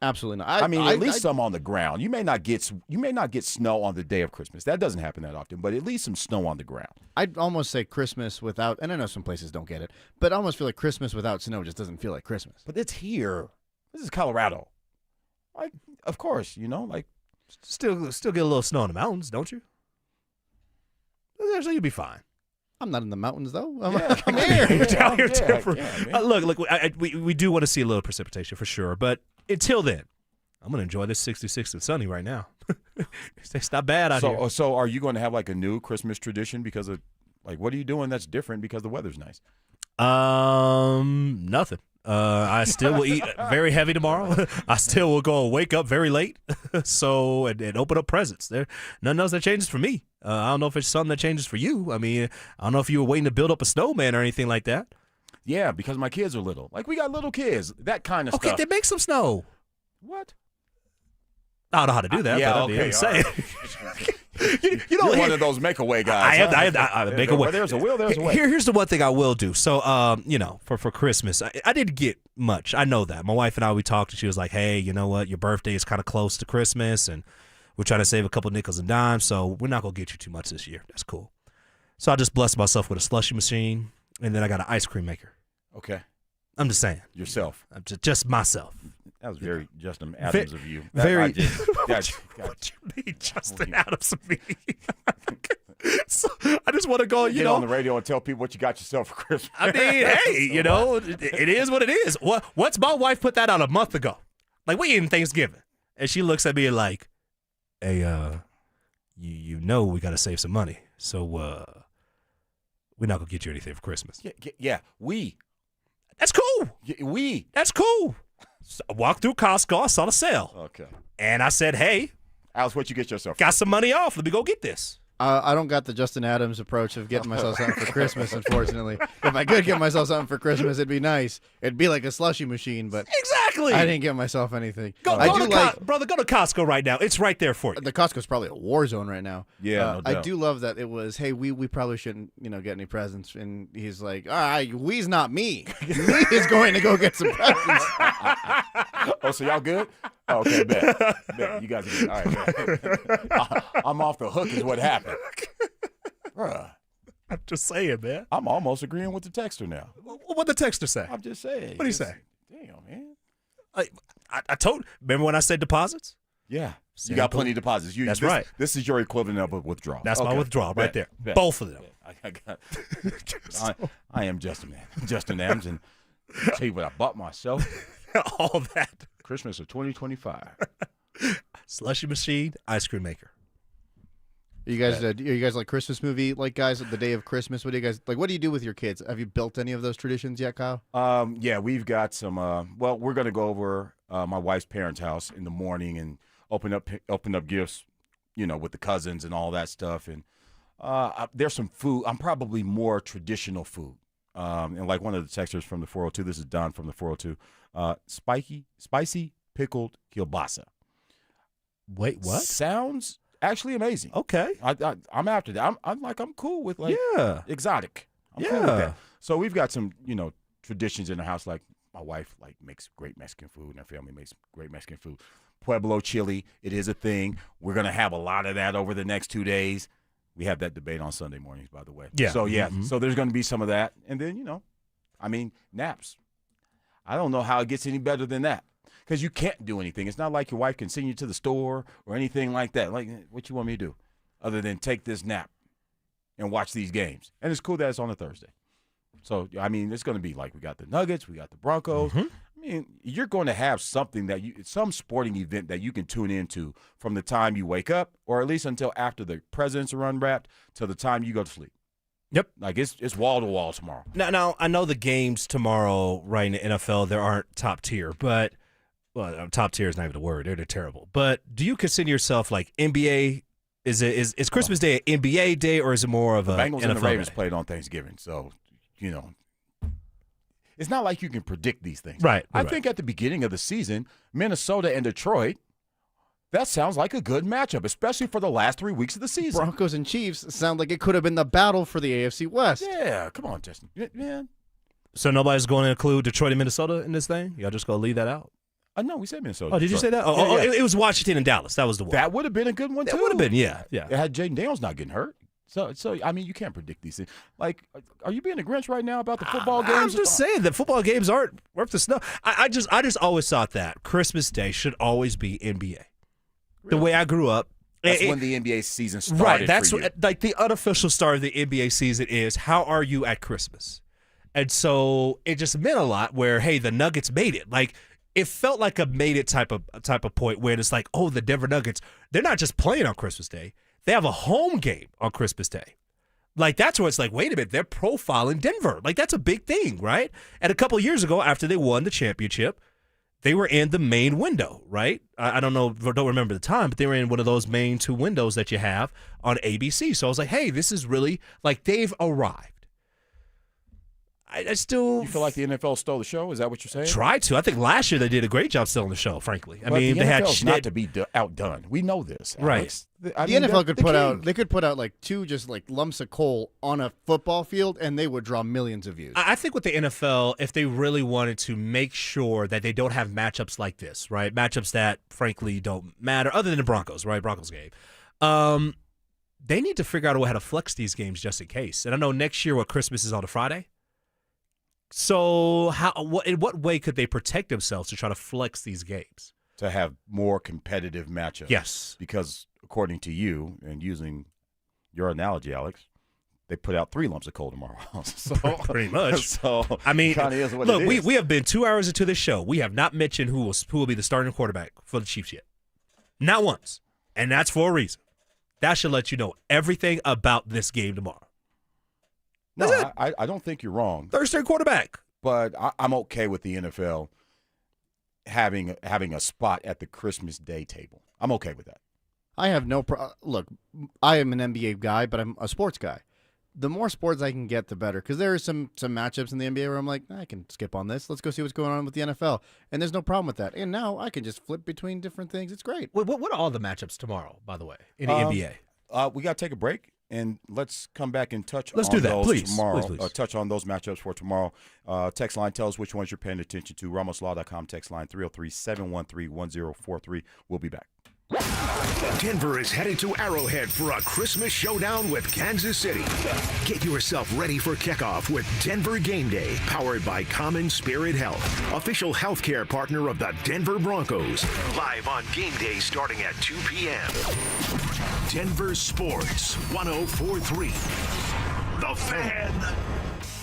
Absolutely not. At least some on the ground. You may not get snow on the day of Christmas. That doesn't happen that often, but at least some snow on the ground. I'd almost say Christmas without, and I know some places don't get it, but I almost feel like Christmas without snow just doesn't feel like Christmas. But it's here. This is Colorado. Of course, still get a little snow in the mountains, don't you? So you'll be fine. I'm not in the mountains though. I'm here. You're down here, Denver. Look, we do want to see a little precipitation for sure, but until then, I'm gonna enjoy this 66 and sunny right now. It's not bad out here. So are you going to have a new Christmas tradition because of what are you doing that's different because the weather's nice? Nothing. I still will eat very heavy tomorrow. I still will go wake up very late, and open up presents. There, nothing else that changes for me. I don't know if it's something that changes for you. I mean, I don't know if you were waiting to build up a snowman or anything like that. Yeah, because my kids are little. We got little kids, that kind of stuff. Okay, then make some snow. What? I don't know how to do that. But okay. I'm saying. You're one of those make-away guys. I make a way. Where there's a will, there's a way. Here's the one thing I will do. So, for Christmas, I didn't get much. I know that. My wife and I, we talked, and she was like, hey, you know what? Your birthday is kind of close to Christmas, and we're trying to save a couple nickels and dimes, so we're not going to get you too much this year. That's cool. So I just blessed myself with a slushie machine, and then I got an ice cream maker. Okay. I'm just saying. Yourself. Just myself. That was very Justin Adams of you. What you mean, Justin Adams of me? So I just want to go, get on the radio and tell people what you got yourself for Christmas. I mean, hey, it is what it is. What's my wife put that out a month ago? We eating Thanksgiving. And she looks at me like, hey, you know we got to save some money. So we're not going to get you anything for Christmas. Yeah, That's cool. That's cool. So I walked through Costco. I saw the sale. Okay. And I said, hey. Alice, what you get yourself? Got some money off. Let me go get this. I don't got the Justin Adams approach of getting myself something for Christmas, unfortunately. If I could get myself something for Christmas, it'd be nice. It'd be like a slushy machine, but exactly. I didn't get myself anything. Brother, go to Costco right now. It's right there for you. The Costco's probably a war zone right now. Yeah, no I doubt. do love that it was, hey, we probably shouldn't, get any presents. And he's like, all right, we's not me. Me is going to go get some presents. Oh, so y'all good? Oh, okay, bet. You guys are good. All right, bet. I'm off the hook is what happened. Bruh. I'm just saying, man. I'm almost agreeing with the texter now. What the texter say? I'm just saying. What do you say? Damn, man. I told. Remember when I said deposits? Yeah. You got plenty of deposits. That's right. This is your equivalent of a withdrawal. That's my withdrawal right there. Bet. Both of them. I am Justin Adams, and I'll tell you what I bought myself. All that. Christmas of 2025. Slushy machine, ice cream maker. Are you guys like Christmas movie guys the day of Christmas? What do you guys like? What do you do with your kids? Have you built any of those traditions yet, Kyle? Yeah, we've got some. Well, we're gonna go over my wife's parents' house in the morning and open up gifts, with the cousins and all that stuff. And there's some food. I'm probably more traditional food. And like one of the texters from the 402. This is Don from the 402. Spicy pickled kielbasa. Wait, what? Sounds actually amazing. Okay. I'm after that. I'm cool with exotic. I'm cool with that. So we've got some, traditions in the house. Like my wife makes great Mexican food, and her family makes great Mexican food. Pueblo chili, it is a thing. We're gonna have a lot of that over the next 2 days. We have that debate on Sunday mornings, by the way. Yeah. So so there's gonna be some of that, and then naps. I don't know how it gets any better than that. Because you can't do anything. It's not like your wife can send you to the store or anything like that. Like, what you want me to do other than take this nap and watch these games? And it's cool that it's on a Thursday. So, it's going to be like we got the Nuggets, we got the Broncos. You're going to have something some sporting event that you can tune into from the time you wake up, or at least until after the presents are unwrapped, till the time you go to sleep. Yep. Like it's wall to wall tomorrow. Now I know the games tomorrow, right, in the NFL, there aren't top tier, but top tier is not even a word. They're terrible. But do you consider yourself like NBA? Is Christmas Day an NBA day, or is it more of a Bengals NFL and the Ravens day? played on Thanksgiving, so it's not like you can predict these things. Right. I think at the beginning of the season, Minnesota and Detroit, that sounds like a good matchup, especially for the last 3 weeks of the season. Broncos and Chiefs sound like it could have been the battle for the AFC West. Yeah, come on, Justin. Man. So nobody's going to include Detroit and Minnesota in this thing? Y'all just going to leave that out? No, we said Minnesota. Oh, did you say that? Yeah. It was Washington and Dallas. That was the one. That would have been a good one, too. That would have been, yeah. It had Jaden Daniels not getting hurt. So you can't predict these things. Like, are you being a Grinch right now about the football games? I'm just saying that football games aren't worth the snow. I just always thought that Christmas Day should always be NBA. The way I grew up. That's when the NBA season started. Right. That's for you. like the unofficial start of the NBA season is how are you at Christmas? And so it just meant a lot where, hey, the Nuggets made it. Like, it felt like a made it type of point where it's like, oh, the Denver Nuggets, they're not just playing on Christmas Day. They have a home game on Christmas Day. Like, that's where it's like, wait a minute, they're profiling Denver. Like, that's a big thing, right? And a couple of years ago, after they won the championship, they were in the main window, right? I don't remember the time, but they were in one of those main two windows that you have on ABC. So I was like, hey, this is really, like, they've arrived. I still... You feel like the NFL stole the show? Is that what you're saying? Tried to. I think last year they did a great job stealing the show, frankly. But the NFL's not to be outdone. We know this, Alex. Right. The NFL could put out like two just like lumps of coal on a football field, and they would draw millions of views. I think with the NFL, if they really wanted to make sure that they don't have matchups like this, right? Matchups that, frankly, don't matter, other than the Broncos, right? Broncos game. They need to figure out a way how to flex these games just in case. And I know next year, Christmas is on a Friday. So in what way could they protect themselves to try to flex these games? To have more competitive matchups. Yes. Because according to you, and using your analogy, Alex, they put out 3 lumps of coal tomorrow. So, pretty much. So I mean, is what look, it is. we have been 2 hours into this show. We have not mentioned who will be the starting quarterback for the Chiefs yet. Not once. And that's for a reason. That should let you know everything about this game tomorrow. No, I don't think you're wrong. Third-string quarterback. But I'm okay with the NFL having a spot at the Christmas Day table. I'm okay with that. I have no look, I am an NBA guy, but I'm a sports guy. The more sports I can get, the better. Because there are some matchups in the NBA where I'm like, I can skip on this. Let's go see what's going on with the NFL. And there's no problem with that. And now I can just flip between different things. It's great. What are all the matchups tomorrow, by the way, in the NBA? We got to take a break, and let's come back and touch Let's on do that, those please. tomorrow. Please. Touch on those matchups for tomorrow. Text line, tell us which ones you're paying attention to. RamosLaw.com text line 303-713-1043. We'll be back. Denver is headed to Arrowhead for a Christmas showdown with Kansas City. Get yourself ready for kickoff with Denver Game Day, powered by Common Spirit Health, official healthcare partner of the Denver Broncos. Live on Game Day starting at 2 p.m. Denver Sports 104.3. The Fan.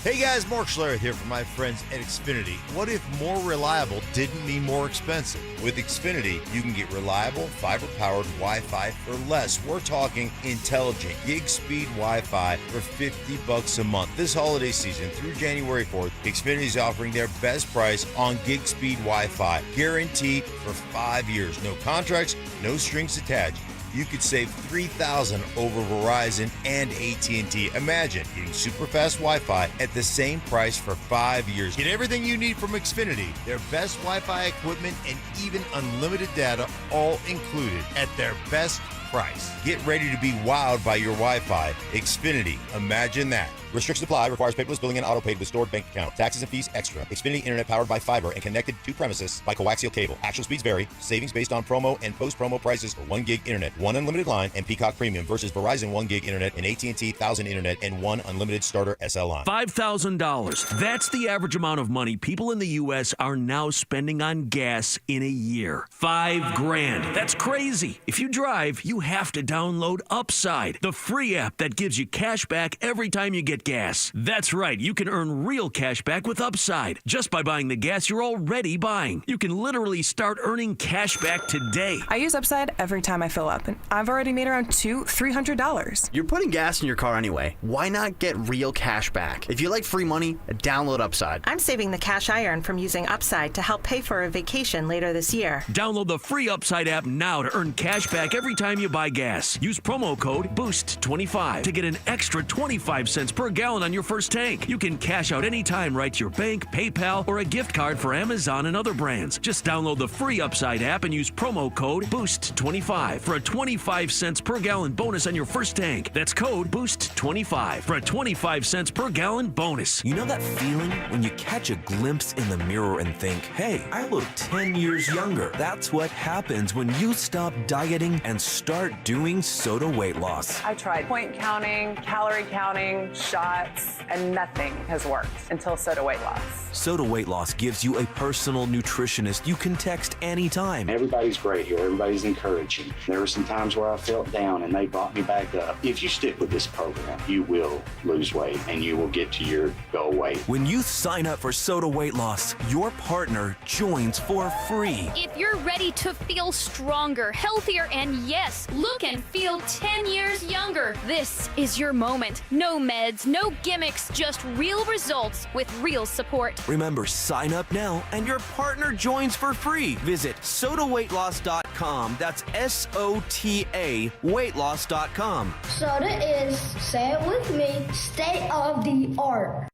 Hey guys, Mark Schlereth here from my friends at Xfinity. What if more reliable didn't mean more expensive? With Xfinity, you can get reliable, fiber-powered Wi-Fi for less. We're talking intelligent gig-speed Wi-Fi for $50 a month. This holiday season through January 4th, Xfinity is offering their best price on gig-speed Wi-Fi, guaranteed for 5 years. No contracts, no strings attached. You could save $3,000 over Verizon and AT&T. Imagine getting super fast Wi-Fi at the same price for 5 years. Get everything you need from Xfinity, their best Wi-Fi equipment, and even unlimited data, all included at their best price. Get ready to be wowed by your Wi-Fi. Xfinity, imagine that. Restrictions apply. Requires paperless billing and auto-paid with stored bank account. Taxes and fees extra. Xfinity Internet powered by fiber and connected to premises by coaxial cable. Actual speeds vary. Savings based on promo and post-promo prices for 1 gig internet, 1 unlimited line, and Peacock Premium versus Verizon 1 gig internet and AT&T 1000 internet and 1 unlimited starter SL line. $5,000. That's the average amount of money people in the U.S. are now spending on gas in a year. $5,000. That's crazy. If you drive, you have to download Upside, the free app that gives you cash back every time you get gas. That's right, you can earn real cash back with Upside just by buying the gas you're already buying. You can literally start earning cash back today. I use Upside every time I fill up, and I've already made around $300. You're putting gas in your car anyway. Why not get real cash back? If you like free money, download Upside. I'm saving the cash I earn from using Upside to help pay for a vacation later this year. Download the free Upside app now to earn cash back every time you buy gas. Use promo code BOOST25 to get an extra 25 cents per gallon on your first tank. You can cash out anytime right to your bank, PayPal, or a gift card for Amazon and other brands. Just download the free Upside app and use promo code BOOST25 for a 25 cents per gallon bonus on your first tank. That's code BOOST25 for a 25 cents per gallon bonus. You know that feeling when you catch a glimpse in the mirror and think, hey, I look 10 years younger. That's what happens when you stop dieting and start doing Soda weight loss. I tried point counting, calorie counting, shots, and nothing has worked until Soda weight loss. Soda weight loss gives you a personal nutritionist you can text anytime. Everybody's great here. Everybody's encouraging. There were some times where I felt down and they brought me back up. If you stick with this program, you will lose weight and you will get to your goal weight. When you sign up for Soda weight loss, your partner joins for free. If you're ready to feel stronger, healthier, and yes, look and feel 10 years younger, this is your moment. No meds, no gimmicks, just real results with real support. Remember, sign up now and your partner joins for free. Visit sodaweightloss.com. That's SOTA weightloss.com. Soda is, say it with me, state of the art.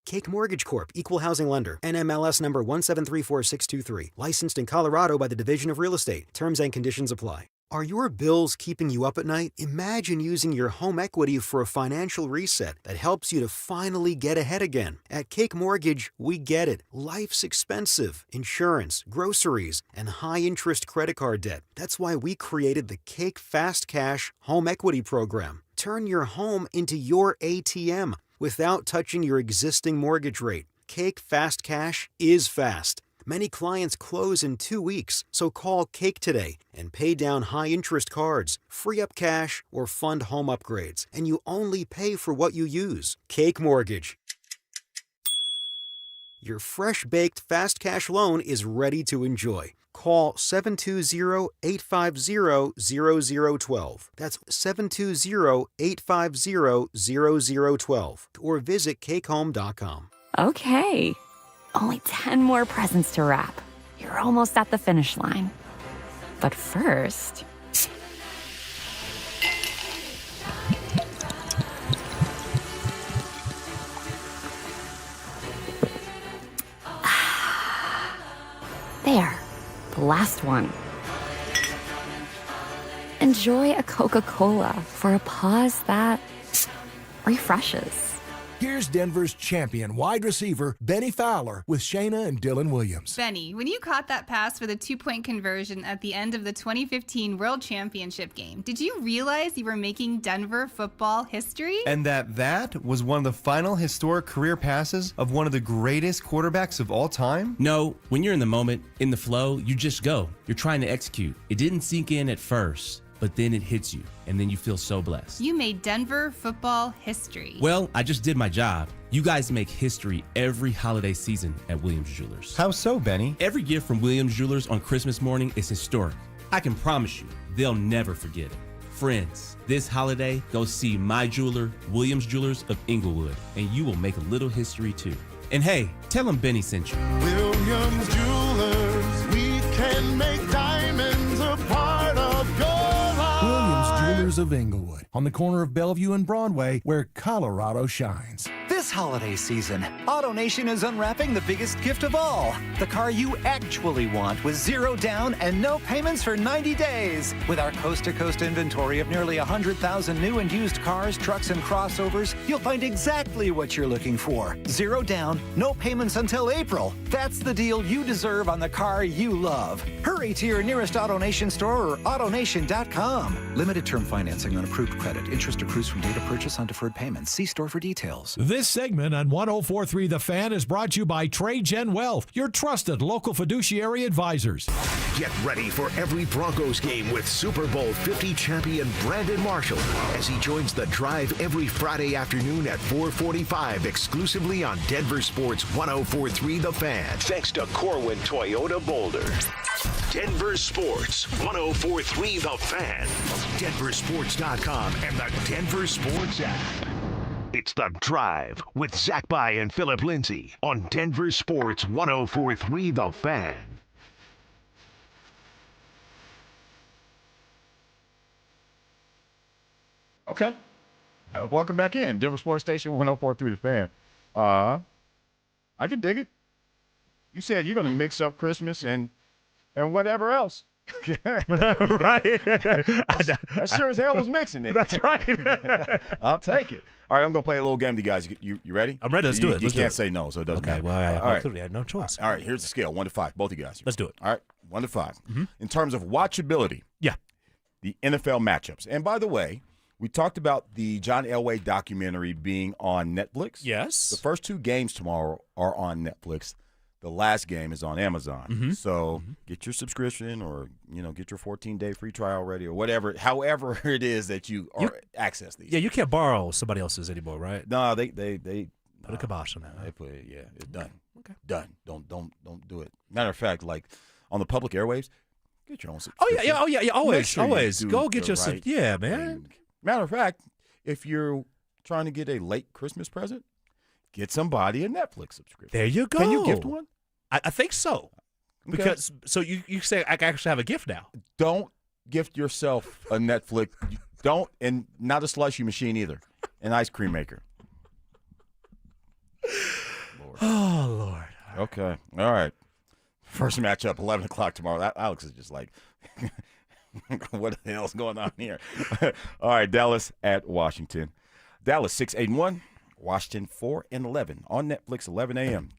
Cake Mortgage Corp. Equal Housing Lender. NMLS number 1734623. Licensed in Colorado by the Division of Real Estate. Terms and conditions apply. Are your bills keeping you up at night? Imagine using your home equity for a financial reset that helps you to finally get ahead again. At Cake Mortgage, we get it. Life's expensive. Insurance, groceries, and high-interest credit card debt. That's why we created the Cake Fast Cash Home Equity Program. Turn your home into your ATM without touching your existing mortgage rate. Cake Fast Cash is fast. Many clients close in 2 weeks, so call Cake today and pay down high-interest cards, free up cash, or fund home upgrades, and you only pay for what you use. Cake Mortgage. Your fresh-baked fast cash loan is ready to enjoy. Call 720-850-0012. That's 720-850-0012. Or visit cakehome.com. Okay. Only 10 more presents to wrap. You're almost at the finish line. But first... There, the last one. Enjoy a Coca-Cola for a pause that refreshes. Here's Denver's champion wide receiver, Benny Fowler, with Shayna and Dylan Williams. Benny, when you caught that pass for the 2-point conversion at the end of the 2015 World Championship game, did you realize you were making Denver football history? And that was one of the final historic career passes of one of the greatest quarterbacks of all time? No, when you're in the moment, in the flow, you just go. You're trying to execute. It didn't sink in at first, but then it hits you, and then you feel so blessed. You made Denver football history. Well, I just did my job. You guys make history every holiday season at Williams Jewelers. How so, Benny? Every gift from Williams Jewelers on Christmas morning is historic. I can promise you, they'll never forget it. Friends, this holiday, go see my jeweler, Williams Jewelers of Inglewood, and you will make a little history too. And hey, tell them Benny sent you. Williams Jewelers, we can make diamonds a part of your life. Williams Jewelers of Inglewood, on the corner of Bellevue and Broadway, where Colorado shines. This holiday season, AutoNation is unwrapping the biggest gift of all, the car you actually want with 0 down and no payments for 90 days. With our coast-to-coast inventory of nearly 100,000 new and used cars, trucks, and crossovers, you'll find exactly what you're looking for. 0 down, no payments until April. That's the deal you deserve on the car you love. Hurry to your nearest AutoNation store or AutoNation.com. Limited term financing on approved credit. Interest accrues from date of purchase on deferred payments. See store for details. This segment on 104.3 The Fan is brought to you by TradeGen Wealth, your trusted local fiduciary advisors. Get ready for every Broncos game with Super Bowl 50 champion Brandon Marshall as he joins the drive every Friday afternoon at 4:45 exclusively on Denver Sports 104.3 The Fan. Thanks to Corwin Toyota Boulder. Denver Sports 104.3 The Fan. DenverSports.com and the Denver Sports app. It's The Drive with Zach By and Phillip Lindsay on Denver Sports 104.3 The Fan. Okay. Welcome back in. Denver Sports Station 104.3 The Fan. I can dig it. You said you're going to mix up Christmas and whatever else. Right. That sure as hell was mixing it. That's right. I'll take it. All right, I'm going to play a little game with you guys. You ready? I'm ready. Let's do it. You can't say no, so it doesn't matter. Okay, well, I all right. absolutely had no choice. All right, here's the scale, 1 to 5. Both of you guys. Let's do it. All right, 1 to 5. Mm-hmm. In terms of watchability, yeah, the NFL matchups. And by the way, we talked about the John Elway documentary being on Netflix. Yes. The first 2 games tomorrow are on Netflix. The last game is on Amazon. Mm-hmm. So get your subscription or, get your 14-day free trial ready or whatever, however it is that you access these. Yeah, you can't borrow somebody else's anymore, right? No, they put a kibosh on that. They put it, yeah, it's done. Okay. Done. Don't do it. Matter of fact, like on the public airwaves, get your own Oh subscription. yeah, always. You Go do get your right yeah, man. thing. Matter of fact, if you're trying to get a late Christmas present, get somebody a Netflix subscription. There you go. Can you gift one? I think so. Okay. Because so you say I can actually have a gift now. Don't gift yourself a Netflix. Don't, and not a slushy machine either. An ice cream maker. Lord. Oh Lord. Okay. All right. First matchup, 11 o'clock tomorrow. Alex is just like, what the hell's going on here? All right, Dallas at Washington. Dallas 6-8-1. Washington 4-11 on Netflix, 11 a.m.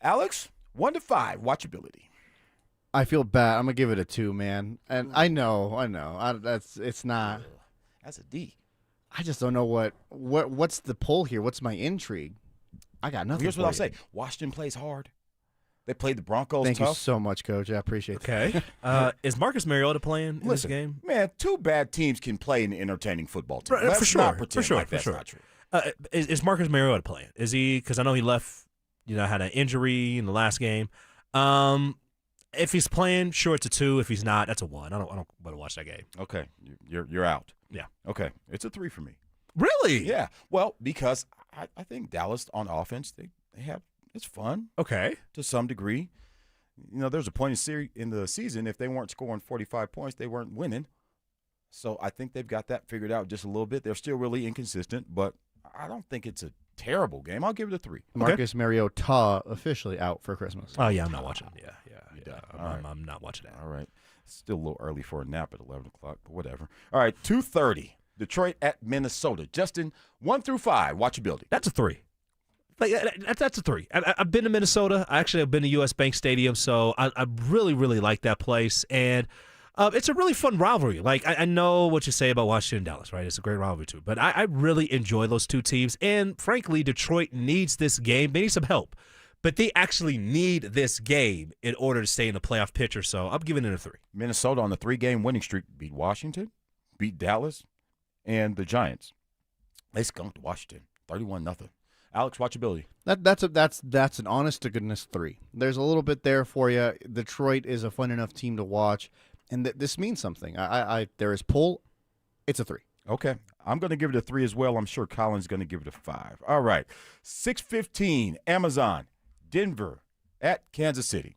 Alex, 1 to 5 watchability. I feel bad. I'm gonna give it a 2, man. And I know. It's not. That's a D. I just don't know what's the pull here. What's my intrigue? I got nothing. Here's what I'll say. Washington plays hard. They played the Broncos Thank tough. you so much, Coach. I appreciate that. Okay. Is Marcus Mariota playing in this game? Man, 2 bad teams can play an entertaining football team. Right, Let's for sure. not pretend like that's for sure. not true. Is Marcus Mariota playing? Is he? Because I know he left. Had an injury in the last game. If he's playing, sure, it's a 2. If he's not, that's a 1. I don't want to watch that game. Okay, you're out. Yeah. Okay, it's a 3 for me. Really? Yeah. Well, because I think Dallas on offense they have it's fun. Okay. To some degree, there's a point in the season if they weren't scoring 45 points, they weren't winning. So I think they've got that figured out just a little bit. They're still really inconsistent, but I don't think it's a terrible game. I'll give it a 3. Marcus Mariota officially out for Christmas. Oh, yeah, I'm not watching. Yeah. All right. I'm not watching that. All right. Still a little early for a nap at 11 o'clock, but whatever. All right, 2:30. Detroit at Minnesota. Justin, 1 through 5, watchability. That's a 3. That's a 3. I've been to Minnesota. Actually, I've been to U.S. Bank Stadium, so I really, really like that place. And it's a really fun rivalry. Like, I know what you say about Washington and Dallas, right? It's a great rivalry, too. But I really enjoy those two teams. And, frankly, Detroit needs this game. They need some help. But they actually need this game in order to stay in the playoff picture, so I'm giving it a 3. Minnesota on the 3-game winning streak beat Washington, beat Dallas, and the Giants. They skunked Washington, 31-0. Alex, watchability. That's an honest-to-goodness 3. There's a little bit there for you. Detroit is a fun enough team to watch, and this means something. There is pull. It's a 3. Okay. I'm going to give it a 3 as well. I'm sure Colin's going to give it a 5. All right. 6:15, Amazon. Denver at Kansas City.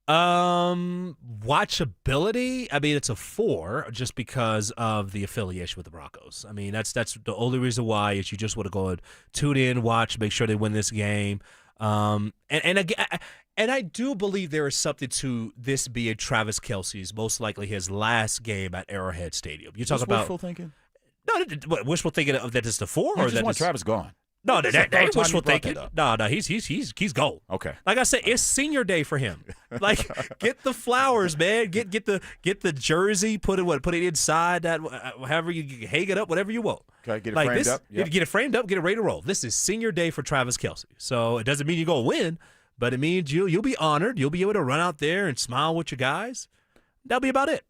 Watchability, I mean, it's a 4 just because of the affiliation with the Broncos. I mean, that's the only reason why is you just want to go and tune in, watch, make sure they win this game. And I do believe there is something to this being Travis Kelce's most likely his last game at Arrowhead Stadium. You talk about wishful thinking? No, wishful thinking of that is the 4 or that want Travis gone. No, that ain't wishful thinking. No, he's gold. Okay. Like I said, it's senior day for him. Like, get the flowers, man. Get the jersey. Put it inside that. However you hang it up, whatever you want. Okay, get it framed up. Yep. Get it framed up. Get it ready to roll. This is senior day for Travis Kelce. So it doesn't mean you're gonna win, but it means you'll be honored. You'll be able to run out there and smile with your guys. That'll be about it.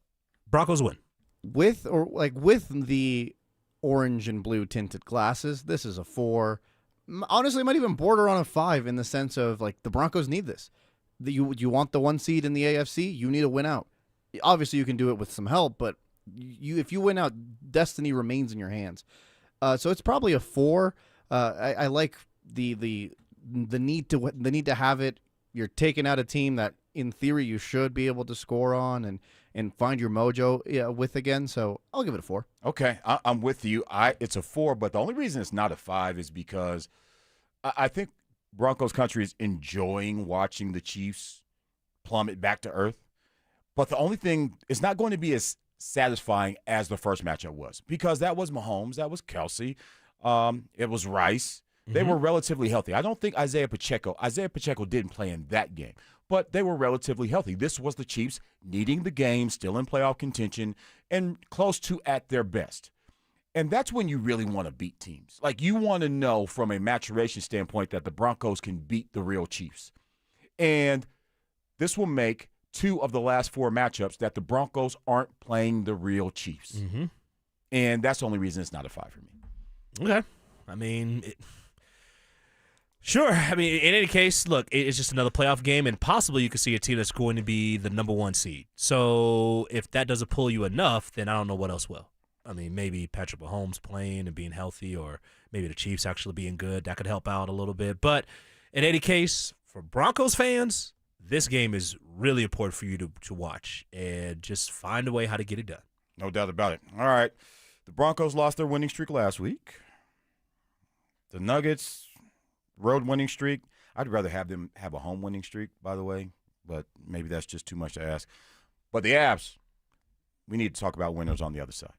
Broncos win. With the orange and blue tinted glasses, this is a 4. Honestly, it might even border on a 5 in the sense of, like, the Broncos need this. You want the 1 seed in the AFC, you need to win out. Obviously, you can do it with some help, but if you win out, destiny remains in your hands. So it's probably a 4. I like the need to have it. You're taking out a team that, in theory, you should be able to score on and find your mojo with again. So I'll give it a 4. Okay, I'm with you. It's a 4, but the only reason it's not a 5 is because I think Broncos country is enjoying watching the Chiefs plummet back to earth. But the only thing, it's not going to be as satisfying as the first matchup was, because that was Mahomes, that was Kelce, it was Rice. They were relatively healthy. I don't think Isaiah Pacheco didn't play in that game, but they were relatively healthy. This was the Chiefs needing the game, still in playoff contention, and close to at their best. And that's when you really want to beat teams. Like, you want to know from a maturation standpoint that the Broncos can beat the real Chiefs. And this will make 2 of the last 4 matchups that the Broncos aren't playing the real Chiefs. And that's the only reason it's not a 5 for me. Okay. I mean, sure. I mean, in any case, look, it's just another playoff game, and possibly you could see a team that's going to be the number 1 seed. So if that doesn't pull you enough, then I don't know what else will. I mean, maybe Patrick Mahomes playing and being healthy, or maybe the Chiefs actually being good. That could help out a little bit. But in any case, for Broncos fans, this game is really important for you to watch and just find a way how to get it done. No doubt about it. All right. The Broncos lost their winning streak last week. The Nuggets, road winning streak. I'd rather have them have a home winning streak, by the way, but maybe that's just too much to ask. But the Avs, we need to talk about winners on the other side.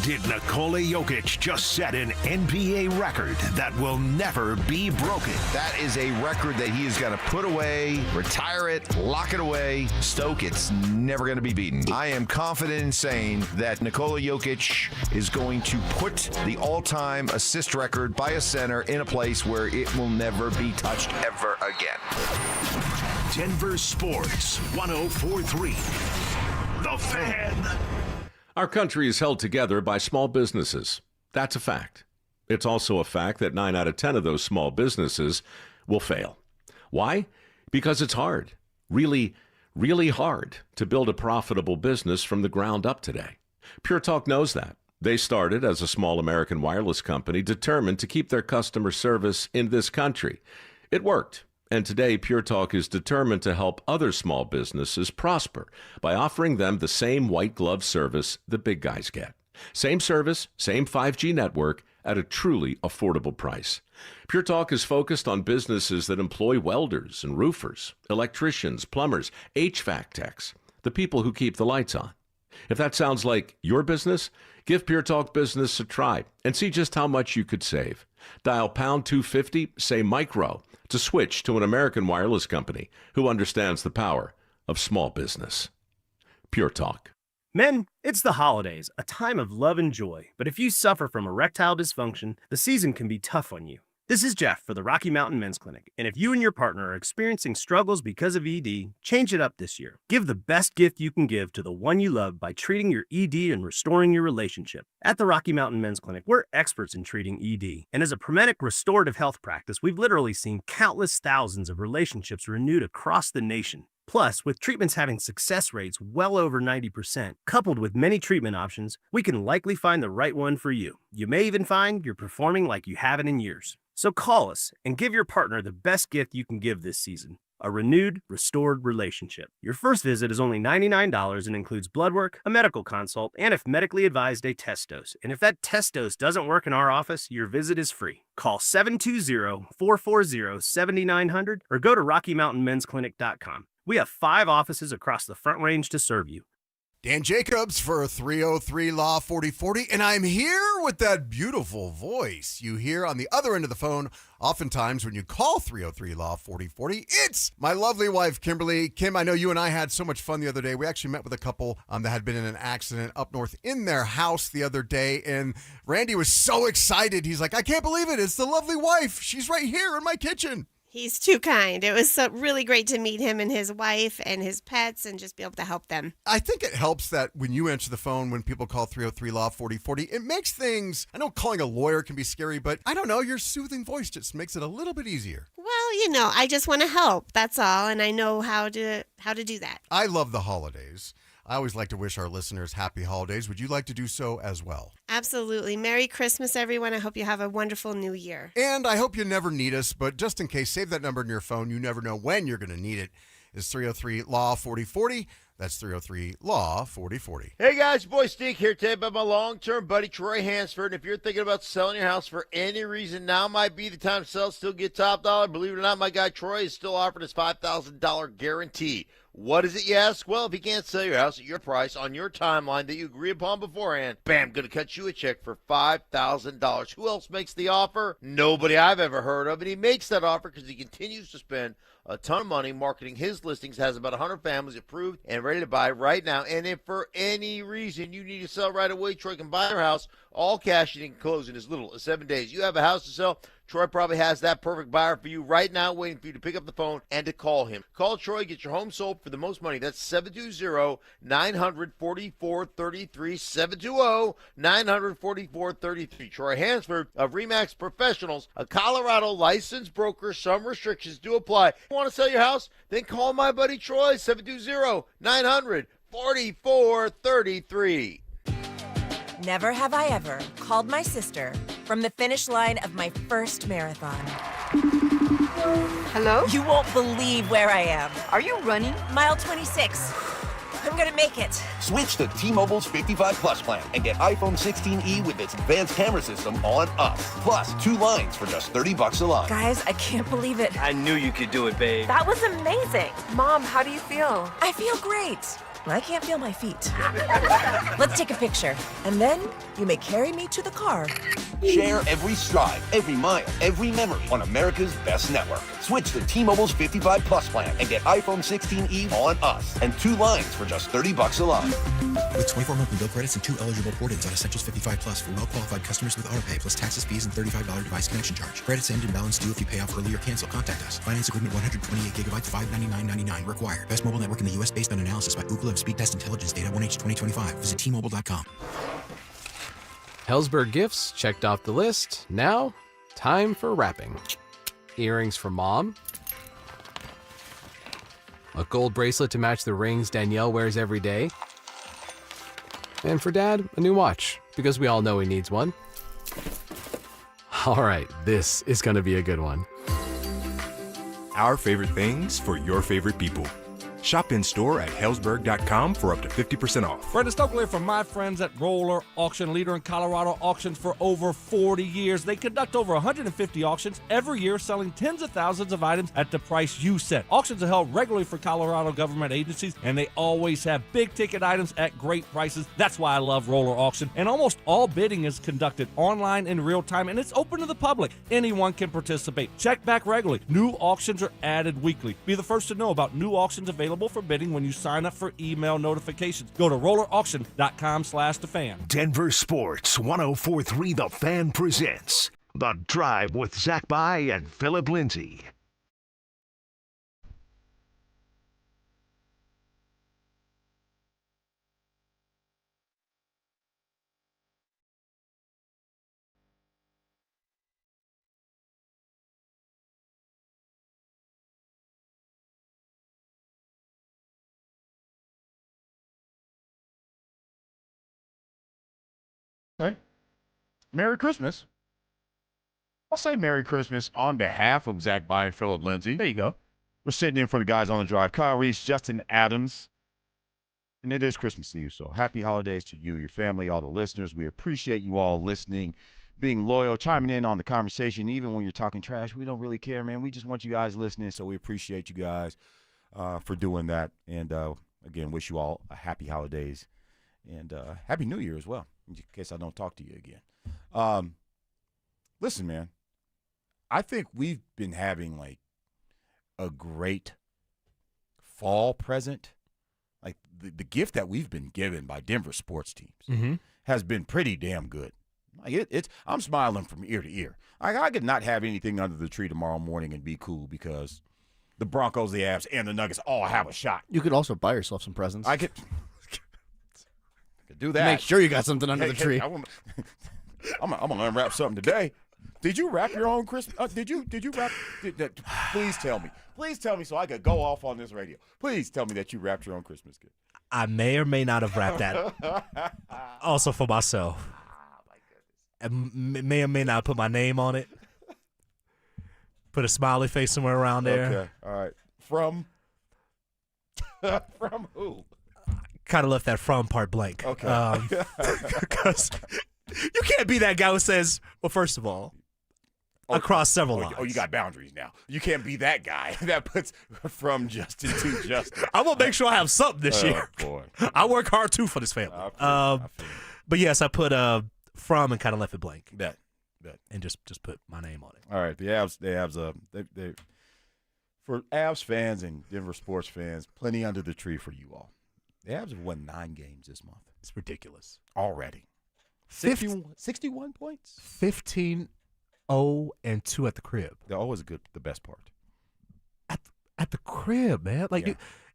Did Nikola Jokic just set an NBA record that will never be broken? That is a record that he is going to put away, retire it, lock it away. Stoke, it's never going to be beaten. I am confident in saying that Nikola Jokic is going to put the all-time assist record by a center in a place where it will never be touched ever again. Denver Sports 104.3. The Fan. Our country is held together by small businesses. That's a fact. It's also a fact that 9 out of 10 of those small businesses will fail. Why? Because it's hard, really, really hard to build a profitable business from the ground up today. Pure Talk knows that. They started as a small American wireless company determined to keep their customer service in this country. It worked. And today, Pure Talk is determined to help other small businesses prosper by offering them the same white glove service the big guys get. Same service, same 5G network at a truly affordable price. Pure Talk is focused on businesses that employ welders and roofers, electricians, plumbers, HVAC techs, the people who keep the lights on. If that sounds like your business, give Pure Talk Business a try and see just how much you could save. Dial pound 250, say micro, to switch to an American wireless company who understands the power of small business. Pure Talk. Men, it's the holidays, a time of love and joy. But if you suffer from erectile dysfunction, the season can be tough on you. This is Jeff for the Rocky Mountain Men's Clinic, and if you and your partner are experiencing struggles because of ED, change it up this year. Give the best gift you can give to the one you love by treating your ED and restoring your relationship. At the Rocky Mountain Men's Clinic, we're experts in treating ED, and as a Promedic restorative health practice, we've literally seen countless thousands of relationships renewed across the nation. Plus, with treatments having success rates well over 90%, coupled with many treatment options, we can likely find the right one for you. You may even find you're performing like you haven't in years. So call us and give your partner the best gift you can give this season, a renewed, restored relationship. Your first visit is only $99 and includes blood work, a medical consult, and if medically advised, a test dose. And if that test dose doesn't work in our office, your visit is free. Call 720-440-7900 or go to RockyMountainMen'sClinic.com. We have 5 offices across the Front Range to serve you. Dan Jacobs for 303 Law 4040, and I'm here with that beautiful voice you hear on the other end of the phone. Oftentimes when you call 303 Law 4040, it's my lovely wife, Kimberly. Kim, I know you and I had so much fun the other day. We actually met with a couple that had been in an accident up north in their house the other day, and Randy was so excited. He's like, I can't believe it. It's the lovely wife. She's right here in my kitchen. He's too kind. It was really great to meet him and his wife and his pets and just be able to help them. I think it helps that when you answer the phone, when people call 303 Law 4040, it makes things, I know calling a lawyer can be scary, but I don't know, your soothing voice just makes it a little bit easier. Well, I just want to help. That's all. And I know how to do that. I love the holidays. I always like to wish our listeners happy holidays. Would you like to do so as well? Absolutely. Merry Christmas, everyone. I hope you have a wonderful new year. And I hope you never need us, but just in case, save that number in your phone. You never know when you're going to need it. It's 303 Law 4040. That's 303 Law 4040. Hey guys, your boy Steve here today by my long-term buddy Troy Hansford. And if you're thinking about selling your house for any reason, now might be the time to sell, still get top dollar. Believe it or not, my guy Troy is still offering his $5,000 guarantee. What is it, you ask? Well, if you can't sell your house at your price on your timeline that you agree upon beforehand, bam, going to cut you a check for $5,000. Who else makes the offer? Nobody I've ever heard of. And he makes that offer because he continues to spend a ton of money marketing his listings, has about 100 families approved and ready to buy right now. And if for any reason you need to sell right away, Troy can buy your house all cash and he can close in as little as 7 days. You have a house to sell, Troy probably has that perfect buyer for you right now, waiting for you to pick up the phone and to call him. Call Troy, get your home sold for the most money. That's 720-900-4433, 720-900-4433. Troy Hansford of RE/MAX Professionals, a Colorado licensed broker. Some restrictions do apply. If you want to sell your house? Then call my buddy Troy, 720-900-4433. Never have I ever called my sister from the finish line of my first marathon. Hello? You won't believe where I am. Are you running? Mile 26. I'm gonna make it. Switch to T-Mobile's 55 Plus plan and get iPhone 16e with its advanced camera system on us. Plus, 2 lines for just $30 a line. Guys, I can't believe it. I knew you could do it, babe. That was amazing. Mom, how do you feel? I feel great. I can't feel my feet. Let's take a picture, and then you may carry me to the car. Share every stride, every mile, every memory on America's best network. Switch to T-Mobile's 55 Plus plan and get iPhone 16e on us and 2 lines for just $30 a line. With 24 monthly bill credits and 2 eligible port-ins on Essentials 55 Plus for well-qualified customers with autopay plus taxes, fees, and $35 device connection charge. Credits end and balance due if you pay off early or cancel. Contact us. Finance agreement 128 gigabytes, $599.99 required. Best mobile network in the U.S. based on analysis by Ookla of Speed Test Intelligence data 1H 2025. Visit T-Mobile.com. Hellsberg gifts checked off the list. Now, time for wrapping. Earrings for mom. A gold bracelet to match the rings Danielle wears every day. And for dad, a new watch, because we all know he needs one. All right, this is gonna be a good one. Our favorite things for your favorite people. Shop in-store at Hellsberg.com for up to 50% off. Brenda Stokely from my friends at Roller Auction, leader in Colorado auctions for over 40 years. They conduct over 150 auctions every year, selling tens of thousands of items at the price you set. Auctions are held regularly for Colorado government agencies, and they always have big-ticket items at great prices. That's why I love Roller Auction. And almost all bidding is conducted online in real time, and it's open to the public. Anyone can participate. Check back regularly. New auctions are added weekly. Be the first to know about new auctions available for bidding when you sign up for email notifications. Go to rollerauction.com/thefan. Denver Sports 104.3 The Fan presents The Drive with Zach By and Phillip Lindsay. Okay. Merry Christmas. I'll say Merry Christmas on behalf of Zach By and Phillip Lindsay. There you go. We're sitting in for the guys on the drive. Kyle Reese, Justin Adams. And it is Christmas to you. So happy holidays to you, your family, all the listeners. We appreciate you all listening, being loyal, chiming in on the conversation. Even when you're talking trash, we don't really care, man. We just want you guys listening. So we appreciate you guys for doing that. And again, wish you all a happy holidays and happy New Year as well, in case I don't talk to you again. Listen, man, I think we've been having like a great fall present. Like the gift that we've been given by Denver sports teams has been pretty damn good. Like I'm smiling from ear to ear. I could not have anything under the tree tomorrow morning and be cool because the Broncos, the Avs, and the Nuggets all have a shot. You could also buy yourself some presents. I could do that. Make sure you got something under the tree. I'm gonna unwrap something today. Did you wrap your own Christmas? Did you wrap? Please tell me. Please tell me so I could go off on this radio. Please tell me that you wrapped your own Christmas gift. I may or may not have wrapped that. Also for myself. I may or may not put my name on it. Put a smiley face somewhere around there. Okay. All right. From who? Kind of left that from part blank. Okay. Because you can't be that guy who says, well, first of all, across several lines. Oh, you got boundaries now. You can't be that guy that puts from Justin to Justin. I'm going to make sure I have something this year. Boy. I work hard, too, for this family. I feel but, yes, I put from and kind of left it blank. Bet. And just put my name on it. All right. The Avs, they for Avs fans and Denver sports fans, plenty under the tree for you all. The Avs have won 9 games this month. It's ridiculous. Already. 61 points? 15-0-2 at the crib. The O is the best part. At the crib, man. Like, yeah.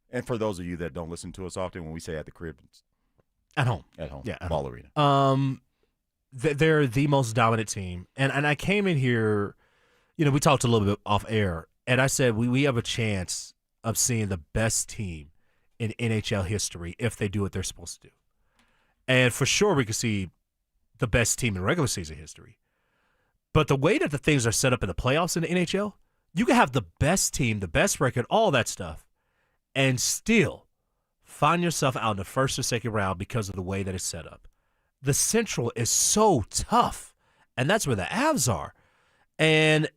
And for those of you that don't listen to us often, when we say at the crib, it's at home. At home. Yeah. Ball arena. They're the most dominant team. And I came in here, we talked a little bit off air, and I said we have a chance of seeing the best team in NHL history if they do what they're supposed to do. And for sure we could see the best team in regular season history. But the way that the things are set up in the playoffs in the NHL, you can have the best team, the best record, all that stuff, and still find yourself out in the first or second round because of the way that it's set up. The Central is so tough, and that's where the Avs are. And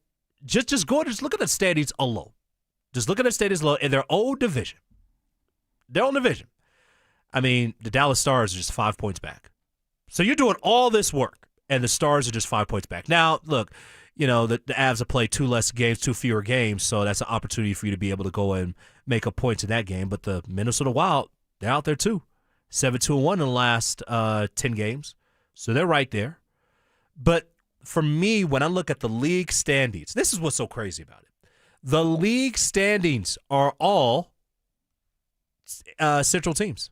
just look at the standings alone. Just look at the standings alone in their own division. Their own division. I mean, the Dallas Stars are just 5 points back. So you're doing all this work, and the Stars are just 5 points back. Now, look, the Avs have played 2 fewer games, so that's an opportunity for you to be able to go and make a point in that game. But the Minnesota Wild, they're out there too. 7-2-1 in the last 10 games. So they're right there. But for me, when I look at the league standings, this is what's so crazy about it. The league standings are all Central teams.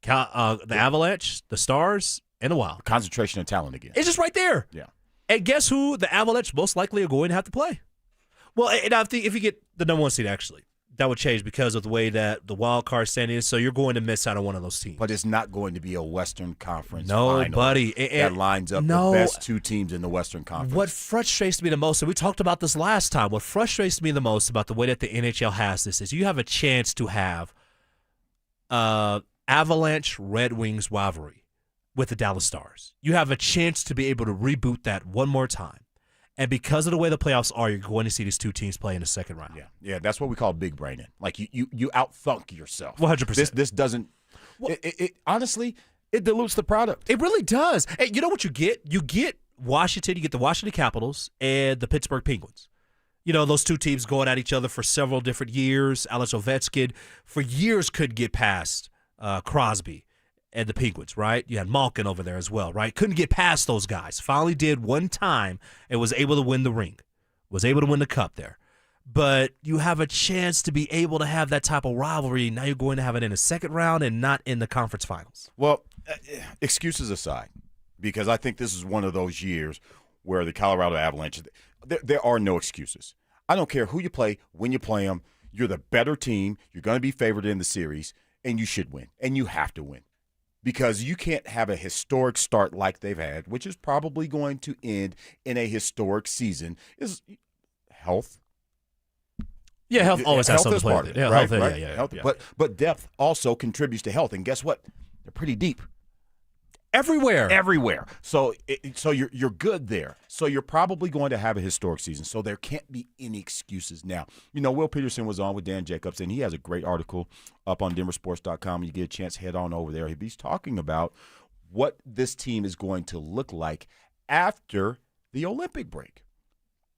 The Avalanche, the Stars, and the Wild. Concentration of talent again. It's just right there. Yeah. And guess who the Avalanche most likely are going to have to play? Well, if you get the number 1 seed, actually. That would change because of the way that the wild card standing is. So you're going to miss out on one of those teams. But it's not going to be a Western Conference No, final buddy. that lines up the best two teams in the Western Conference. What frustrates me the most, and we talked about this last time, what frustrates me the most about the way that the NHL has this is you have a chance to have Avalanche Red Wings rivalry with the Dallas Stars. You have a chance to be able to reboot that one more time. And because of the way the playoffs are, you're going to see these two teams play in the second round. Yeah, that's what we call big braining. Like you out-thunk yourself. 100%. This doesn't honestly, it dilutes the product. It really does. Hey, you know what you get? You get Washington, you get the Washington Capitals and the Pittsburgh Penguins. You know, those two teams going at each other for several different years. Alex Ovechkin, for years, couldn't get past Crosby and the Penguins, right? You had Malkin over there as well, right? Couldn't get past those guys. Finally did one time and was able to win the ring, was able to win the cup there. But you have a chance to be able to have that type of rivalry. Now you're going to have it in the second round and not in the conference finals. Well, excuses aside, because I think this is one of those years where the Colorado Avalanche, there are no excuses. I don't care who you play, when you play them. You're the better team. You're going to be favored in the series, and you should win, and you have to win. Because you can't have a historic start like they've had, which is probably going to end in a historic season, is health. Yeah, health always has something to play part with of it. it, Yeah, right? health, Right? yeah. Health. But depth also contributes to health. And guess what? They're pretty deep. Everywhere. So you're good there. So you're probably going to have a historic season. So there can't be any excuses now. You know, Will Peterson was on with Dan Jacobs, and he has a great article up on DenverSports.com. You get a chance, head on over there. He's talking about what this team is going to look like after the Olympic break,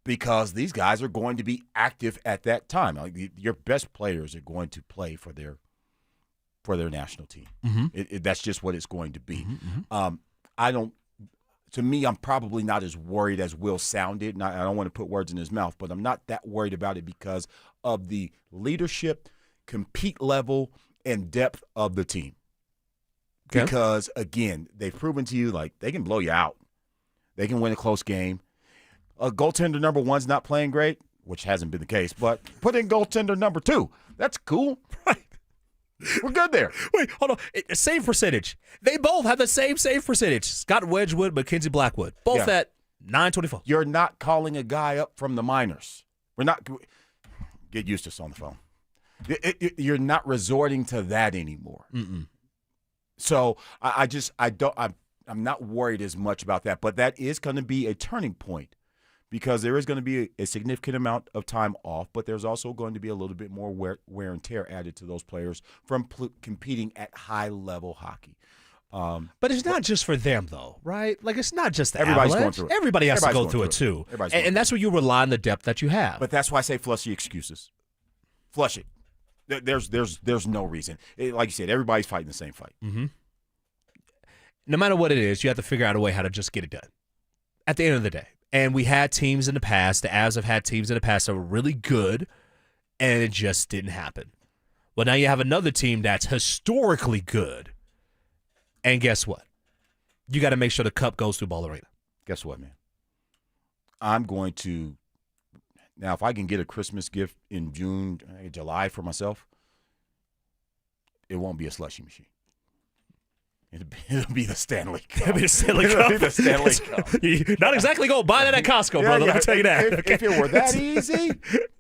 because these guys are going to be active at that time. Like your best players are going to play for their national team. Mm-hmm. That's just what it's going to be. To me, I'm probably not as worried as Will sounded, and I don't want to put words in his mouth, but I'm not that worried about it because of the leadership, compete level, and depth of the team. Okay. Because, again, they've proven to you, like, they can blow you out. They can win a close game. Goaltender number one's not playing great, which hasn't been the case, but put in goaltender number two. That's cool. Right. We're good there. Wait, hold on. Save percentage. They both have the same save percentage. Scott Wedgwood, Mackenzie Blackwood. Both at .924. You're not calling a guy up from the minors. We're not – get used to this on the phone. You're not resorting to that anymore. Mm-mm. So I'm not worried as much about that. But that is going to be a turning point, because there is going to be a significant amount of time off, but there's also going to be a little bit more wear and tear added to those players from competing at high-level hockey. But it's not just for them, though, right? Like, it's not just the Everybody's Avalanche. going through it. Everybody has to Everybody's go through going it, too. through it. And that's where you rely on the depth that you have. But that's why I say flush the excuses. Flush it. There's no reason. Like you said, everybody's fighting the same fight. Mm-hmm. No matter what it is, you have to figure out a way how to just get it done at the end of the day. And we had teams in the past, the Avs have had teams in the past that were really good, and it just didn't happen. Well, now you have another team that's historically good, and guess what? You got to make sure the cup goes through Ball Arena. Guess what, man? I'm going to – now, if I can get a Christmas gift in July for myself, it won't be a slushie machine. It'll be the Stanley Cup. It'll be the Stanley Cup. It'll be the Stanley Cup. You're not exactly going to buy that at Costco, brother. Let me tell you that. If it were that easy,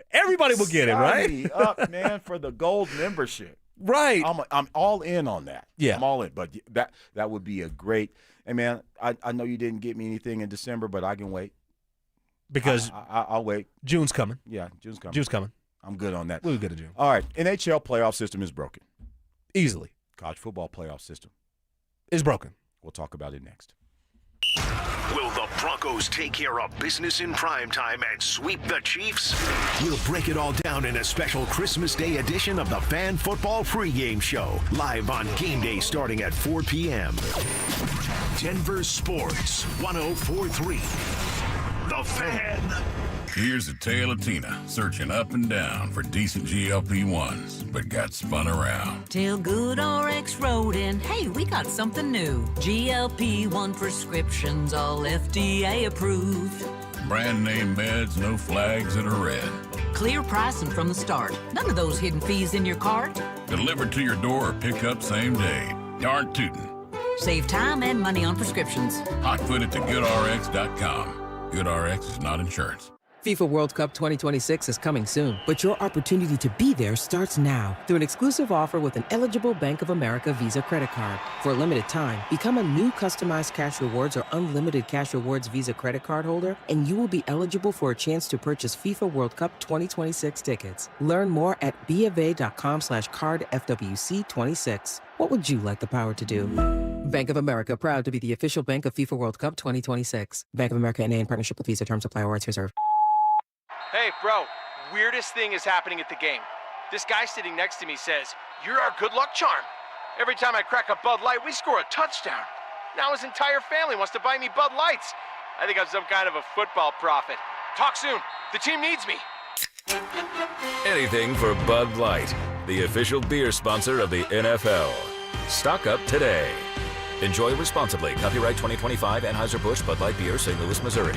everybody will get it, right? Sign me up, man, for the gold membership. Right. I'm all in on that. Yeah. I'm all in. But that would be a great – and, man, I know you didn't get me anything in December, but I can wait. Because I'll wait. June's coming. Yeah, June's coming. June's coming. I'm good on that. We'll get to June. All right. NHL playoff system is broken. Easily. College football playoff system is broken. We'll talk about it next. Will the Broncos take care of business in primetime and sweep the Chiefs? We'll break it all down in a special Christmas Day edition of the Fan Football Pregame Show, live on game day starting at 4 p.m. Denver Sports 104.3. The Fan. Here's the tale of Tina, searching up and down for decent GLP-1s, but got spun around. Till Good RX wrote in, hey, we got something new. GLP-1 prescriptions, all FDA approved. Brand name meds, no flags that are red. Clear pricing from the start. None of those hidden fees in your cart. Delivered to your door or pick up same day. Darn tootin'. Save time and money on prescriptions. Hotfoot it to GoodRx.com. GoodRx is not insurance. FIFA World Cup 2026 is coming soon, but your opportunity to be there starts now through an exclusive offer with an eligible Bank of America Visa credit card. For a limited time, become a new customized cash rewards or unlimited cash rewards Visa credit card holder, and you will be eligible for a chance to purchase FIFA World Cup 2026 tickets. Learn more at BofA.com/cardFWC26. What would you like the power to do? Bank of America, proud to be the official bank of FIFA World Cup 2026. Bank of America NA in partnership with Visa. Terms apply. Rights reserved. Hey, bro, weirdest thing is happening at the game. This guy sitting next to me says, "You're our good luck charm." Every time I crack a Bud Light, we score a touchdown. Now his entire family wants to buy me Bud Lights. I think I'm some kind of a football prophet. Talk soon. The team needs me. Anything for Bud Light, the official beer sponsor of the NFL. Stock up today. Enjoy responsibly. Copyright 2025 Anheuser-Busch Bud Light Beer, St. Louis, Missouri.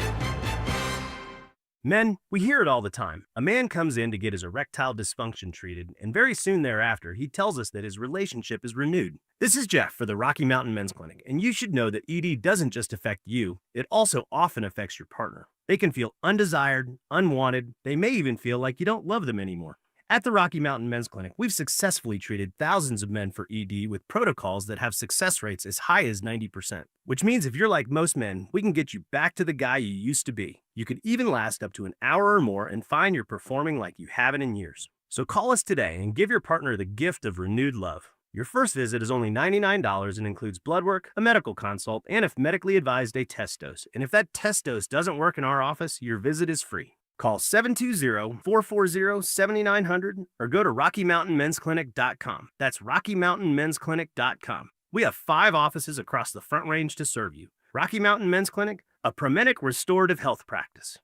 Men, we hear it all the time. A man comes in to get his erectile dysfunction treated, and very soon thereafter, he tells us that his relationship is renewed. This is Jeff for the Rocky Mountain Men's Clinic, and you should know that ED doesn't just affect you, it also often affects your partner. They can feel undesired, unwanted, they may even feel like you don't love them anymore. At the Rocky Mountain Men's Clinic, we've successfully treated thousands of men for ED with protocols that have success rates as high as 90%. Which means if you're like most men, we can get you back to the guy you used to be. You could even last up to an hour or more and find you're performing like you haven't in years. So call us today and give your partner the gift of renewed love. Your first visit is only $99 and includes blood work, a medical consult, and if medically advised, a test dose. And if that test dose doesn't work in our office, your visit is free. Call 720-440-7900 or go to RockyMountainMen'sClinic.com. That's RockyMountainMen'sClinic.com. We have 5 offices across the Front Range to serve you. Rocky Mountain Men's Clinic, a Promenic restorative health practice.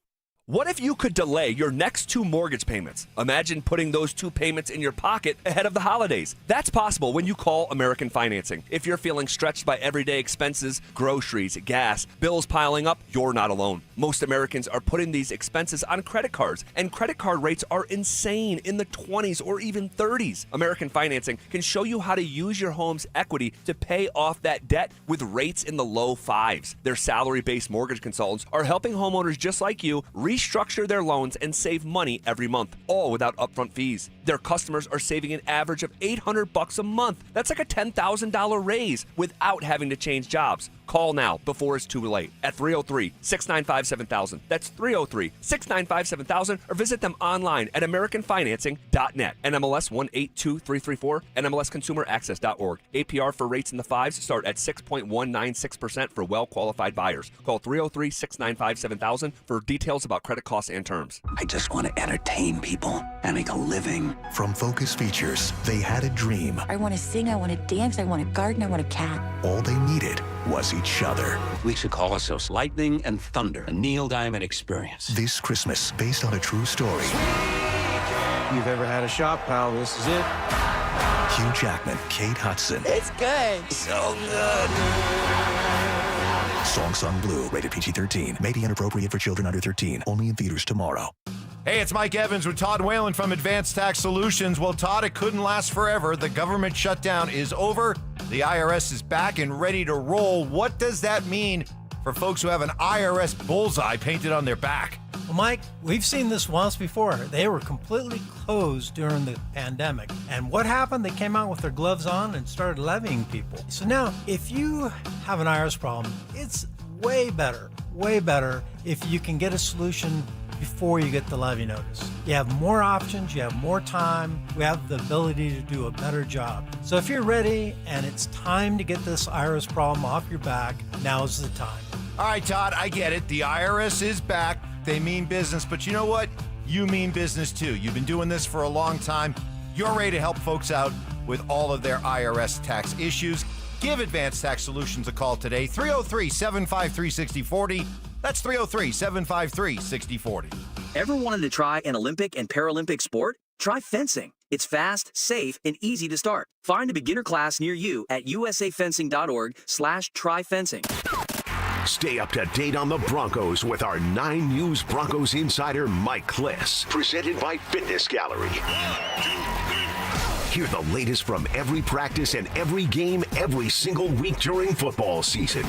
What if you could delay your next 2 mortgage payments? Imagine putting those 2 payments in your pocket ahead of the holidays. That's possible when you call American Financing. If you're feeling stretched by everyday expenses, groceries, gas, bills piling up, you're not alone. Most Americans are putting these expenses on credit cards, and credit card rates are insane in the 20s or even 30s. American Financing can show you how to use your home's equity to pay off that debt with rates in the low 5s. Their salary-based mortgage consultants are helping homeowners just like you restructure their loans and save money every month, all without upfront fees. Their customers are saving an average of $800 a month. That's like a $10,000 raise without having to change jobs. Call now before it's too late at 303-695-7000. That's 303-695-7000, or visit them online at AmericanFinancing.net. NMLS 182334, NMLSConsumerAccess.org. APR for rates in the 5s start at 6.196% for well-qualified buyers. Call 303-695-7000 for details about credit costs and terms. I just want to entertain people and make a living. From Focus Features, they had a dream. I want to sing, I want to dance, I want to garden, I want a cat. All they needed was each other. We should call ourselves Lightning and Thunder, a Neil Diamond experience. This Christmas, based on a true story. If you've ever had a shot, pal, this is it. Hugh Jackman, Kate Hudson. It's good. So good. Song Sung Blue, rated PG-13. May be inappropriate for children under 13. Only in theaters tomorrow. Hey, it's Mike Evans with Todd Whalen from Advanced Tax Solutions. Well, Todd, it couldn't last forever. The government shutdown is over. The IRS is back and ready to roll. What does that mean for folks who have an IRS bullseye painted on their back? Well, Mike, we've seen this once before. They were completely closed during the pandemic. And what happened? They came out with their gloves on and started levying people. So now, if you have an IRS problem, it's way better if you can get a solution before you get the levy notice. You have more options, you have more time, we have the ability to do a better job. So if you're ready and it's time to get this IRS problem off your back, now's the time. All right, Todd, I get it. The IRS is back. They mean business, but you know what? You mean business too. You've been doing this for a long time. You're ready to help folks out with all of their IRS tax issues. Give Advanced Tax Solutions a call today, 303-753-6040. That's 303-753-6040. Ever wanted to try an Olympic and Paralympic sport? Try fencing. It's fast, safe, and easy to start. Find a beginner class near you at usafencing.org/tryfencing. Stay up to date on the Broncos with our 9 News Broncos insider Mike Kliss. Presented by Fitness Gallery. Hear the latest from every practice and every game every single week during football season.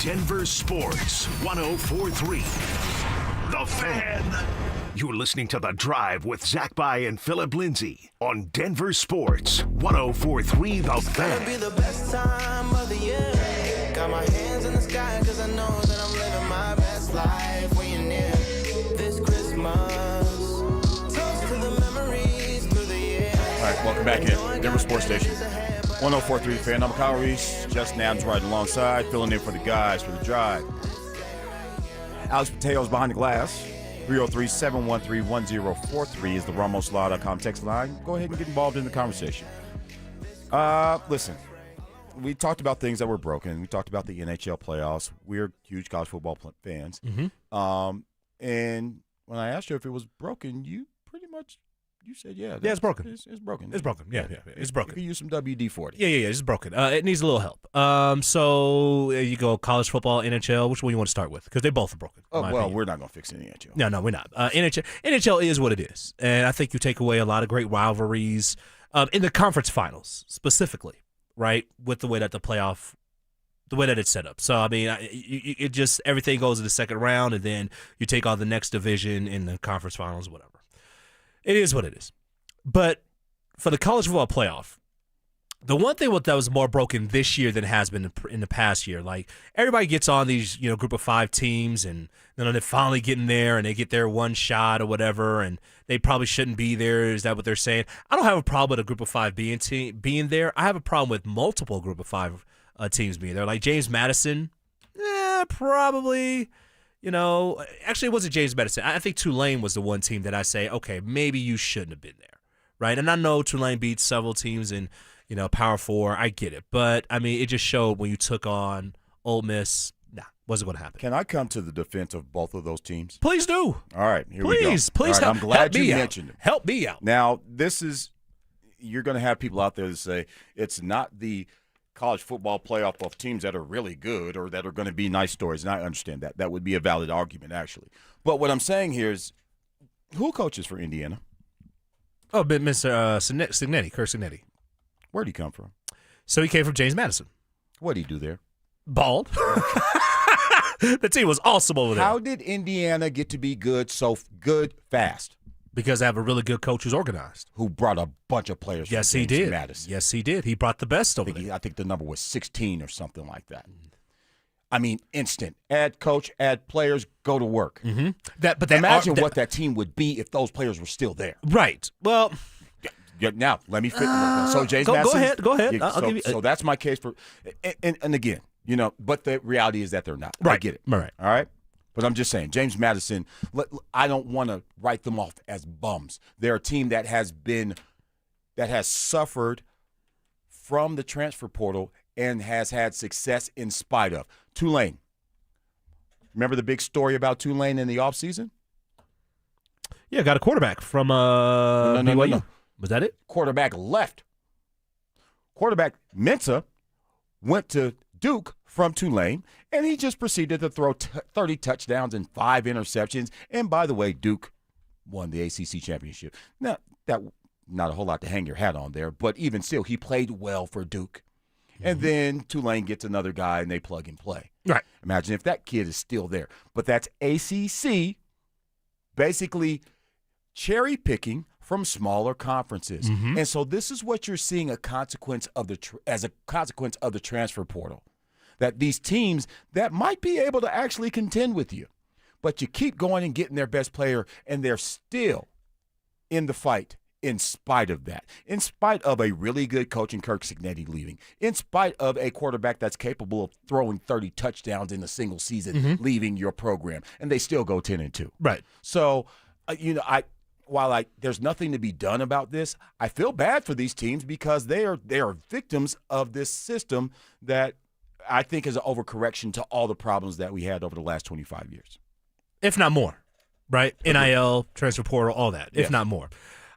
Denver Sports 104.3. The Fan. You're listening to The Drive with Zach By and Phillip Lindsay on Denver Sports 104.3 The Fan. Be the best time of the year. Got my hands in the sky because I know that I'm living my best life when you're near. This Christmas, toast to the memories through the year. All right, welcome back in. Denver Sports Station. 104.3 The Fan. I'm Kyle Reese. Justin Adams riding alongside, filling in for the guys for The Drive. Alex Mateo's behind the glass. 303-713-1043 is the RamosLaw.com text line. Go ahead and get involved in the conversation. Listen, we talked about things that were broken. We talked about the NHL playoffs. We're huge college football fans. Mm-hmm. And when I asked you if it was broken, you pretty much said, yeah. Yeah, it's broken. It's broken. It's broken. Yeah, it's broken. You can use some WD-40. Yeah, it's broken. It needs a little help. So you go college football, NHL. Which one you want to start with? Because they both are broken. Oh, well, we're not going to fix any NHL. No, we're not. NHL is what it is. And I think you take away a lot of great rivalries in the conference finals specifically, right, with the way that the way that it's set up. So, I mean, it just everything goes in the second round, and then you take on the next division in the conference finals, whatever. It is what it is. But for the college football playoff, the one thing that was more broken this year than has been in the past year, like everybody gets on these, group of 5 teams, and then they finally get in there and they get their one shot or whatever, and they probably shouldn't be there. Is that what they're saying? I don't have a problem with a group of 5 being there. I have a problem with multiple group of 5 teams being there. Like James Madison, probably. Actually, it wasn't James Madison. I think Tulane was the one team that I say, okay, maybe you shouldn't have been there, right? And I know Tulane beat several teams in, Power 4. I get it. But, I mean, it just showed when you took on Ole Miss, wasn't going to happen. Can I come to the defense of both of those teams? Please do. All right, here we go. Please All right, help, I'm glad help you me mentioned out. it. Help me out. Now, you're going to have people out there that say it's not the college football playoff of teams that are really good or that are going to be nice stories, and I understand that. That would be a valid argument, actually. But what I'm saying here is, who coaches for Indiana? Oh, but Mr. Cignetti, Kurt Cignetti. Where'd he come from? So he came from James Madison. What'd he do there? Bald. The team was awesome over there. How did Indiana get to be good so good fast? Because they have a really good coach who's organized. Who brought a bunch of players from James Madison. Yes, he did. He brought the best over there. I think the number was 16 or something like that. I mean, instant. Add coach, add players, go to work. Mm-hmm. Imagine what that team would be if those players were still there. Right. Well, now let me fit. So James Madison. Go ahead. So that's my case for. And again, but the reality is that they're not. Right. I get it. Right. All right. But I'm just saying, James Madison, I don't want to write them off as bums. They're a team that has suffered from the transfer portal and has had success in spite of. Tulane. Remember the big story about Tulane in the offseason? Yeah, got a quarterback from BYU. No. Was that it? Quarterback left. Quarterback Mensah went to Duke from Tulane, and he just proceeded to throw 30 touchdowns and 5 interceptions. And by the way, Duke won the ACC championship. Now, that not a whole lot to hang your hat on there, but even still, he played well for Duke. And then Tulane gets another guy, and they plug and play. Right. Imagine if that kid is still there. But that's ACC basically cherry-picking from smaller conferences. And so this is what you're seeing as a consequence of the transfer portal. That these teams that might be able to actually contend with you, but you keep going and getting their best player, and they're still in the fight in spite of that, in spite of a really good coach in Kirk Cignetti leaving, in spite of a quarterback that's capable of throwing 30 touchdowns in a single season leaving your program, and they still go 10-2. Right. So, while there's nothing to be done about this, I feel bad for these teams because they are victims of this system that I think is an overcorrection to all the problems that we had over the last 25 years. If not more, right? NIL, transfer portal, all that, if not more.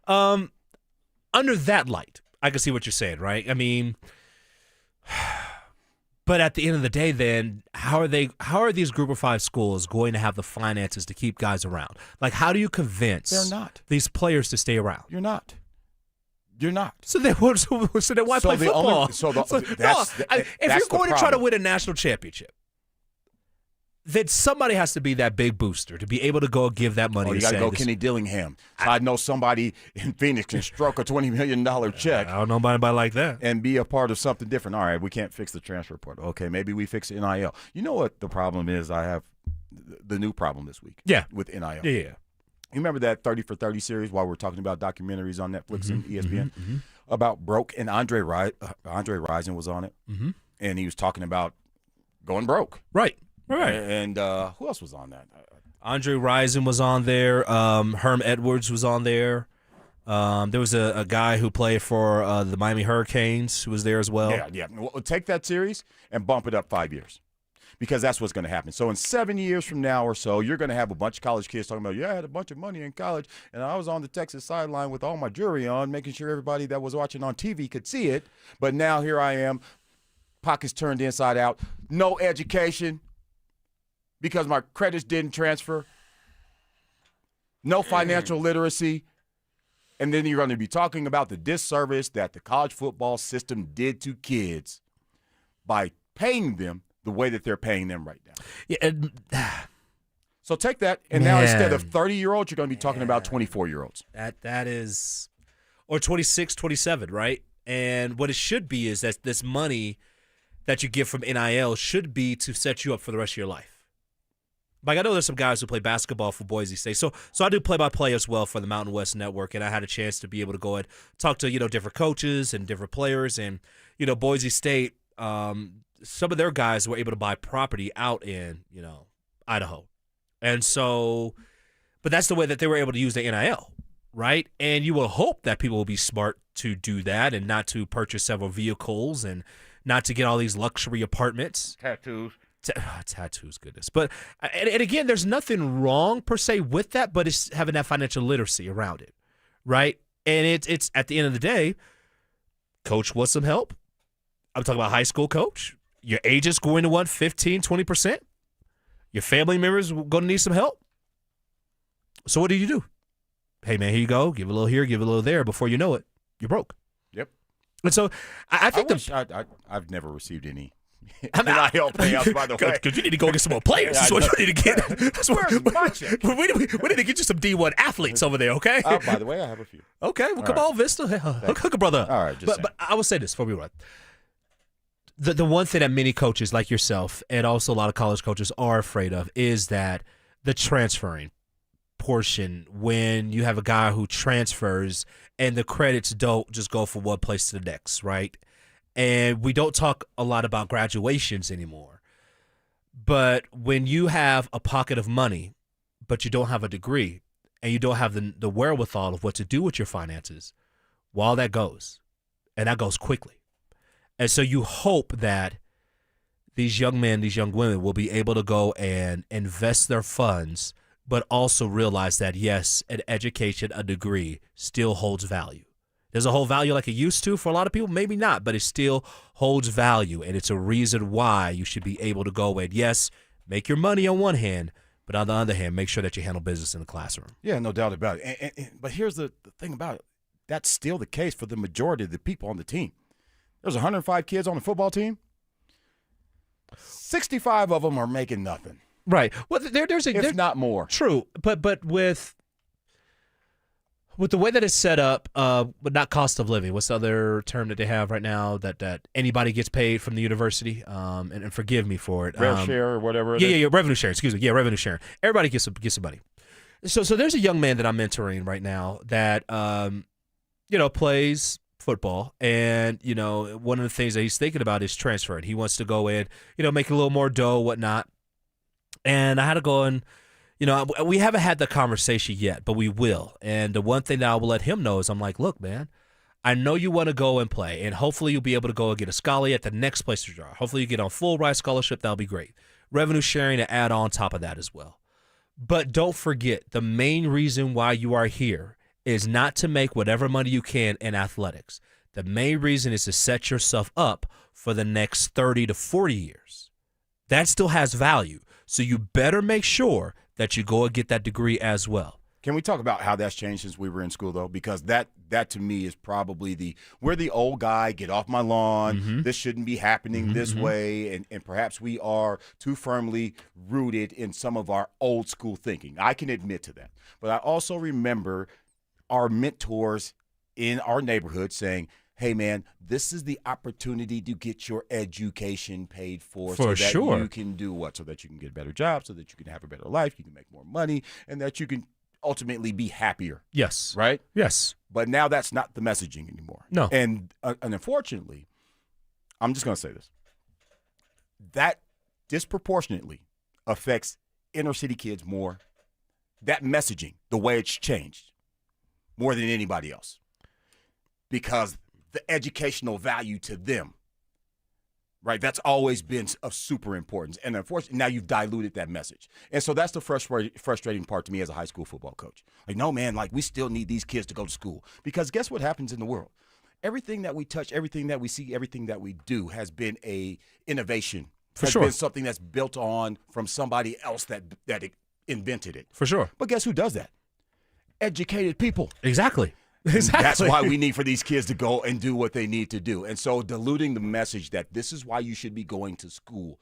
Under that light, I can see what you're saying, right? I mean, But at the end of the day, then how are these Group of 5 schools going to have the finances to keep guys around? Like, how do you convince these players to stay around? You're not. You're not. So then why play football? If you're going to try to win a national championship, then somebody has to be that big booster to be able to go give that money. You got to go Kenny Dillingham. So I know somebody in Phoenix can stroke a $20 million check. I don't know anybody like that. And be a part of something different. All right, we can't fix the transfer portal. Okay, maybe we fix NIL. You know what the problem is? I have the new problem this week. Yeah. With NIL. Yeah. You remember that 30 for 30 series while we're talking about documentaries on Netflix and ESPN about broke, and Andre Rison was on it, and he was talking about going broke. Right. And who else was on that? Andre Rison was on there. Herm Edwards was on there. There was a guy who played for the Miami Hurricanes who was there as well. Yeah. Well, take that series and bump it up 5 years. Because that's what's going to happen. So in 7 years from now or so, you're going to have a bunch of college kids talking about, I had a bunch of money in college, and I was on the Texas sideline with all my jewelry on, making sure everybody that was watching on TV could see it. But now here I am, pockets turned inside out, no education because my credits didn't transfer, no financial literacy, and then you're going to be talking about the disservice that the college football system did to kids by paying them the way that they're paying them right now. Yeah. So take that, and now instead of 30-year-olds, you're going to be talking about 24-year-olds. That is, or 26, 27, right? And what it should be is that this money that you get from NIL should be to set you up for the rest of your life. Like, I know there's some guys who play basketball for Boise State. So I do play-by-play as well for the Mountain West Network, and I had a chance to be able to go and talk to, different coaches and different players. And, Boise State, some of their guys were able to buy property out in, Idaho. And so, but that's the way that they were able to use the NIL, right? And you will hope that people will be smart to do that and not to purchase several vehicles and not to get all these luxury apartments. Tattoos. Tattoos, goodness. But, and again, there's nothing wrong per se with that, but it's having that financial literacy around it, right? And it's at the end of the day, coach wants some help. I'm talking about high school coach. Your agent's going to want 15, 20%. Your family members are going to need some help. So what do? Hey, man, here you go. Give a little here, give a little there. Before you know it, you're broke. Yep. And so I think I've never received any NIL payouts, by the way. Because you need to go get some more players. That's what you need to get. Where's my check? We need to get you some D1 athletes over there, okay? By the way, I have a few. Okay, well, come on, Vista. Hook a brother up. All right, but I will say this before we run. The one thing that many coaches like yourself and also a lot of college coaches are afraid of is that the transferring portion, when you have a guy who transfers and the credits don't just go from one place to the next, right? And we don't talk a lot about graduations anymore. But when you have a pocket of money, but you don't have a degree and you don't have the wherewithal of what to do with your finances, well, that goes. And that goes quickly. And so you hope that these young men, these young women will be able to go and invest their funds, but also realize that, yes, an education, a degree still holds value. Does it hold value like it used to for a lot of people? Maybe not, but it still holds value. And it's a reason why you should be able to go and, yes, make your money on one hand, but on the other hand, make sure that you handle business in the classroom. Yeah, no doubt about it. But here's the thing about it. That's still the case for the majority of the people on the team. There's 105 kids on the football team. 65 of them are making nothing. Right. Well, there's not more. True, but with the way that it's set up, but not cost of living. What's the other term that they have right now that anybody gets paid from the university? And forgive me for it. Rev share or whatever. Yeah, revenue sharing. Excuse me. Yeah, revenue sharing. Everybody gets some money. So there's a young man that I'm mentoring right now that plays football, and one of the things that he's thinking about is transferring. He wants to go in, make a little more dough, whatnot. And I had to go and, we haven't had the conversation yet, but we will. And the one thing that I will let him know is I'm like, look, man, I know you want to go and play, and hopefully you'll be able to go and get a scholarship at the next place you draw. Hopefully you get on full ride scholarship. That'll be great. Revenue sharing to add on top of that as well. But don't forget, the main reason why you are here is not to make whatever money you can in athletics. The main reason is to set yourself up for the next 30 to 40 years. That still has value. So you better make sure that you go and get that degree as well. Can we talk about how that's changed since we were in school, though? Because that to me is probably we're the old guy, get off my lawn, this shouldn't be happening this way, and perhaps we are too firmly rooted in some of our old school thinking. I can admit to that. But I also remember our mentors in our neighborhood saying, hey, man, this is the opportunity to get your education paid for so that sure. you can do what? So that you can get a better job, so that you can have a better life, you can make more money, and that you can ultimately be happier. Yes. Right? Yes. But now that's not the messaging anymore. No. And unfortunately, I'm just going to say this. That disproportionately affects inner city kids more. That messaging, the way it's changed, more than anybody else. Because the educational value to them, right, that's always been of super importance. And unfortunately, now you've diluted that message. And so that's the frustrating part to me as a high school football coach. Like, no, man, like we still need these kids to go to school. Because guess what happens in the world? Everything that we touch, everything that we see, everything that we do has been a innovation. For has sure. been something that's built on from somebody else that invented it. For sure. But guess who does that? Educated people. Exactly. Exactly. That's why we need for these kids to go and do what they need to do. And so diluting the message that this is why you should be going to school,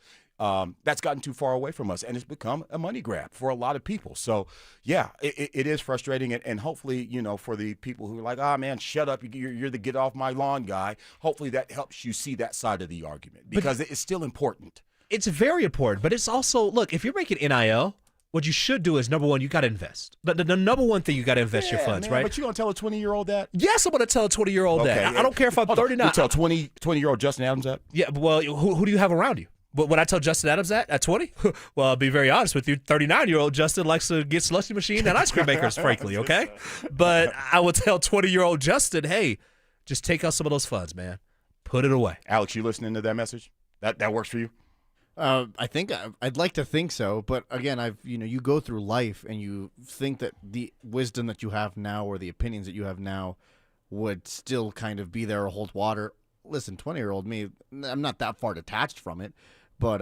that's gotten too far away from us, and it's become a money grab for a lot of people. So, yeah, it is frustrating, and hopefully, for the people who are like, man, shut up, you're the get off my lawn guy, hopefully that helps you see that side of the argument because it's still important. It's very important, but it's also, look, if you're making NIL, what you should do is, number one, you got to invest. The number one thing, you got to invest your funds, man, right? But you going to tell a 20-year-old that? Yes, I'm going to tell a 20-year-old that. I don't care if I'm 39. You tell 20-year-old Justin Adams that? Yeah, well, who do you have around you? But when I tell Justin Adams that at 20? Well, I'll be very honest with you. 39-year-old Justin likes to get slushy machine and ice cream makers, frankly, okay? But I would tell 20-year-old Justin, hey, just take out some of those funds, man. Put it away. Alex, you listening to that message? That works for you? I think I'd like to think so, but again, you go through life and you think that the wisdom that you have now or the opinions that you have now would still kind of be there or hold water. Listen, 20-year-old me, I'm not that far detached from it, but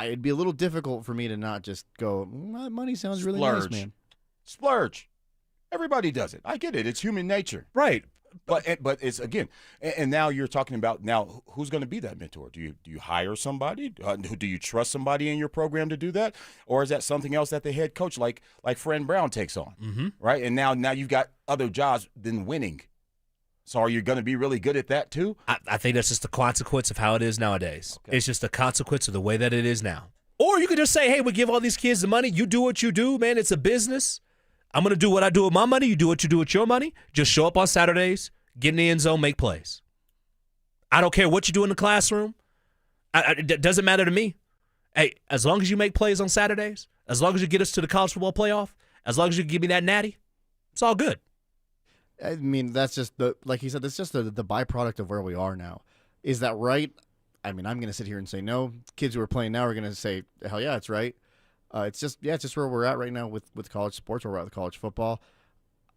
it'd be a little difficult for me to not just go, money sounds really nice, man. Splurge. Everybody does it. I get it. It's human nature. Right. But it's, again, and now you're talking about now who's going to be that mentor? Do you hire somebody? Do you trust somebody in your program to do that? Or is that something else that the head coach like Fred Brown takes on, right? And now you've got other jobs than winning. So are you going to be really good at that too? I think that's just the consequence of how it is nowadays. Okay. It's just a consequence of the way that it is now. Or you could just say, hey, we give all these kids the money. You do what you do, man. It's a business. I'm going to do what I do with my money. You do what you do with your money. Just show up on Saturdays, get in the end zone, make plays. I don't care what you do in the classroom. It doesn't matter to me. Hey, as long as you make plays on Saturdays, as long as you get us to the college football playoff, as long as you give me that natty, it's all good. I mean, that's just like he said, that's just the byproduct of where we are now. Is that right? I mean, I'm going to sit here and say no. Kids who are playing now are going to say, hell yeah, it's right. It's just where we're at right now with college sports, where we're at with college football.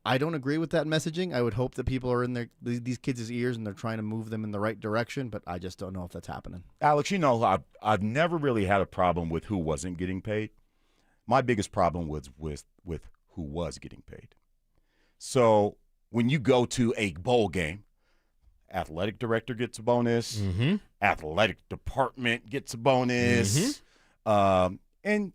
I don't agree with that messaging. I would hope that people are in these kids' ears and they're trying to move them in the right direction, but I just don't know if that's happening. Alex, I've never really had a problem with who wasn't getting paid. My biggest problem was with who was getting paid. So when you go to a bowl game, athletic director gets a bonus, athletic department gets a bonus, and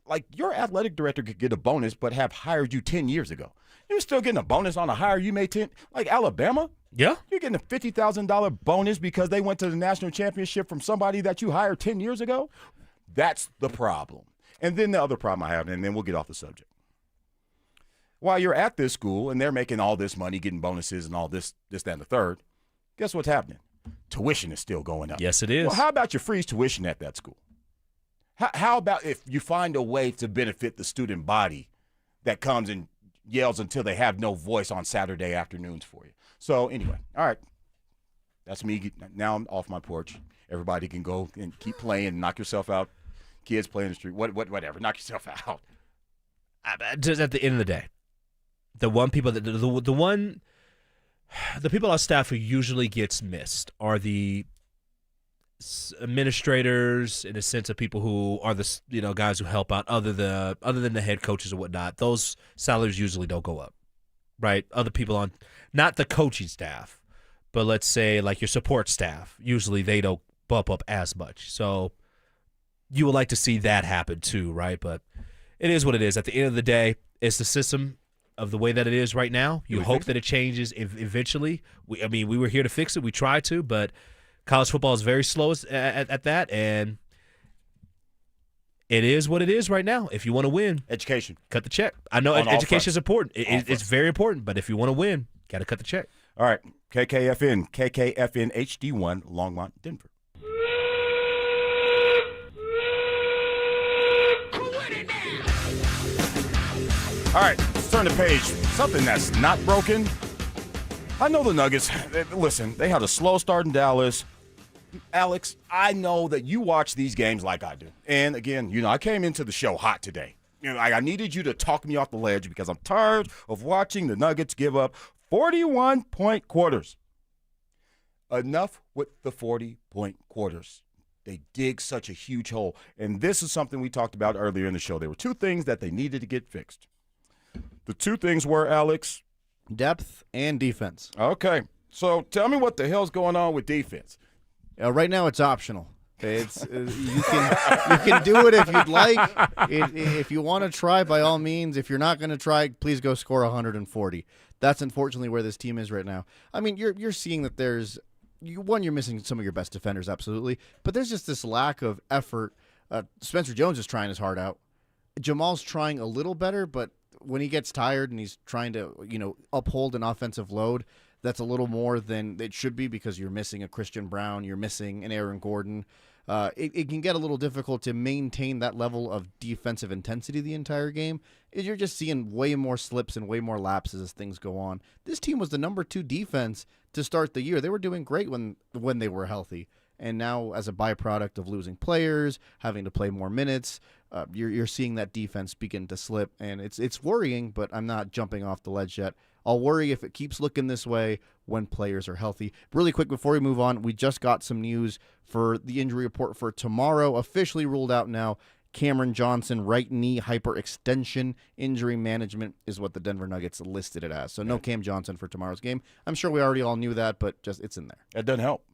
like your athletic director could get a bonus but have hired you 10 years ago. You're still getting a bonus on a hire you made 10. Like Alabama? Yeah. You're getting a $50,000 bonus because they went to the national championship from somebody that you hired 10 years ago? That's the problem. And then the other problem I have, and then we'll get off the subject. While you're at this school and they're making all this money, getting bonuses and all this, that, and the third, guess what's happening? Tuition is still going up. Yes, it is. Well, how about you freeze tuition at that school? How about if you find a way to benefit the student body that comes and yells until they have no voice on Saturday afternoons for you? So anyway, all right. That's me. Now I'm off my porch. Everybody can go and keep playing and knock yourself out. Kids play in the street, whatever. Knock yourself out. Just at the end of the day, the one The people on staff who usually gets missed are the administrators, in a sense of people who are the guys who help out other than the head coaches and whatnot. Those salaries usually don't go up, right? Other people on, not the coaching staff, but let's say like your support staff, usually they don't bump up as much. So you would like to see that happen too, right? But it is what it is. At the end of the day, it's the system of the way that it is right now. You hope that it changes eventually. We were here to fix it. We tried to, but college football is very slow at that, and it is what it is right now. If you want to win, education, cut the check. I know education is important. It's very important, but if you want to win, got to cut the check. All right, KKFN HD1, Longmont, Denver. All right, let's turn the page. Something that's not broken. I know the Nuggets, listen, they had a slow start in Dallas. Alex, I know that you watch these games like I do. And again, I came into the show hot today. I needed you to talk me off the ledge because I'm tired of watching the Nuggets give up 41-point quarters. Enough with the 40-point quarters. They dig such a huge hole. And this is something we talked about earlier in the show. There were two things that they needed to get fixed. The two things were, Alex? Depth and defense. Okay. So tell me what the hell's going on with defense. Right now it's optional. It's you can do it if you'd like. If you want to try, by all means. If you're not going to try, please go score 140. That's unfortunately where this team is right now. I mean, you're seeing that there's you're missing some of your best defenders, absolutely, but there's just this lack of effort. Spencer Jones is trying his heart out. Jamal's trying a little better, but when he gets tired and he's trying to uphold an offensive load, that's a little more than it should be because you're missing a Christian Brown, you're missing an Aaron Gordon. It can get a little difficult to maintain that level of defensive intensity the entire game. You're just seeing way more slips and way more lapses as things go on. This team was the number 2 defense to start the year. They were doing great when they were healthy. And now, as a byproduct of losing players, having to play more minutes, you're seeing that defense begin to slip. And it's worrying, but I'm not jumping off the ledge yet. I'll worry if it keeps looking this way when players are healthy. Really quick, before we move on, we just got some news for the injury report for tomorrow. Officially ruled out now. Cameron Johnson, right knee hyperextension injury management is what the Denver Nuggets listed it as. So no Cam Johnson for tomorrow's game. I'm sure we already all knew that, but just it's in there. That doesn't help.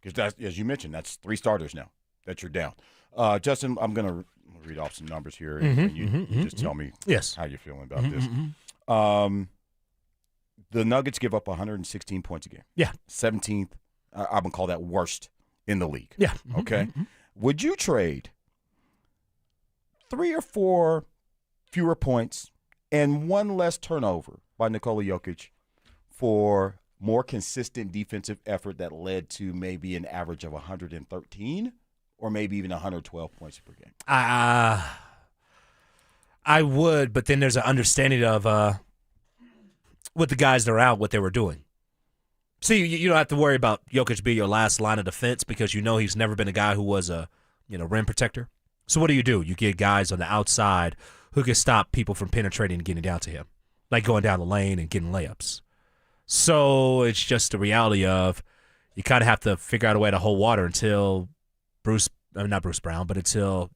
Because, as you mentioned, that's 3 starters now that you're down. Justin, I'm going to read off some numbers here, and you just tell me how you're feeling about this. The Nuggets give up 116 points a game. Yeah. 17th, I'm going to call that worst in the league. Yeah. Okay? Would you trade 3 or 4 fewer points and 1 less turnover by Nikola Jokic for more consistent defensive effort that led to maybe an average of 113 or maybe even 112 points per game? I would, but then there's an understanding of with the guys that are out, what they were doing. See, you don't have to worry about Jokic being your last line of defense because he's never been a guy who was a rim protector. So what do? You get guys on the outside who can stop people from penetrating and getting down to him, like going down the lane and getting layups. So it's just the reality of you kind of have to figure out a way to hold water until not Bruce Brown, but until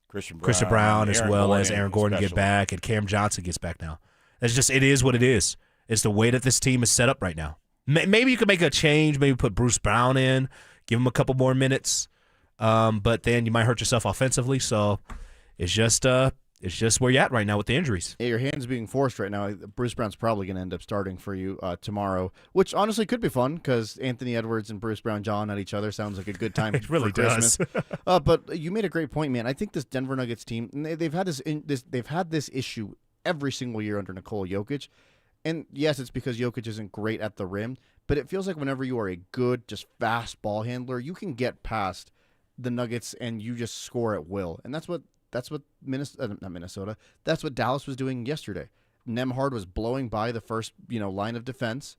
Christian Brown as well as Aaron Gordon get back and Cam Johnson gets back now. It is what it is. It's the way that this team is set up right now. Maybe you could make a change, maybe put Bruce Brown in, give him a couple more minutes, but then you might hurt yourself offensively. So it's just where you're at right now with the injuries. Yeah, your hand's being forced right now. Bruce Brown's probably going to end up starting for you tomorrow, which honestly could be fun because Anthony Edwards and Bruce Brown jawing at each other sounds like a good time it really for Christmas. does. But you made a great point, man. I think this Denver Nuggets team, they've had this issue every single year under Nikola Jokic. And yes, it's because Jokic isn't great at the rim, but it feels like whenever you are a good, just fast ball handler, you can get past the Nuggets and you just score at will. And that's what Minnesota. That's what Dallas was doing yesterday. Nembhard was blowing by the first, line of defense,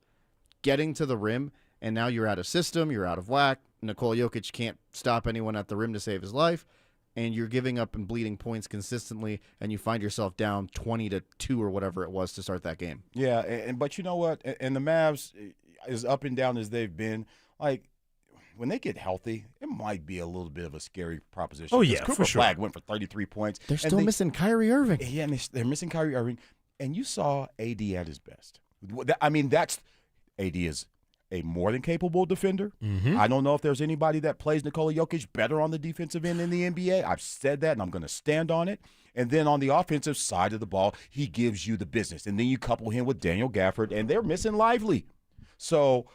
getting to the rim, and now you're out of system, you're out of whack. Nikola Jokic can't stop anyone at the rim to save his life. and you're giving up and bleeding points consistently, and you find yourself down 20-2 or whatever it was to start that game. Yeah, but you know what? And the Mavs, as up and down as they've been, like when they get healthy, it might be a little bit of a scary proposition. Oh, yeah, Cooper for sure. Flag went for 33 points. They're still missing Kyrie Irving. Yeah, and they're missing Kyrie Irving. And you saw AD at his best. I mean, AD is a more than capable defender. I don't know if there's anybody that plays Nikola Jokic better on the defensive end in the NBA. I've said that, and I'm going to stand on it. And then on the offensive side of the ball, he gives you the business. And then you couple him with Daniel Gafford, and they're missing Lively. So,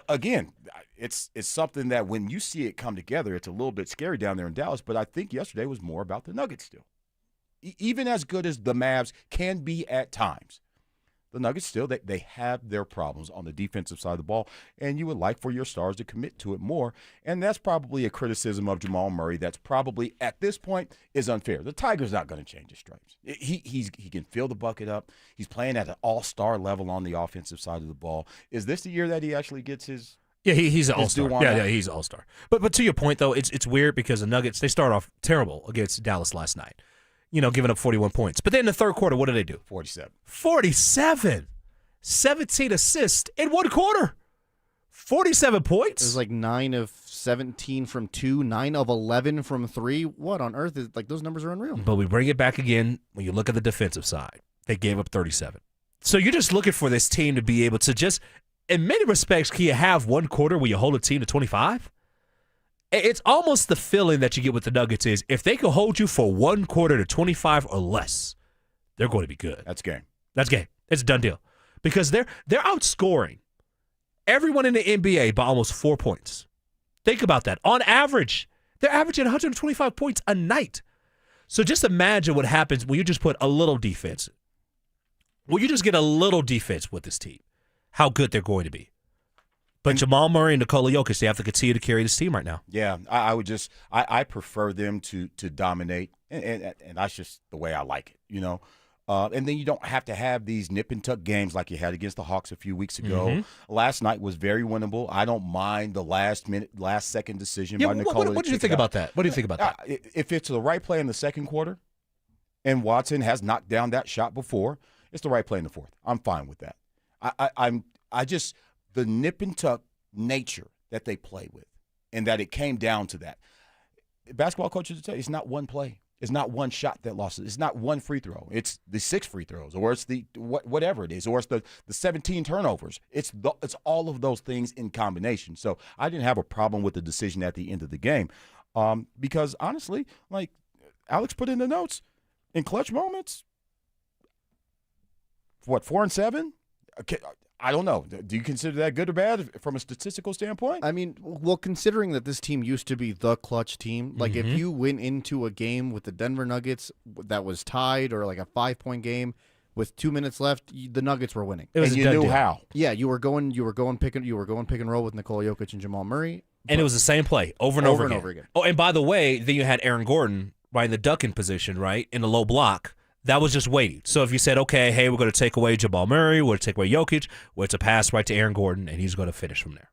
again, it's something that when you see it come together, it's a little bit scary down there in Dallas. But I think yesterday was more about the Nuggets still. Even as good as the Mavs can be at times, the Nuggets still, they have their problems on the defensive side of the ball, and you would like for your stars to commit to it more. And that's probably a criticism of Jamal Murray that's probably, at this point, is unfair. The Tiger's not going to change his stripes. He can fill the bucket up. He's playing at an all-star level on the offensive side of the ball. Is this the year that he actually gets his Yeah, he's an all-star. Yeah, he's an all-star. But to your point, though, it's weird because the Nuggets, they start off terrible against Dallas last night. Giving up 41 points. But then in the third quarter, what do they do? 47. 47. 17 assists in one quarter. 47 points. It was like 9 of 17 from 2, 9 of 11 from 3. What on earth is those numbers are unreal. But we bring it back again when you look at the defensive side. They gave up 37. So you're just looking for this team to be able to just, in many respects, can you have one quarter where you hold a team to 25? It's almost the feeling that you get with the Nuggets is if they can hold you for one quarter to 25 or less, they're going to be good. That's game. That's game. It's a done deal. Because they're outscoring everyone in the NBA by almost 4 points. Think about that. On average, they're averaging 125 points a night. So just imagine what happens when you just put a little defense. When you just get a little defense with this team, how good they're going to be. But Jamal Murray and Nikola Jokic, they have to continue to carry this team right now. Yeah, I would just I prefer them to dominate, and that's just the way I like it, And then you don't have to have these nip and tuck games like you had against the Hawks a few weeks ago. Last night was very winnable. I don't mind the last second decision by Nikola. What do you think about that? What do you think about that? If it's the right play in the second quarter, and Watson has knocked down that shot before, it's the right play in the fourth. I'm fine with that. I just the nip and tuck nature that they play with, and that it came down to that. Basketball coaches will tell you it's not one play. It's not one shot that lost it. It's not one free throw. It's the 6 free throws, or it's the whatever it is, or it's the 17 turnovers. It's all of those things in combination. So I didn't have a problem with the decision at the end of the game, because honestly, like Alex put in the notes, in clutch moments, 4-7. Okay, I don't know. Do you consider that good or bad from a statistical standpoint? I mean, well, considering that this team used to be the clutch team, like if you went into a game with the Denver Nuggets that was tied or like a 5-point game with 2 minutes left, the Nuggets were winning. And you knew how. Yeah, you were going pick and roll with Nikola Jokic and Jamal Murray. And it was the same play over and over again. Oh, and by the way, then you had Aaron Gordon right in the ducking position, right, in the low block. That was just waiting. So if you said, okay, hey, we're going to take away Jamal Murray, we're going to take away Jokic, well, it's a pass right to Aaron Gordon, and he's going to finish from there.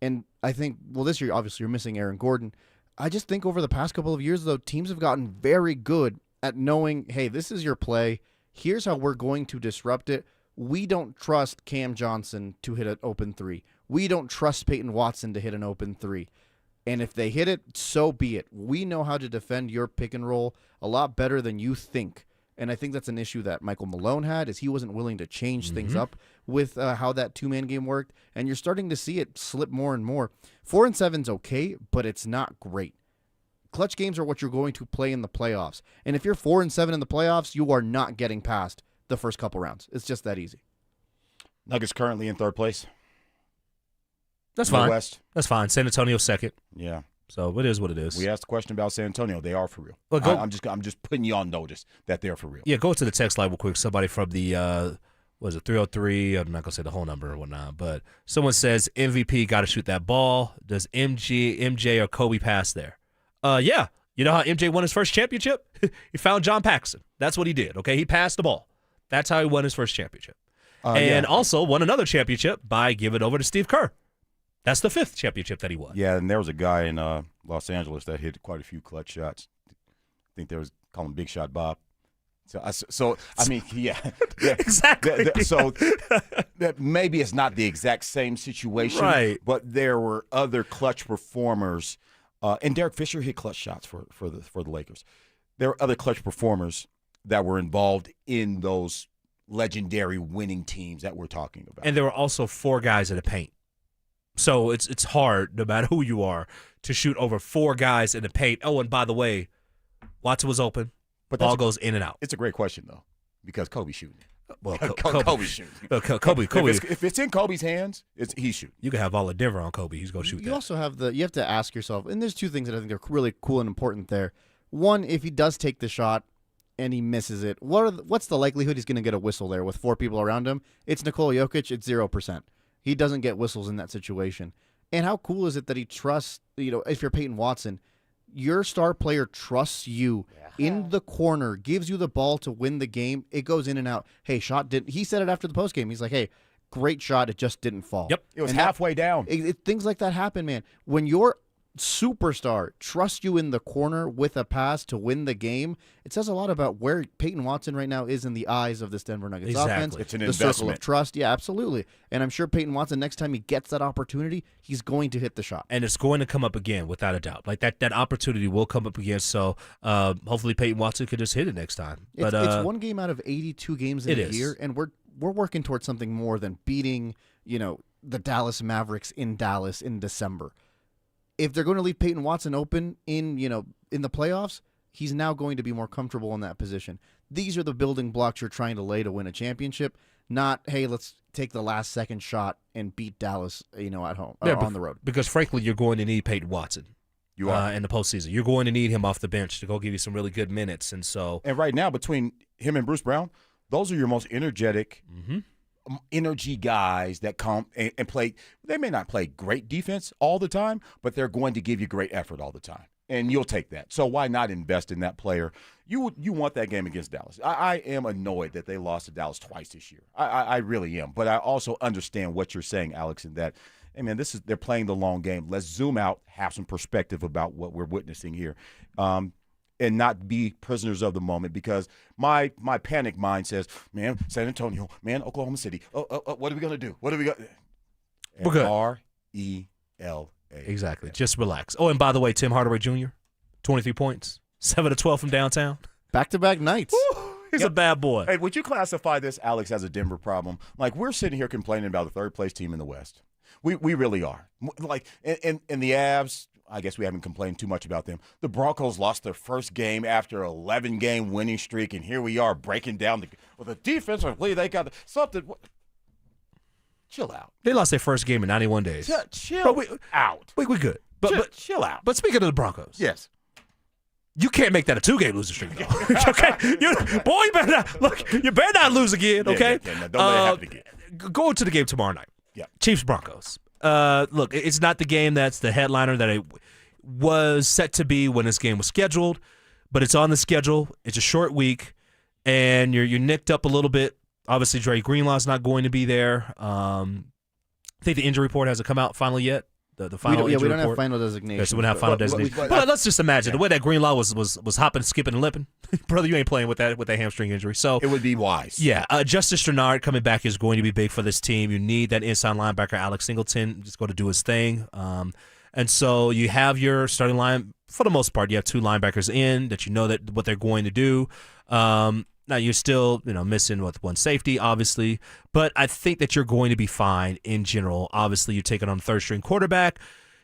And I think, well, this year, obviously, you're missing Aaron Gordon. I just think over the past couple of years, though, teams have gotten very good at knowing, hey, this is your play. Here's how we're going to disrupt it. We don't trust Cam Johnson to hit an open 3. We don't trust Payton Watson to hit an open 3. And if they hit it, so be it. We know how to defend your pick and roll a lot better than you think. And I think that's an issue that Michael Malone had, is he wasn't willing to change things up with how that 2-man game worked. And you're starting to see it slip more and more. 4-7's okay, but it's not great. Clutch games are what you're going to play in the playoffs. And if you're 4-7 in the playoffs, you are not getting past the first couple rounds. It's just that easy. Nuggets currently in third place. That's fine. West. That's fine. San Antonio second. Yeah. So it is what it is. We asked the question about San Antonio. They are for real. Look, I'm just putting you on notice that they're for real. Yeah, go to the text line real quick. Somebody from the, 303? I'm not going to say the whole number or whatnot, but someone says MVP got to shoot that ball. Does MJ or Kobe pass there? Yeah. You know how MJ won his first championship? He found John Paxson. That's what he did, okay? He passed the ball. That's how he won his first championship. And also won another championship by giving it over to Steve Kerr. That's the 5th championship that he won. Yeah, and there was a guy in Los Angeles that hit quite a few clutch shots. think there was call him Big Shot Bob. So I mean, yeah, exactly. So that maybe it's not the exact same situation, right? But there were other clutch performers, and Derek Fisher hit clutch shots for the Lakers. There were other clutch performers that were involved in those legendary winning teams that we're talking about. And there were also 4 guys in the paint. So it's hard, no matter who you are, to shoot over 4 guys in the paint. Oh, and by the way, Watson was open. But ball goes in and out. It's a great question, though, because Kobe's shooting. Well, Kobe's shooting. Kobe. If it's in Kobe's hands, he's shooting. You can have all of Denver on Kobe. He's going to shoot. You also have you have to ask yourself, and there's 2 things that I think are really cool and important there. One, if he does take the shot and he misses it, what's the likelihood he's going to get a whistle there with 4 people around him? It's Nikola Jokic. It's 0%. He doesn't get whistles in that situation. And how cool is it that he trusts? If you're Payton Watson, your star player trusts you in the corner, gives you the ball to win the game. It goes in and out. Hey, shot didn't. He said it after the postgame. He's like, hey, great shot. It just didn't fall. Yep. It was halfway down. Things like that happen, man. When your superstar trusts you in the corner with a pass to win the game, it says a lot about where Payton Watson right now is in the eyes of this Denver Nuggets offense. It's an the investment. Circle of trust. Yeah, absolutely. And I'm sure Payton Watson, next time he gets that opportunity, he's going to hit the shot. And it's going to come up again, without a doubt. Like that opportunity will come up again. So hopefully Payton Watson could just hit it next time. But it's 1 game out of 82 games in a year, and we're working towards something more than beating the Dallas Mavericks in Dallas in December. If they're going to leave Payton Watson open in the playoffs, he's now going to be more comfortable in that position. These are the building blocks you're trying to lay to win a championship, not, hey, let's take the last second shot and beat Dallas, at home or on the road. Because frankly, you're going to need Payton Watson. You are in the postseason. You're going to need him off the bench to go give you some really good minutes, and right now between him and Bruce Brown, those are your most energetic. Energy guys that come and play. They may not play great defense all the time, but they're going to give you great effort all the time, and you'll take that. So why not invest in that player? You want that game against Dallas. I am annoyed that they lost to Dallas twice this year. I really am, but I also understand what you're saying, Alex, in that, hey man, they're playing the long game. Let's zoom out, have some perspective about what we're witnessing here. And not be prisoners of the moment, because my panic mind says, man, San Antonio, man, Oklahoma City. What are we going to do? What are we going to do? We're good. RELA. Exactly. Just relax. Oh, and by the way, Tim Hardaway Jr., 23 points, 7 of 12 from downtown. Back-to-back nights. He's a bad boy. Hey, would you classify this, Alex, as a Denver problem? Like, we're sitting here complaining about the third-place team in the West. We really are. Like, and the Avs, I guess we haven't complained too much about them. The Broncos lost their first game after an 11-game winning streak, and here we are breaking down the defensively. They got something. Chill out. They lost their first game in 91 days. Chill out. We good. But chill out. But speaking of the Broncos. Yes. You can't make that a 2-game losing streak, though. Okay? You better not lose again, okay? Yeah, don't let it happen again. Go to the game tomorrow night. Yeah. Chiefs-Broncos. Look, it's not the game that's the headliner that it was set to be when this game was scheduled, but it's on the schedule. It's a short week, and you're nicked up a little bit. Obviously, Dre Greenlaw's not going to be there. I think the injury report hasn't come out finally yet. The final injury report. We don't have final designation. Okay, so we don't have final designation. But let's just imagine the way that Greenlaw was hopping, skipping, and limping. Brother, you ain't playing with that hamstring injury. So it would be wise. Yeah, Justice Strenard coming back is going to be big for this team. You need that inside linebacker, Alex Singleton, just going to do his thing. And so you have your starting line, for the most part, you have 2 linebackers in that you know that what they're going to do. Now you're still, missing with 1 safety, obviously, but I think that you're going to be fine in general. Obviously, you're taking on a 3rd-string quarterback.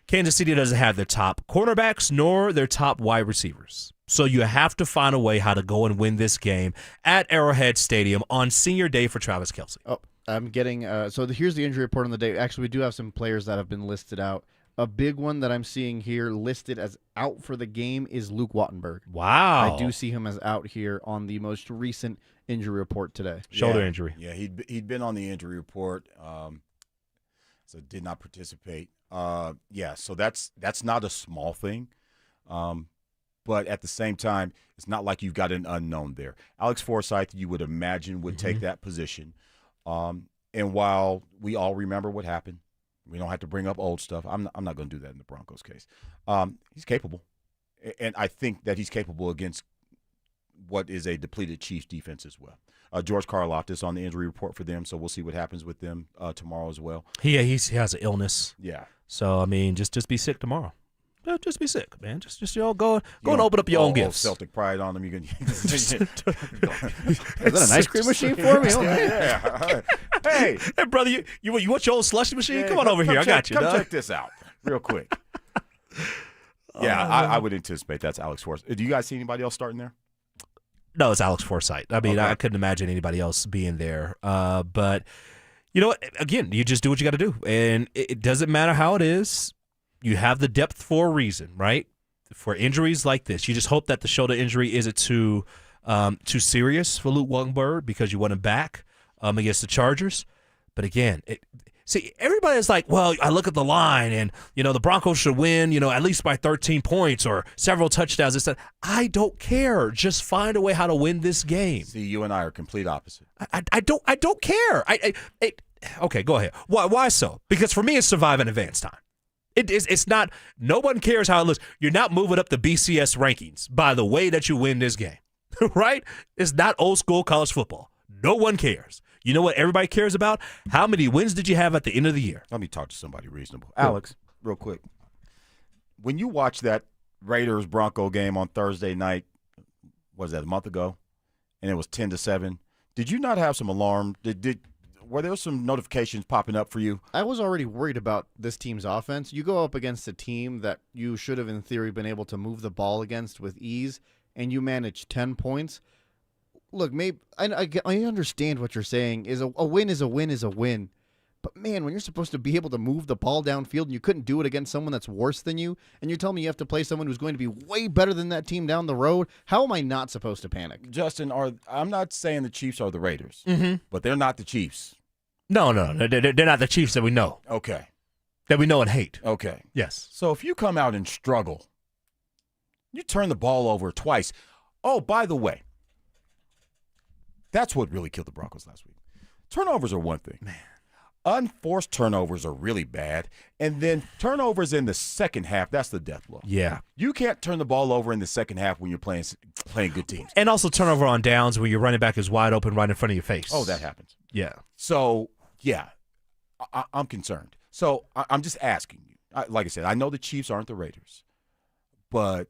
Kansas City doesn't have their top cornerbacks nor their top wide receivers. So you have to find a way how to go and win this game at Arrowhead Stadium on senior day for Travis Kelce. Oh, I'm getting here's the injury report on the day. Actually, we do have some players that have been listed out. A big one that I'm seeing here listed as out for the game is Luke Wattenberg. Wow. I do see him as out here on the most recent injury report today. Shoulder injury. Yeah, he'd been on the injury report, so did not participate. So that's not a small thing. But at the same time, it's not like you've got an unknown there. Alex Forsythe, you would imagine, would take that position. And while we all remember what happened, we don't have to bring up old stuff. I'm not going to do that in the Broncos case. He's capable, and I think that he's capable against what is a depleted Chiefs defense as well. George Karlaftis on the injury report for them, so we'll see what happens with them tomorrow as well. He has an illness. Yeah. So, I mean, just be sick tomorrow. Yeah, just be sick, man. Just go and open up your own gifts. Celtic pride on them. You can. Is that an ice cream machine for me? Yeah. Hey, brother, you want your own slushy machine? Come on over here. I got you. Come dog. check this out real quick. Yeah, I would anticipate that's Alex Forsythe. Do you guys see anybody else starting there? No, it's Alex Forsythe. I mean, Okay. I couldn't imagine anybody else being there. But you know what? Again, you just do what you got to do, and it doesn't matter how it is. You have the depth for a reason, right? For injuries like this, you just hope that the shoulder injury isn't too serious for Luke Wallenberg because you want him back against the Chargers. But again, see, everybody's like, well, I look at the line and, the Broncos should win, at least by 13 points or several touchdowns. Instead, I don't care. Just find a way how to win this game. See, you and I are complete opposite. I don't care. Okay, go ahead. Why so? Because for me, it's survive in advance time. It's not, no one cares how it looks. You're not moving up the BCS rankings by the way that you win this game, right? It's not old school college football. No one cares. You know what everybody cares about? How many wins did you have at the end of the year? Let me talk to somebody reasonable. Alex, real quick. When you watch that Raiders-Bronco game on Thursday night, was that a month ago? And it was 10-7. Did you not have some alarm? Were there some notifications popping up for you? I was already worried about this team's offense. You go up against a team that you should have, in theory, been able to move the ball against with ease, and you manage 10 points. Look, maybe I understand what you're saying. A win is a win is a win. But, man, when you're supposed to be able to move the ball downfield and you couldn't do it against someone that's worse than you, and you're telling me you have to play someone who's going to be way better than that team down the road, how am I not supposed to panic? Justin, I'm not saying the Chiefs are the Raiders, but they're not the Chiefs. No, they're not the Chiefs that we know. Okay. That we know and hate. Okay. Yes. So if you come out and struggle, you turn the ball over twice. Oh, by the way, that's what really killed the Broncos last week. Turnovers are one thing. Man. Unforced turnovers are really bad. And then turnovers in the second half, that's the death blow. Yeah. You can't turn the ball over in the second half when you're playing good teams. And also turnover on downs where your running back is wide open right in front of your face. Oh, that happens. Yeah. So, yeah, I'm concerned. So I'm just asking you. Like I said, I know the Chiefs aren't the Raiders, but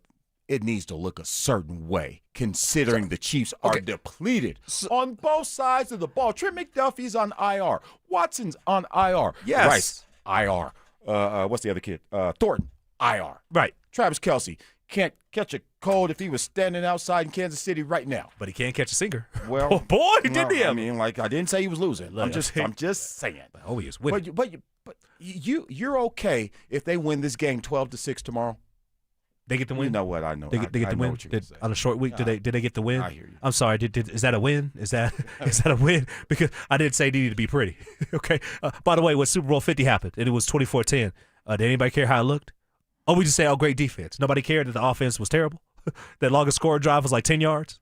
it needs to look a certain way considering the Chiefs are depleted on both sides of the ball. Trent McDuffie's on IR. Watson's on IR. Yes. Rice, IR. What's the other kid? Thornton, IR. Right. Travis Kelce can't catch a cold if he was standing outside in Kansas City right now. But he can't catch a sinker. Well, oh, boy, didn't he? I mean, I didn't say he was losing. Look, I'm just saying. Oh, he is winning. But you're okay if they win this game 12-6 tomorrow. They get the win. You know what? I know. They get the win on a short week. Did they get the win? I hear you. I'm sorry. Is that a win? Is that a win? Because I didn't say it needed to be pretty. Okay. By the way, when Super Bowl 50 happened, and it was 24-10. Did anybody care how it looked? Oh, we just say, great defense. Nobody cared that the offense was terrible. That longest score drive was like 10 yards.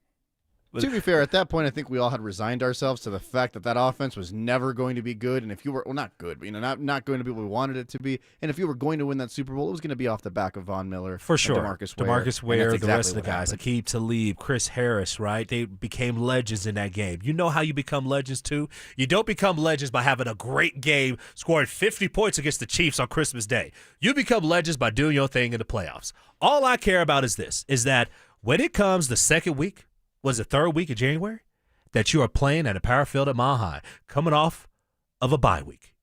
To be fair, at that point, I think we all had resigned ourselves to the fact that offense was never going to be good. And if you were, well, not good, but, not going to be what we wanted it to be. And if you were going to win that Super Bowl, it was going to be off the back of Von Miller. For sure. DeMarcus Ware, the rest of the what guys. happened. Aqib Talib, Chris Harris, right? They became legends in that game. You know how you become legends, too? You don't become legends by having a great game, scoring 50 points against the Chiefs on Christmas Day. You become legends by doing your thing in the playoffs. All I care about is this, is that when it comes the second week, was the third week of January, that you are playing at a power field at Mile High, coming off of a bye week,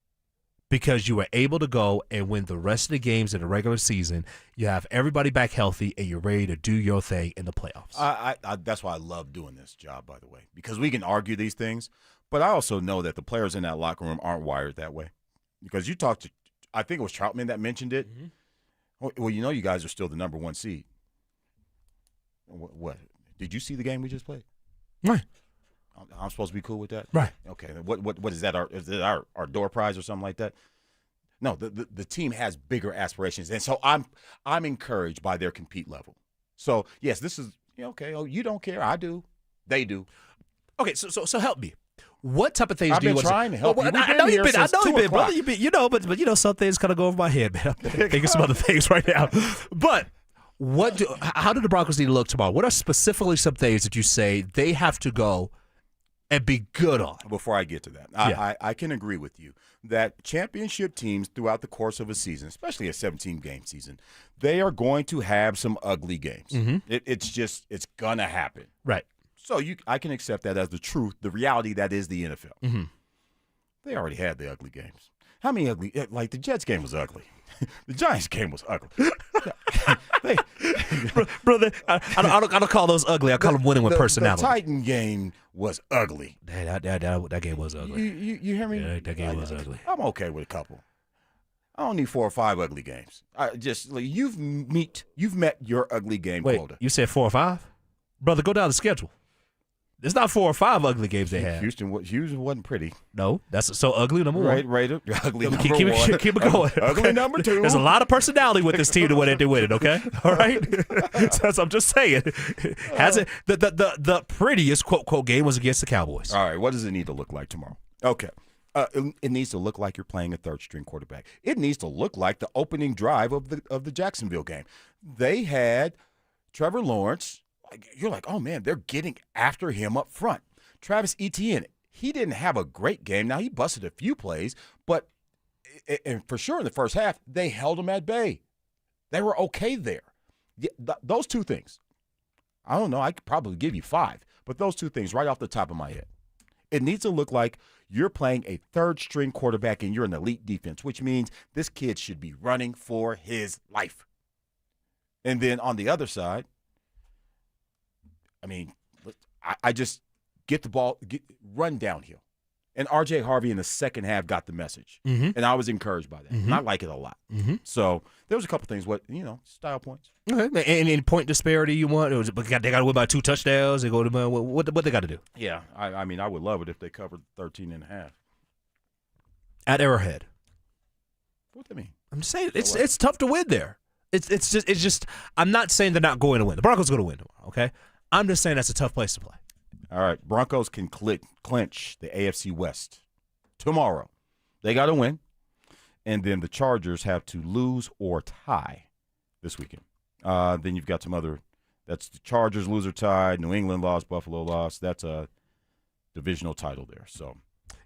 because you were able to go and win the rest of the games in the regular season. You have everybody back healthy, and you're ready to do your thing in the playoffs. That's why I love doing this job, by the way, because we can argue these things, but I also know that the players in that locker room aren't wired that way. Because you talked to, I think it was Troutman that mentioned it. Mm-hmm. Well, you guys are still the number one seed. What? Did you see the game we just played? Right. I'm supposed to be cool with that? Right. Okay. What is that? Is it our door prize or something like that? No, the team has bigger aspirations. And so I'm encouraged by their compete level. So, yes, this is okay. Oh, you don't care. I do. They do. Okay, so help me. What type of things I've do you been want trying to help you. I know you've been, brother. You've been, but some things kind of go over my head, man. I'm thinking some other things right now. But How do the Broncos need to look tomorrow? What are specifically some things that you say they have to go and be good on? Before I get to that, I can agree with you that championship teams throughout the course of a season, especially a 17-game season, they are going to have some ugly games. Mm-hmm. It's going to happen. Right. So I can accept that as the truth, the reality that is the NFL. Mm-hmm. They already had the ugly games. How many ugly? Like the Jets game was ugly. The Giants game was ugly. Brother, I don't call those ugly. I call them winning with personality. The Titan game was ugly. That game was ugly. You hear me? Yeah, that game was ugly. I'm okay with a couple. I don't need 4 or 5 ugly games. You've met your ugly game quota. You said 4 or 5? Brother, go down the schedule. It's not 4 or 5 ugly games they had. Houston wasn't pretty. No, that's so ugly. Number one. Right. Ugly number keep one. Keep it going. Ugly number 2. There's a lot of personality with this team to win it. Okay, all right. So I'm just saying, the prettiest quote game was against the Cowboys. All right. What does it need to look like tomorrow? Okay. It needs to look like you're playing a third-string quarterback. It needs to look like the opening drive of the Jacksonville game. They had Trevor Lawrence. You're like, oh, man, they're getting after him up front. Travis Etienne, he didn't have a great game. Now, he busted a few plays, but and for sure in the first half, they held him at bay. They were okay there. Those two things, I don't know, I could probably give you 5, but those two things right off the top of my head. It needs to look like you're playing a third-string quarterback and you're an elite defense, which means this kid should be running for his life. And then on the other side, I just get the ball, run downhill. And R.J. Harvey in the second half got the message. Mm-hmm. And I was encouraged by that. Mm-hmm. And I like it a lot. Mm-hmm. So there was a couple things, style points. Okay. Any point disparity you want? They got to win by 2 touchdowns. They go to what they got to do? Yeah. I would love it if they covered 13.5. At Arrowhead. What do you mean? I'm just saying it's tough to win there. It's just I'm not saying they're not going to win. The Broncos are going to win tomorrow, okay? I'm just saying that's a tough place to play. All right, Broncos can clinch the AFC West tomorrow. They got to win, and then the Chargers have to lose or tie this weekend. Then you've got some other – that's the Chargers lose or tie, New England lost, Buffalo lost. That's a divisional title there. So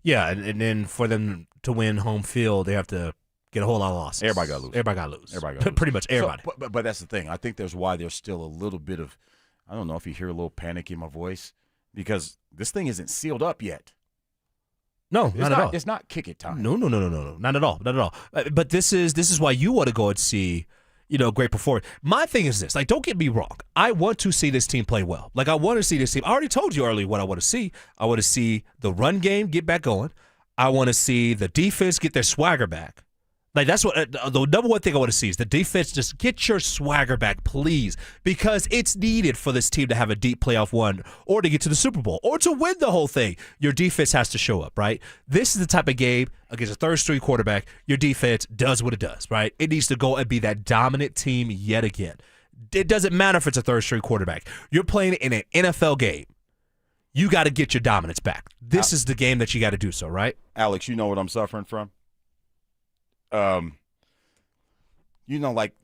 yeah, and then for them to win home field, they have to get a whole lot of losses. Everybody got to lose. Everybody got to lose. Everybody got to lose. Pretty much everybody. So, but that's the thing. I think there's why there's still a little bit of – I don't know if you hear a little panic in my voice because this thing isn't sealed up yet. No, not at all. It's not kick it time. No, not at all. But this is why you want to go and see, great performance. My thing is this: don't get me wrong. I want to see this team play well. I want to see this team. I already told you earlier what I want to see. I want to see the run game get back going. I want to see the defense get their swagger back. That's what the number one thing I want to see is the defense just get your swagger back, please, because it's needed for this team to have a deep playoff run or to get to the Super Bowl or to win the whole thing. Your defense has to show up, right? This is the type of game against a third-string quarterback. Your defense does what it does, right? It needs to go and be that dominant team yet again. It doesn't matter if it's a third-string quarterback. You're playing in an NFL game. You got to get your dominance back. This is the game that you got to do so, right? Alex, you know what I'm suffering from?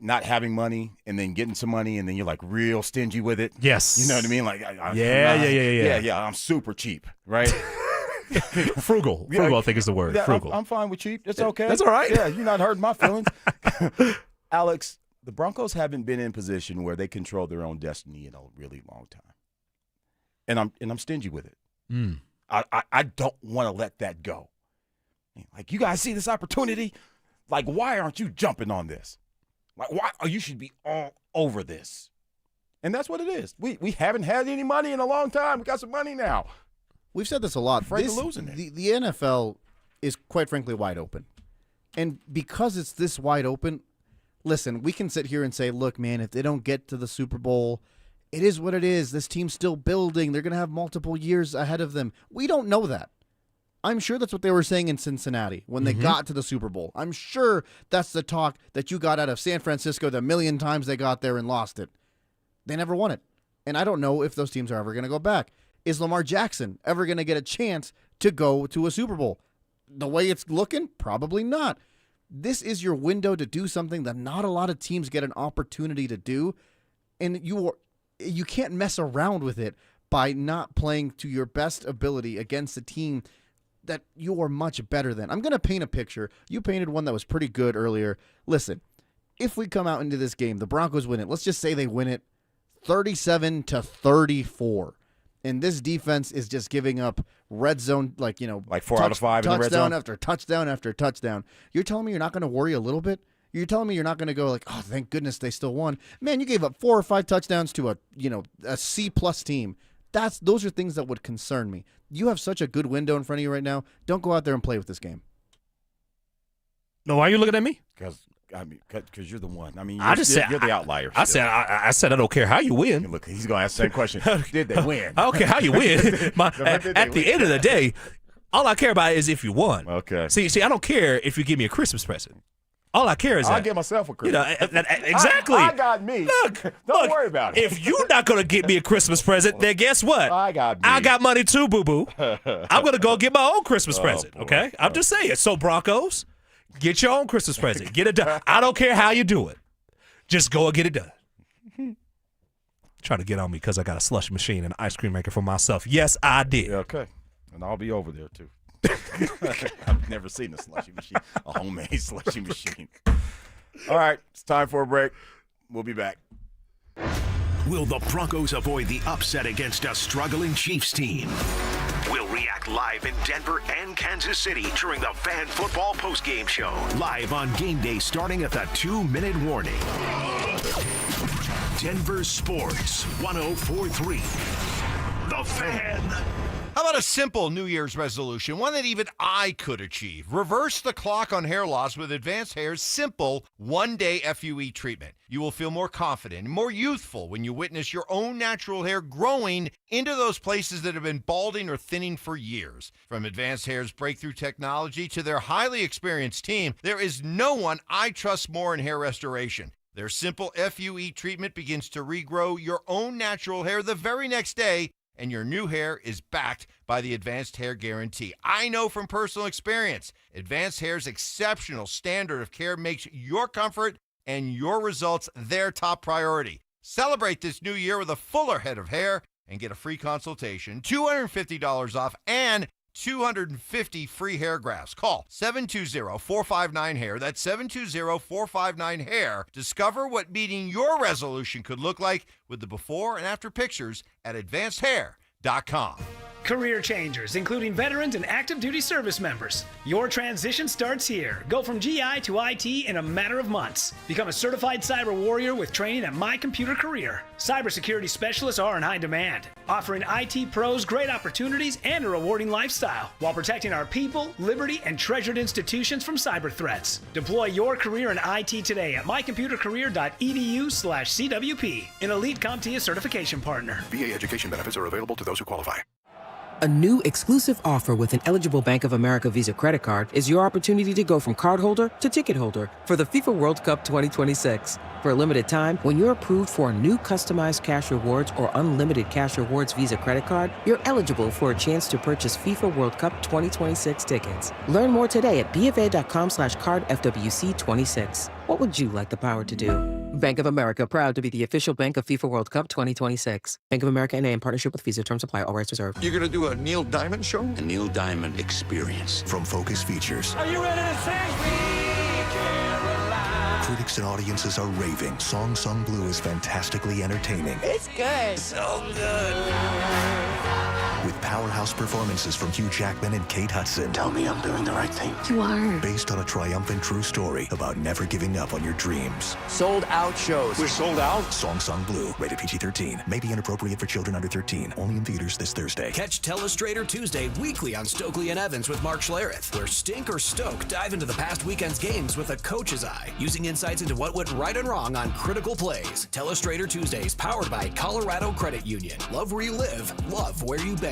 Not having money and then getting some money and then you're real stingy with it. Yes. You know what I mean? Yeah. I'm super cheap, right? Frugal. Frugal, I think is the word. Yeah, Frugal. I'm fine with cheap. It's okay. That's all right. Yeah, you're not hurting my feelings. Alex, the Broncos haven't been in position where they control their own destiny in a really long time. And I'm stingy with it. Mm. I don't want to let that go. You guys see this opportunity? Why aren't you jumping on this? Why? You should be all over this. And that's what it is. We haven't had any money in a long time. We got some money now. We've said this a lot. Afraid of losing it. The NFL is, quite frankly, wide open. And because it's this wide open, listen, we can sit here and say, look, man, if they don't get to the Super Bowl, it is what it is. This team's still building. They're going to have multiple years ahead of them. We don't know that. I'm sure that's what they were saying in Cincinnati when they got to the Super Bowl. I'm sure that's the talk that you got out of San Francisco the million times they got there and lost it. They never won it. And I don't know if those teams are ever going to go back. Is Lamar Jackson ever going to get a chance to go to a Super Bowl? The way it's looking, probably not. This is your window to do something that not a lot of teams get an opportunity to do. and you can't mess around with it by not playing to your best ability against a team that you are much better than. I'm going to paint a picture. You painted one that was pretty good earlier. Listen, if we come out into this game, the Broncos win it. Let's just say they win it 37-34. And this defense is just giving up red zone, like 4 out of 5 in the red zone? After touchdown after touchdown. You're telling me you're not going to worry a little bit? You're telling me you're not going to go like, oh, thank goodness they still won. Man, you gave up 4 or 5 touchdowns to a C-plus team. Those are things that would concern me. You have such a good window in front of you right now. Don't go out there and play with this game. No, why are you looking at me? Because you're the one. I mean, you're the outlier. I said I don't care how you win. Look, he's going to ask the same question. Did they win? I don't care how you win. At the end of the day, all I care about is if you won. Okay. See, I don't care if you give me a Christmas present. All I care is I'll get myself a Christmas. Exactly. I got me. Don't worry about it. If you're not going to get me a Christmas present, then guess what? I got me. I got money too, boo-boo. I'm going to go get my own Christmas present, okay? I'm just saying. So, Broncos, get your own Christmas present. Get it done. I don't care how you do it. Just go and get it done. Try to get on me because I got a slush machine and an ice cream maker for myself. Yes, I did. Yeah, okay. And I'll be over there, too. I've never seen a slushy machine, a homemade slushy machine. All right, it's time for a break. We'll be back. Will the Broncos avoid the upset against a struggling Chiefs team? We'll react live in Denver and Kansas City during the Fan Football postgame show. Live on game day starting at the 2-minute warning. Denver Sports 104.3. The Fan. How about a simple New Year's resolution, one that even I could achieve? Reverse the clock on hair loss with Advanced Hair's simple one-day FUE treatment. You will feel more confident and more youthful when you witness your own natural hair growing into those places that have been balding or thinning for years. From Advanced Hair's breakthrough technology to their highly experienced team, there is no one I trust more in hair restoration. Their simple FUE treatment begins to regrow your own natural hair the very next day, and your new hair is backed by the Advanced Hair Guarantee. I know from personal experience, Advanced Hair's exceptional standard of care makes your comfort and your results their top priority. Celebrate this new year with a fuller head of hair and get a free consultation, $250 off, and 250 free hair grafts. Call 720-459-HAIR. That's 720-459-HAIR. Discover what meeting your resolution could look like with the before and after pictures at advancedhair.com. Career changers, including veterans and active duty service members. Your transition starts here. Go from GI to IT in a matter of months. Become a certified cyber warrior with training at My Computer Career. Cybersecurity specialists are in high demand, offering IT pros great opportunities and a rewarding lifestyle while protecting our people, liberty, and treasured institutions from cyber threats. Deploy your career in IT today at mycomputercareer.edu/CWP, an elite CompTIA certification partner. VA education benefits are available to those who qualify. A new exclusive offer with an eligible Bank of America Visa credit card is your opportunity to go from cardholder to ticket holder for the FIFA World Cup 2026. For a limited time, when you're approved for a new customized cash rewards or unlimited cash rewards Visa credit card, you're eligible for a chance to purchase FIFA World Cup 2026 tickets. Learn more today at BofA.com/cardFWC26. What would you like the power to do? Bank of America, proud to be the official bank of FIFA World Cup 2026. Bank of America N.A. in partnership with Visa. Terms apply. All rights reserved. You're going to do a Neil Diamond show? A Neil Diamond experience. From Focus Features. Are you ready to sing? Critics and audiences are raving. Song Sung Blue is fantastically entertaining. It's good. So good. With powerhouse performances from Hugh Jackman and Kate Hudson. Tell me I'm doing the right thing. You are. Based on a triumphant true story about never giving up on your dreams. Sold out shows. We're sold out? Song Sung Blue, rated PG-13. May be inappropriate for children under 13. Only in theaters this Thursday. Catch Telestrator Tuesday weekly on Stokely and Evans with Mark Schlereth, where Stink or Stoke dive into the past weekend's games with a coach's eye, using insights into what went right and wrong on critical plays. Telestrator Tuesdays, powered by Colorado Credit Union. Love where you live, love where you bank.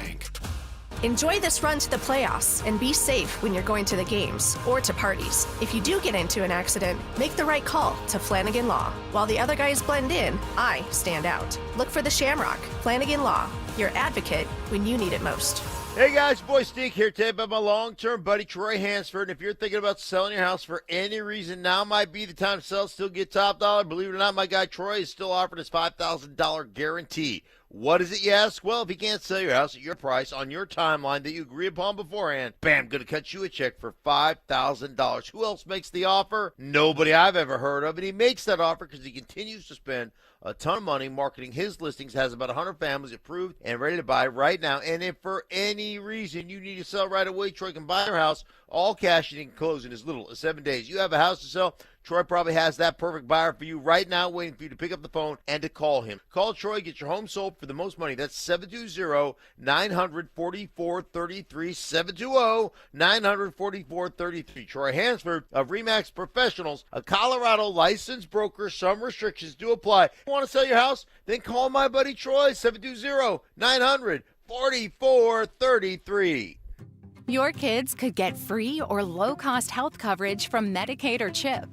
Enjoy this run to the playoffs and be safe when you're going to the games or to parties. If you do get into an accident, make the right call to Flanagan Law. While the other guys blend in, I stand out. Look for the Shamrock, Flanagan Law, your advocate when you need it most. Hey guys, boy Stink here today about my long-term buddy Troy Hansford. And if you're thinking about selling your house for any reason, now might be the time to sell, still get top dollar. Believe it or not, my guy Troy is still offering his $5,000 guarantee. What is it, you ask? Well, if he can't sell your house at your price on your timeline that you agree upon beforehand, bam, going to cut you a check for $5,000. Who else makes the offer? Nobody I've ever heard of. And he makes that offer because he continues to spend a ton of money marketing his listings, has about 100 families approved and ready to buy right now. And if for any reason you need to sell right away, Troy can buy your house all cash and he can close in as little as 7 days. You have a house to sell, Troy probably has that perfect buyer for you right now, waiting for you to pick up the phone and to call him. Call Troy, get your home sold for the most money. That's 720-944-33, 720-944-33. Troy Hansford of RE/MAX Professionals, a Colorado licensed broker. Some restrictions do apply. Want to sell your house? Then call my buddy Troy, 720-900-4433. Your kids could get free or low-cost health coverage from Medicaid or CHIP.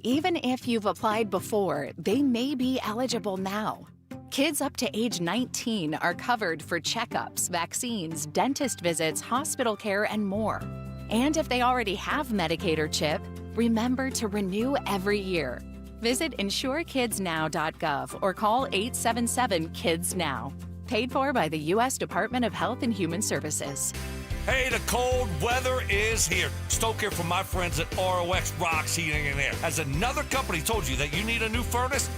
Even if you've applied before, they may be eligible now. Kids up to age 19 are covered for checkups, vaccines, dentist visits, hospital care, and more. And if they already have Medicaid or CHIP, remember to renew every year. Visit insurekidsnow.gov or call 877-KIDS-NOW. Paid for by the U.S. Department of Health and Human Services. Hey, the cold weather is here. Stoke here from my friends at ROX Rocks Heating and Air. Has another company told you that you need a new furnace?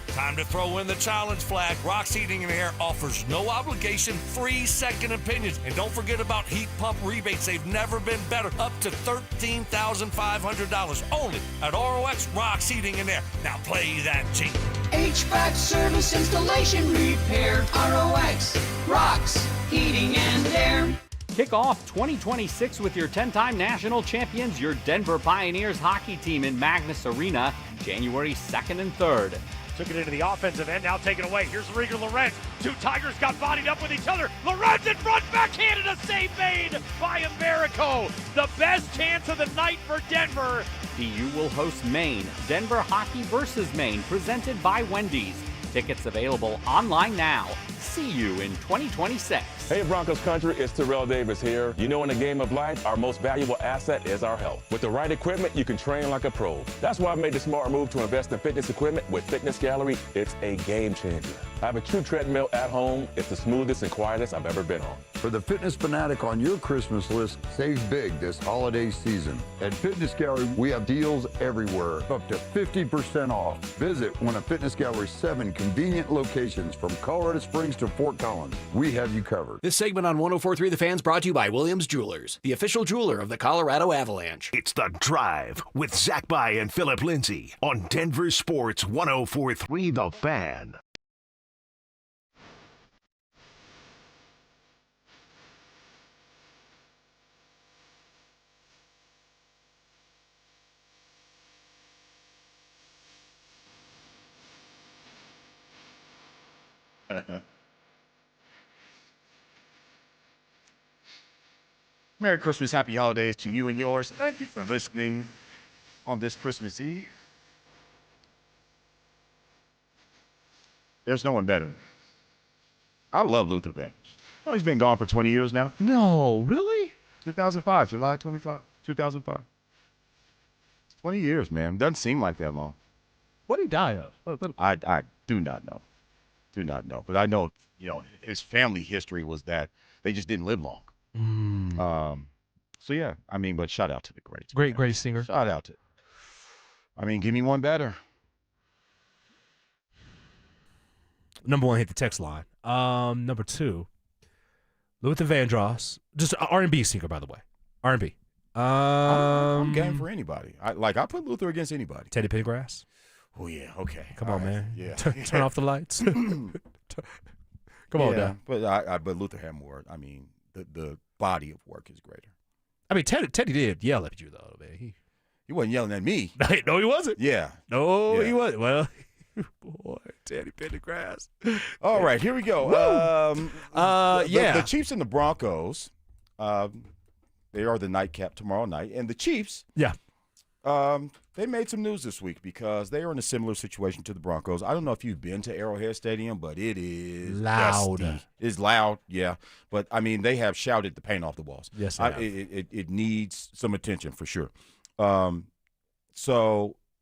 Time to throw in the challenge flag. Rocks Heating and Air offers no obligation, free second opinions. And don't forget about heat pump rebates. They've never been better. Up to $13,500 only at ROX Rocks Heating and Air. Now play that jingle. HVAC service, installation, repair. ROX Rocks Heating and Air. Kick off 2026 with your 10-time national champions, your Denver Pioneers hockey team in Magnus Arena, January 2nd and 3rd. Took it into the offensive end, now taken away. Here's Rieger Lorenz. Two Tigers got bodied up with each other. Lorenz in front, backhanded, a save made by Americo. The best chance of the night for Denver. DU will host Maine. Denver Hockey versus Maine, presented by Wendy's. Tickets available online now. See you in 2026. Hey Broncos country, it's Terrell Davis here. You know, in the game of life, our most valuable asset is our health. With the right equipment, you can train like a pro. That's why I made the smart move to invest in fitness equipment with Fitness Gallery. It's a game changer. I have a true treadmill at home. It's the smoothest and quietest I've ever been on. For the fitness fanatic on your Christmas list, save big this holiday season. At Fitness Gallery, we have deals everywhere, up to 50% off. Visit one of Fitness Gallery's 7 convenient locations from Colorado Springs to Fort Collins. We have you covered. This segment on 104.3 The Fan's brought to you by Williams Jewelers, the official jeweler of the Colorado Avalanche. It's The Drive with Zach By and Phillip Lindsay on Denver Sports 104.3 The Fan. Merry Christmas, happy holidays to you and yours. Thank you for listening on this Christmas Eve. There's no one better. I love Luther Vandross. Oh, he's been gone for 20 years now. No, really? 2005, July 25, 2005. 20 years, man. Doesn't seem like that long. What did he die of? I do not know. Do not know. But I know, you know, his family history was that they just didn't live long. So yeah, I mean, but shout out to the greats. Great singer. Shout out to. I mean, give me one better. Number one, hit the text line. Number two, Luther Vandross, just an R&B singer, by the way. R&B. I'm game for anybody. I put Luther against anybody. Teddy Pendergrass. Oh yeah, okay. Come on, man. Yeah. Turn off the lights. Come on, now. But Luther had more. I mean, the body of work is greater. I mean, Teddy did yell at you though, man. He wasn't yelling at me. No, he wasn't. Yeah. No, he wasn't. Well, boy, Teddy Pendergrass. All right, here we go. The Chiefs and the Broncos. They are the nightcap tomorrow night, and the Chiefs. Yeah. They made some news this week because they are in a similar situation to the Broncos. I don't know if you've been to Arrowhead Stadium, but it is loud. dusty. It's loud, yeah. But, I mean, they have shouted the paint off the walls. Yes, they have. It needs some attention for sure. And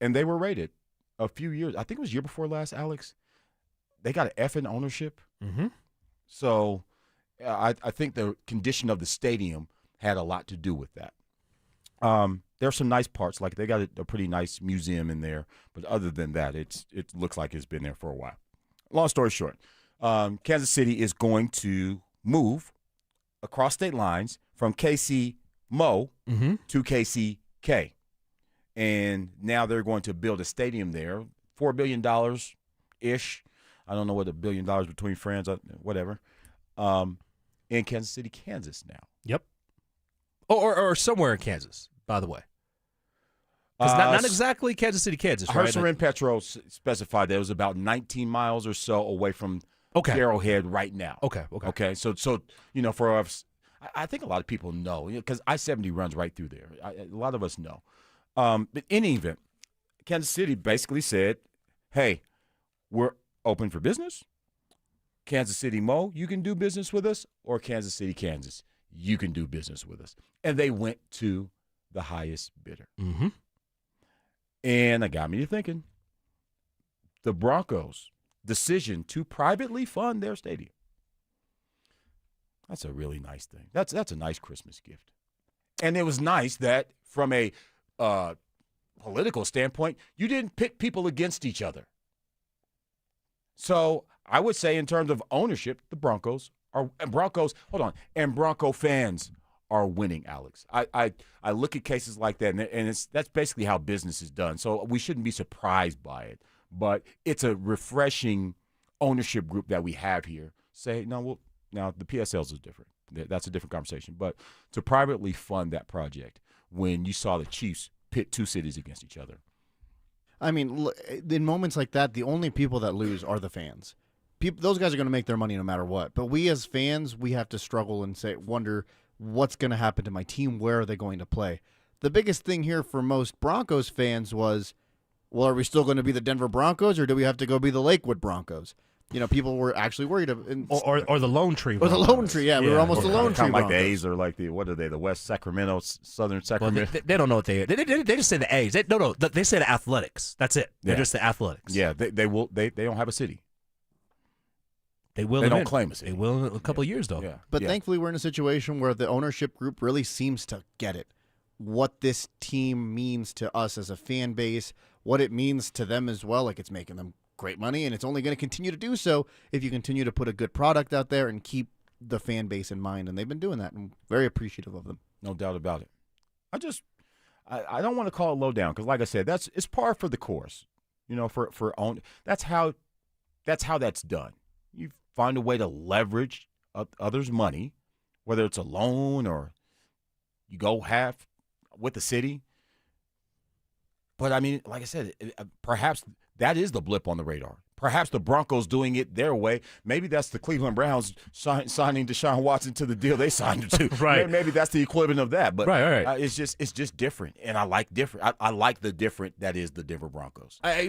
they were rated a few years. I think it was year before last, Alex. They got an F in ownership. Mm-hmm. So I think the condition of the stadium had a lot to do with that. There are some nice parts, like they got a pretty nice museum in there, but other than that, it looks like it's been there for a while. Long story short, Kansas City is going to move across state lines from KC Mo to KCK, and now they're going to build a stadium there, $4 billion ish. I don't know what $1 billion between friends, whatever. In Kansas City, Kansas now. Yep. Or somewhere in Kansas, by the way. Because not exactly Kansas City, Kansas, right? Herserin Petro specified that it was about 19 miles or so away from Arrowhead right now. Okay. So for us, I think a lot of people know, because I-70 runs right through there. A lot of us know. But in any event, Kansas City basically said, hey, we're open for business. Kansas City Mo, you can do business with us, or Kansas City, Kansas, you can do business with us. And they went to the highest bidder. Mm-hmm. And that got me to thinking, the Broncos' decision to privately fund their stadium. That's a really nice thing. That's a nice Christmas gift. And it was nice that from a political standpoint, you didn't pit people against each other. So I would say in terms of ownership, the Broncos and Bronco fans are winning, Alex. I look at cases like that, and that's basically how business is done. So we shouldn't be surprised by it. But it's a refreshing ownership group that we have here. Now the PSLs is different. That's a different conversation. But to privately fund that project when you saw the Chiefs pit two cities against each other. I mean, in moments like that, the only people that lose are the fans. Those guys are going to make their money no matter what. But we as fans, we have to struggle and wonder what's going to happen to my team. Where are they going to play? The biggest thing here for most Broncos fans was, well, are we still going to be the Denver Broncos, or do we have to go be the Lakewood Broncos? People were actually worried. Or the Lone Tree. Or the Lone Tree, yeah. We were almost the Lone Tree like Broncos. the A's or like what are they, the West Sacramento, Southern Sacramento? Well, they don't know what they are. They just say the A's. They say the Athletics. That's it. They're just the Athletics. Yeah, they don't have a city. They will. They don't claim a city. They will in a couple of years, though. Yeah. But thankfully, we're in a situation where the ownership group really seems to get it. What this team means to us as a fan base, what it means to them as well. Like, it's making them great money, and it's only going to continue to do so if you continue to put a good product out there and keep the fan base in mind. And they've been doing that, and I'm very appreciative of them. No doubt about it. I don't want to call it low down because, like I said, it's par for the course. For own. That's how that's done. You find a way to leverage others' money, whether it's a loan or you go half with the city. But, I mean, like I said, perhaps that is the blip on the radar. Perhaps the Broncos doing it their way. Maybe that's the Cleveland Browns signing Deshaun Watson to the deal they signed him to. Right. Maybe that's the equivalent of that. But right. It's just different, and I like different. I like the different that is the Denver Broncos. I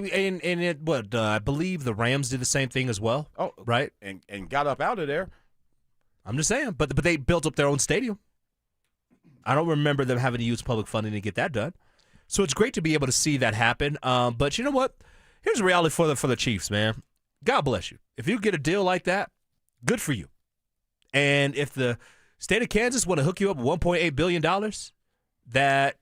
believe the Rams did the same thing as well. Oh, right. And got up out of there. I'm just saying, but they built up their own stadium. I don't remember them having to use public funding to get that done. So it's great to be able to see that happen. But you know what? Here's the reality for the Chiefs, man. God bless you. If you get a deal like that, good for you. And if the state of Kansas want to hook you up with $1.8 billion, I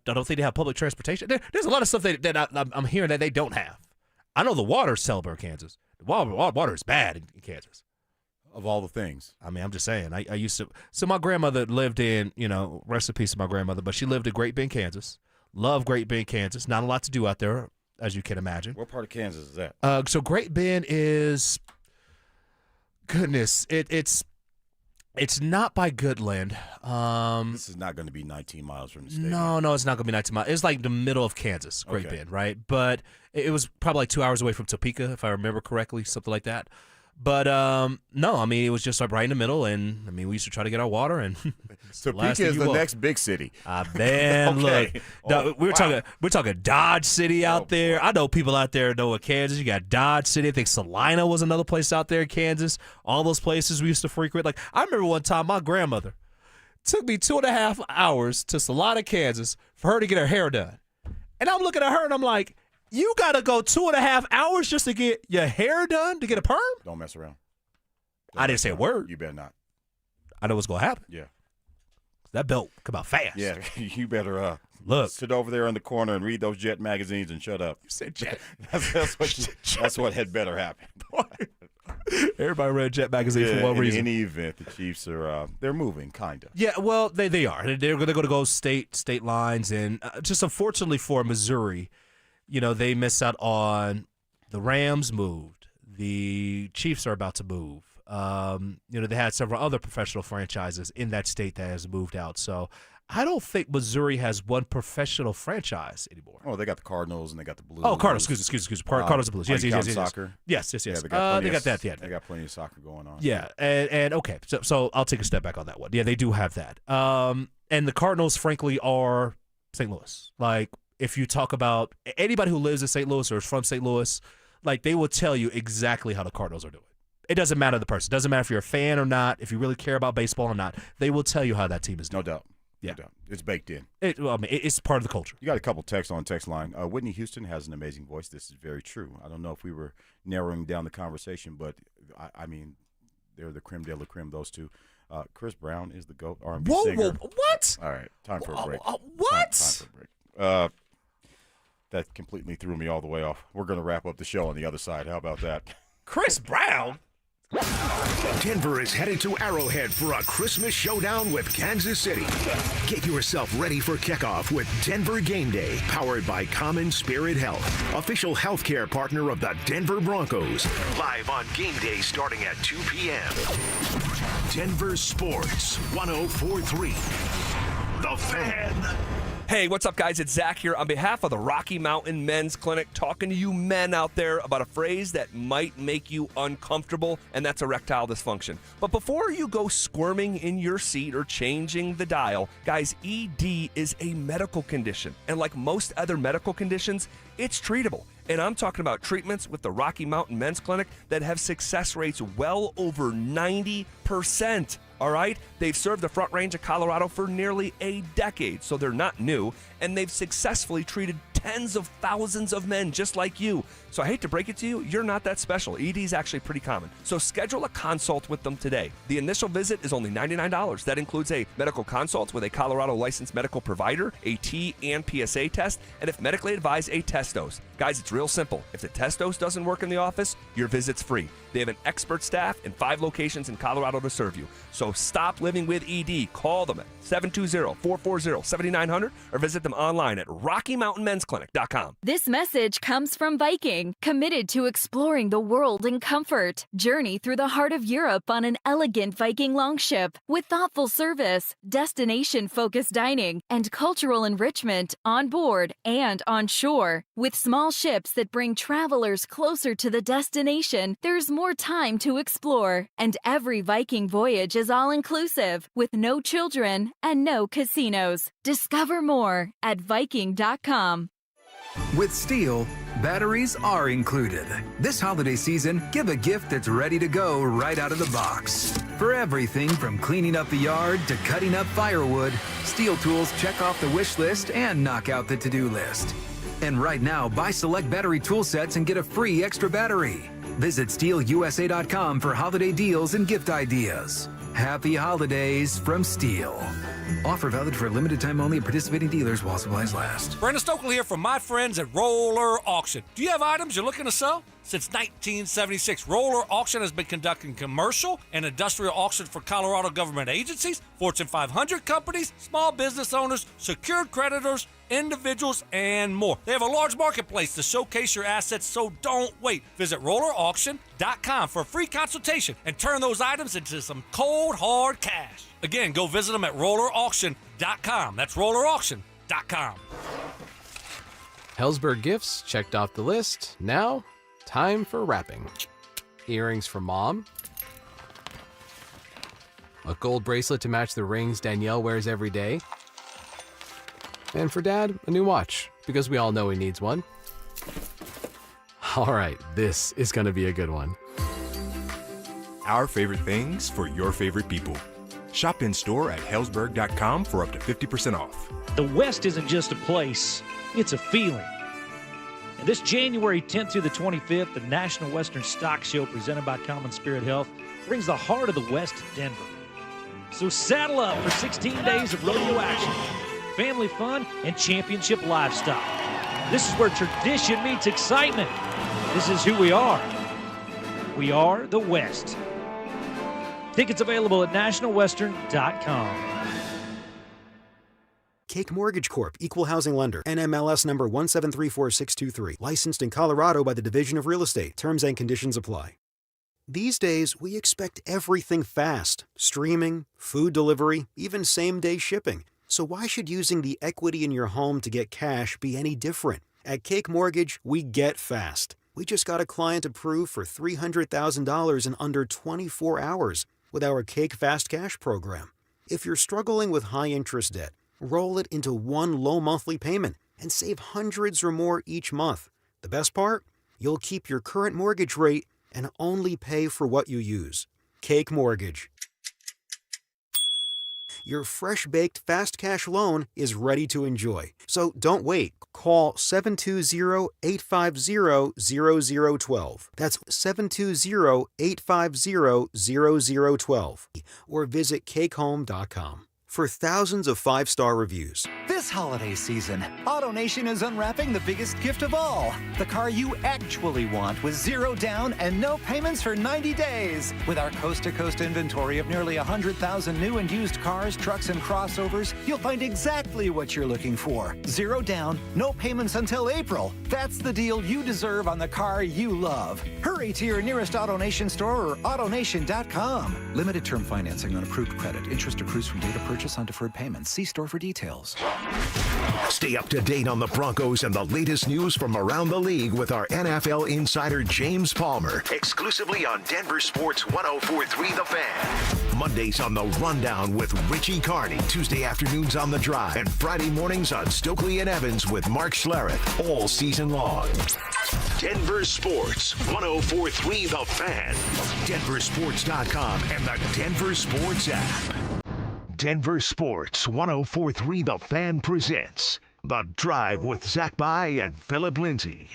don't think they have public transportation. There's a lot of stuff that I'm hearing that they don't have. I know the water's terrible in Kansas. The water is bad in Kansas. Of all the things. I mean, I'm just saying. I used to. So my grandmother lived in, rest in peace to my grandmother, but she lived in Great Bend, Kansas. Love Great Bend, Kansas. Not a lot to do out there, as you can imagine. What part of Kansas is that? So Great Bend is, goodness, it's not by Goodland. This is not going to be 19 miles from the state. No, it's not going to be 19 miles. It's like the middle of Kansas, Great Bend, right? But it was probably like 2 hours away from Topeka, if I remember correctly, something like that. But no, I mean, it was just like right in the middle, and I mean, we used to try to get our water, and Topeka is the next big city. Man, Okay. look, we're talking Dodge City out there. I know people out there know Kansas. You got Dodge City. I think Salina was another place out there in Kansas. All those places we used to frequent. Like I remember one time, my grandmother took me 2.5 hours to Salina, Kansas, for her to get her hair done, and I'm looking at her and I'm like, you got to go 2.5 hours just to get your hair done, to get a perm? Don't mess around. I didn't say a word. You better not. I know what's going to happen. Yeah. That belt come out fast. Yeah, you better look, sit over there in the corner and read those Jet magazines and shut up. You said Jet. that's what had better happen. Everybody read Jet magazine for one reason. In any event, the Chiefs are they're moving, kind of. Yeah, well, they are. They're going to go state lines, and just unfortunately for Missouri, you know, they miss out on the Rams moved. The Chiefs are about to move. You know, they had several other professional franchises in that state that has moved out. So I don't think Missouri has one professional franchise anymore. Oh, they got the Cardinals and they got the Blues. Oh, Cardinals. Excuse me. Cardinals and Blues. Yes. Soccer. Yes. Yeah, they got that. Yeah, they got plenty of soccer going on. Yeah, and okay, so I'll take a step back on that one. Yeah, they do have that. And the Cardinals, frankly, are St. Louis. Like, if you talk about anybody who lives in St. Louis or is from St. Louis, like they will tell you exactly how the Cardinals are doing. It doesn't matter the person. It doesn't matter if you're a fan or not, if you really care about baseball or not. They will tell you how that team is doing. No doubt. Yeah. No doubt. It's baked in. It's part of the culture. You got a couple texts on text line. Whitney Houston has an amazing voice. This is very true. I don't know if we were narrowing down the conversation, but I mean, they're the creme de la creme, those two. Chris Brown is the GOAT R&B singer. Whoa, what? All right, time for a break. What? Time for a break. That completely threw me all the way off. We're going to wrap up the show on the other side. How about that? Chris Brown? Denver is headed to Arrowhead for a Christmas showdown with Kansas City. Get yourself ready for kickoff with Denver Game Day, powered by Common Spirit Health, official healthcare partner of the Denver Broncos. Live on Game Day starting at 2 p.m. Denver Sports 104.3. The Fan. Hey, what's up, guys? It's Zach here on behalf of the Rocky Mountain Men's Clinic, talking to you men out there about a phrase that might make you uncomfortable, and that's erectile dysfunction. But before you go squirming in your seat or changing the dial, guys, ED is a medical condition, and like most other medical conditions, it's treatable. And I'm talking about treatments with the Rocky Mountain Men's Clinic that have success rates well over 90%. All right? They've served the Front Range of Colorado for nearly a decade, so they're not new, and they've successfully treated tens of thousands of men just like you. So I hate to break it to you, you're not that special. ED is actually pretty common. So schedule a consult with them today. The initial visit is only $99. That includes a medical consult with a Colorado licensed medical provider, a T and PSA test, and if medically advised, a test dose. Guys, it's real simple. If the test dose doesn't work in the office, your visit's free. They have an expert staff in 5 locations in Colorado to serve you. So stop living with ED. Call them at 720-440-7900 or visit them online at RockyMountainMen'sClinic.com. This message comes from Viking, committed to exploring the world in comfort. Journey through the heart of Europe on an elegant Viking longship with thoughtful service, destination-focused dining, and cultural enrichment on board and on shore. With small ships that bring travelers closer to the destination, there's more time to explore. And every Viking voyage is all-inclusive, with no children and no casinos. Discover more at Viking.com. With Steel, batteries are included. This holiday season, give a gift that's ready to go right out of the box. For everything from cleaning up the yard to cutting up firewood, Steel tools check off the wish list and knock out the to-do list. And right now, buy select battery tool sets and get a free extra battery. Visit SteelUSA.com for holiday deals and gift ideas. Happy holidays from Steel. Offer valid for a limited time only at participating dealers while supplies last. Brandon Stokely here from my friends at Roller Auction. Do you have items you're looking to sell? Since 1976, Roller Auction has been conducting commercial and industrial auctions for Colorado government agencies, Fortune 500 companies, small business owners, secured creditors, individuals, and more. They have a large marketplace to showcase your assets, so don't wait. Visit RollerAuction.com for a free consultation and turn those items into some cold, hard cash. Again, go visit them at RollerAuction.com. That's RollerAuction.com. Hellsberg Gifts checked off the list. Now, time for wrapping. Earrings for Mom. A gold bracelet to match the rings Danielle wears every day. And for Dad, a new watch, because we all know he needs one. All right, this is going to be a good one. Our favorite things for your favorite people. Shop in store at Hellsberg.com for up to 50% off. The West isn't just a place, it's a feeling. And this January 10th through the 25th, the National Western Stock Show presented by Common Spirit Health brings the heart of the West to Denver. So saddle up for 16 days of rodeo action, family fun, and championship lifestyle. This is where tradition meets excitement. This is who we are. We are the West. Tickets available at nationalwestern.com. Cake Mortgage Corp. Equal Housing Lender. NMLS number 1734623. Licensed in Colorado by the Division of Real Estate. Terms and conditions apply. These days, we expect everything fast. Streaming, food delivery, even same-day shipping. So why should using the equity in your home to get cash be any different? At Cake Mortgage, we get fast. We just got a client approved for $300,000 in under 24 hours with our Cake Fast Cash program. If you're struggling with high-interest debt, roll it into one low monthly payment and save hundreds or more each month. The best part? You'll keep your current mortgage rate and only pay for what you use. Cake Mortgage. Your fresh-baked fast cash loan is ready to enjoy. So don't wait. Call 720-850-0012. That's 720-850-0012. Or visit cakehome.com for thousands of 5-star reviews. This holiday season, AutoNation is unwrapping the biggest gift of all. The car you actually want with 0 down and no payments for 90 days. With our coast-to-coast inventory of nearly 100,000 new and used cars, trucks, and crossovers, you'll find exactly what you're looking for. 0 down, no payments until April. That's the deal you deserve on the car you love. Hurry to your nearest AutoNation store or AutoNation.com. Limited term financing on approved credit. Interest accrues from date of purchase on deferred payments. See store for details. Stay up to date on the Broncos and the latest news from around the league with our NFL insider James Palmer, exclusively on Denver Sports 104.3 The Fan. Mondays on The Rundown with Richie Carney, Tuesday afternoons on The Drive, and Friday mornings on Stokely and Evans with Mark Schlereth, all season long. Denver Sports 104.3 The Fan, DenverSports.com, and the Denver Sports app. Denver Sports 104.3 The Fan presents The Drive with Zach By and Phillip Lindsay.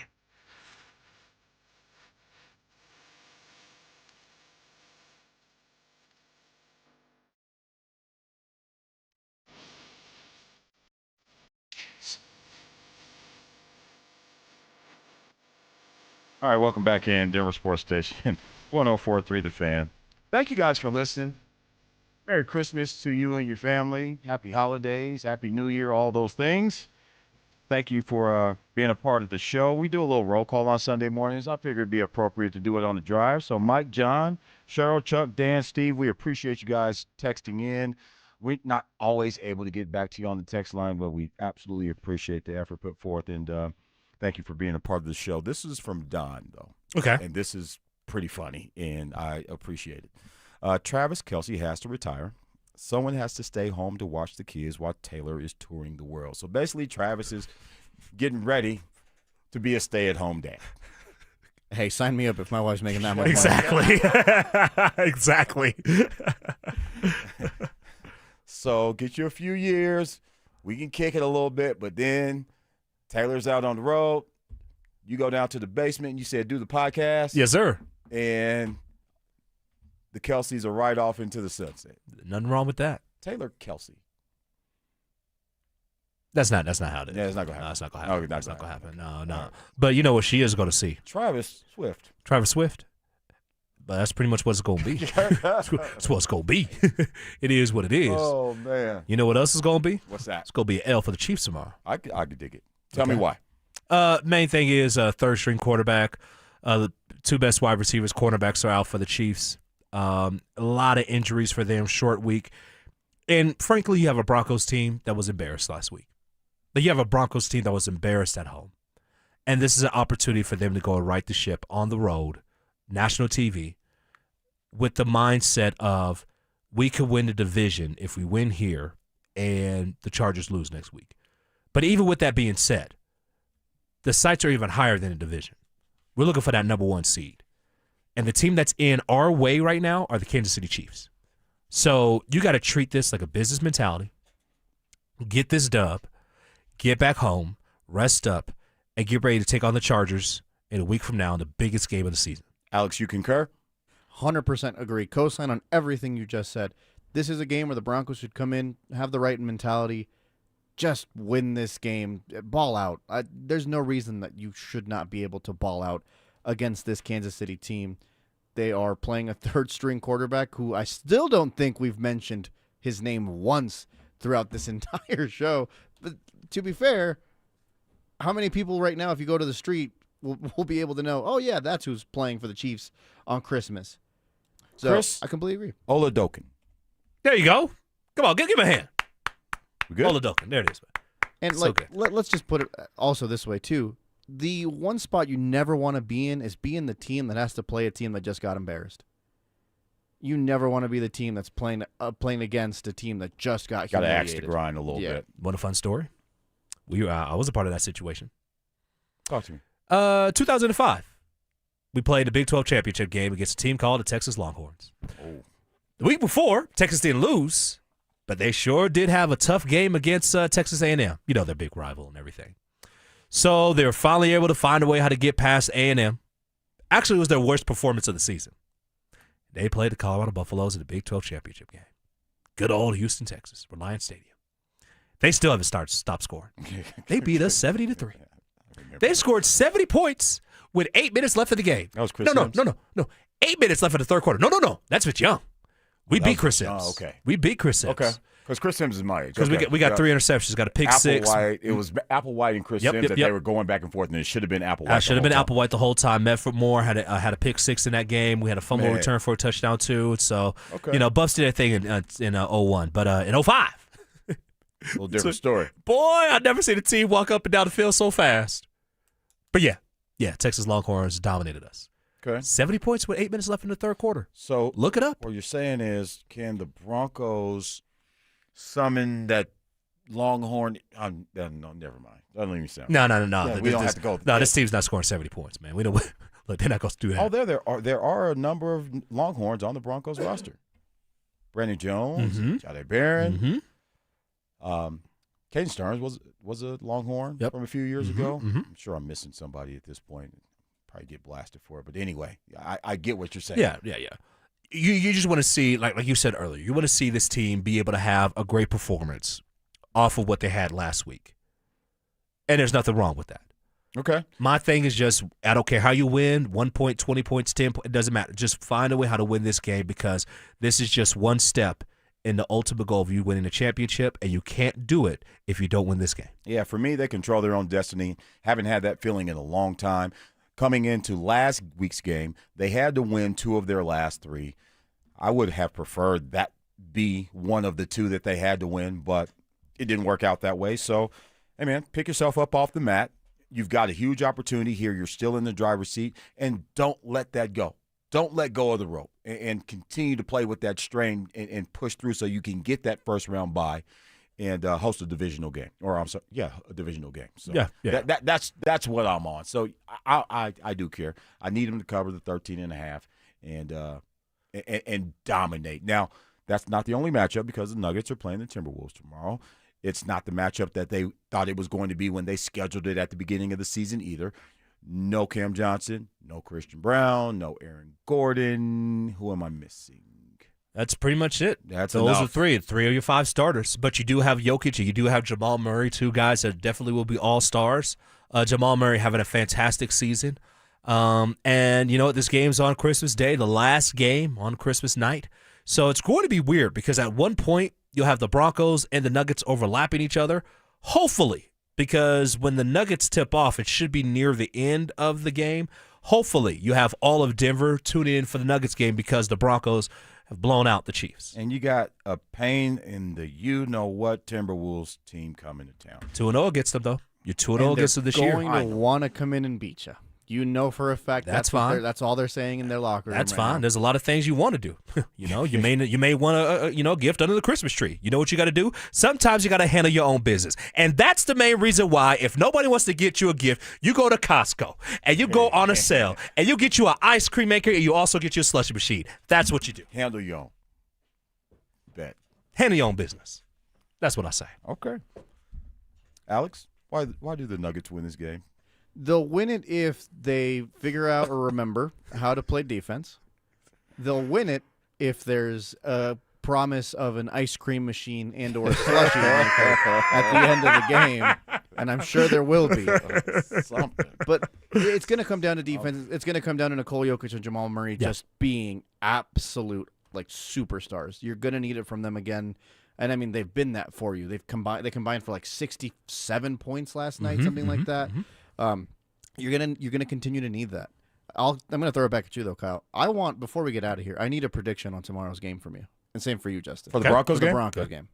All right, welcome back in Denver Sports Station 104.3 The Fan. Thank you guys for listening. Merry Christmas to you and your family. Happy holidays, Happy New Year, all those things. Thank you for being a part of the show. We do a little roll call on Sunday mornings. I figured it'd be appropriate to do it on the drive. So Mike, John, Cheryl, Chuck, Dan, Steve, we appreciate you guys texting in. We're not always able to get back to you on the text line, but we absolutely appreciate the effort put forth. And thank you for being a part of the show. This is from Don, though. Okay. And this is pretty funny, and I appreciate it. Travis Kelce has to retire. Someone has to stay home to watch the kids while Taylor is touring the world. So basically, Travis is getting ready to be a stay-at-home dad. Hey, sign me up if my wife's making that much. Exactly. Exactly. So get you a few years. We can kick it a little bit, but then Taylor's out on the road. You go down to the basement and you said, do the podcast. Yes, sir. And the Kelce's are right off into the sunset. Nothing wrong with that. Taylor Kelce. That's not how it is. Yeah, it's not going to happen. No, it's not going to happen. Okay, That's not going to happen. No. But you know what she is going to see? Travis Swift. Travis Swift. But that's pretty much what it's going to be. That's what it's going to be. It is what it is. Oh, man. You know what else is going to be? What's that? It's going to be an L for the Chiefs tomorrow. I could dig it. Tell me why. Main thing is third-string quarterback. The two best wide receivers, cornerbacks, are out for the Chiefs. A lot of injuries for them, short week. And frankly, you have a Broncos team that was embarrassed last week. But you have a Broncos team that was embarrassed at home. And this is an opportunity for them to go and right the ship on the road national TV, with the mindset of we could win the division if we win here and the Chargers lose next week. But even with that being said, the sights are even higher than the division. We're looking for that number 1 seed. And the team that's in our way right now are the Kansas City Chiefs. So you got to treat this like a business mentality. Get this dub, get back home, rest up, and get ready to take on the Chargers in a week from now in the biggest game of the season. Alex, you concur? 100% agree. Co-sign on everything you just said. This is a game where the Broncos should come in, have the right mentality, just win this game, ball out. There's no reason that you should not be able to ball out against this Kansas City team. They are playing a third-string quarterback who I still don't think we've mentioned his name once throughout this entire show. But to be fair, how many people right now, if you go to the street, will be able to know, oh, yeah, that's who's playing for the Chiefs on Christmas. So Chris, I completely agree. Oladokin. There you go. Come on, give him a hand. We good? Oladokin. There it is. And So good. let's just put it also this way, too. The one spot you never want to be in is being the team that has to play a team that just got embarrassed. You never want to be the team that's playing against a team that just got Got to humiliated. axe the grind a little bit. What a fun story. I was a part of that situation. Talk to me. 2005. We played the Big 12 championship game against a team called the Texas Longhorns. Oh. The week before, Texas didn't lose, but they sure did have a tough game against Texas A&M. You know, their big rival and everything. So they were finally able to find a way how to get past A&M. Actually, it was their worst performance of the season. They played the Colorado Buffaloes in the Big 12 championship game. Good old Houston, Texas, Reliance Stadium. They still haven't stopped scoring. They beat us 70-3. They scored 70 points with 8 minutes left of the game. That was Chris No. Sims? 8 minutes left in the third quarter. No. That's Rich Young. We beat Chris Sims. Oh, okay. We beat Chris Sims. Okay. Because Chris Sims is my age. Because we got 3 interceptions. Got a pick six. It was Applewhite and Chris Sims that they were going back and forth, and it should have been Applewhite. Should have been Applewhite the whole time. Medford Moore had a pick six in that game. We had a fumble return for a touchdown too. So Buffs did that thing in 01, but in 05. A little different story. Boy, I've never seen a team walk up and down the field so fast. But yeah, Texas Longhorns dominated us. Okay. 70 points with 8 minutes left in the third quarter. So look it up. What you're saying is, can the Broncos summon that Longhorn? No, never mind. That doesn't even sound. No. Yeah, we don't have to go. No, this team's not scoring 70 points, man. We don't. Look, they're not going to do that. Oh, there are a number of Longhorns on the Broncos roster. Brandon Jones, Jade Barron, Caden Stearns was a Longhorn from a few years ago. I'm sure I'm missing somebody at this point. Probably get blasted for it, but anyway, I get what you're saying. Yeah. You just want to see, like you said earlier, you want to see this team be able to have a great performance off of what they had last week, and there's nothing wrong with that. Okay. My thing is just, I don't care how you win, 1 point, 20 points, 10 points, it doesn't matter. Just find a way how to win this game, because this is just one step in the ultimate goal of you winning the championship, and you can't do it if you don't win this game. Yeah, for me, they control their own destiny. Haven't had that feeling in a long time. Coming into last week's game, they had to win 2 of their last 3. I would have preferred that be one of the 2 that they had to win, but it didn't work out that way. So, hey, man, pick yourself up off the mat. You've got a huge opportunity here. You're still in the driver's seat, and don't let that go. Don't let go of the rope, and continue to play with that strain and push through so you can get that first-round bye and host a divisional game. Or, I'm sorry, a divisional game. So that's what I'm on. So I do care. I need them to cover the 13.5 and dominate. Now, that's not the only matchup, because the Nuggets are playing the Timberwolves tomorrow. It's not the matchup that they thought it was going to be when they scheduled it at the beginning of the season either. No Cam Johnson, no Christian Brown, no Aaron Gordon. Who am I missing? That's pretty much it. Those are 3 of your 5 starters. But you do have Jokic, you do have Jamal Murray, 2 guys that definitely will be all-stars. Jamal Murray having a fantastic season. And you know what? This game's on Christmas Day, the last game on Christmas night. So it's going to be weird, because at one point you'll have the Broncos and the Nuggets overlapping each other. Hopefully, because when the Nuggets tip off, it should be near the end of the game. Hopefully, you have all of Denver tuning in for the Nuggets game, because the Broncos have blown out the Chiefs. And you got a pain in the you-know-what Timberwolves team coming to town. 2-0 against them, though. You're 2-0 against them this year. They're going to want to come in and beat you. You know for a fact That's what fine. That's all they're saying in their locker room. That's right fine. now. There's a lot of things you want to do. You may want a gift under the Christmas tree. You know what you got to do? Sometimes you got to handle your own business, and that's the main reason why. If nobody wants to get you a gift, you go to Costco and you go on a sale and you get you an ice cream maker and you also get you a slushie machine. That's what you do. Handle your own. Bet. Handle your own business. That's what I say. Okay. Alex, why do the Nuggets win this game? They'll win it if they figure out or remember how to play defense. They'll win it if there's a promise of an ice cream machine and or a slushie maker at the end of the game, and I'm sure there will be. Something. But it's going to come down to defense. It's going to come down to Nikola Jokic and Jamal Murray just being absolute superstars. You're going to need it from them again. And I mean, they've been that for you. They combined for 67 points last night, something like that. You're gonna continue to need that. I'm gonna throw it back at you though, Kyle. Before we get out of here, I need a prediction on tomorrow's game from you, and same for you, Justin. For the Broncos game. The Broncos game.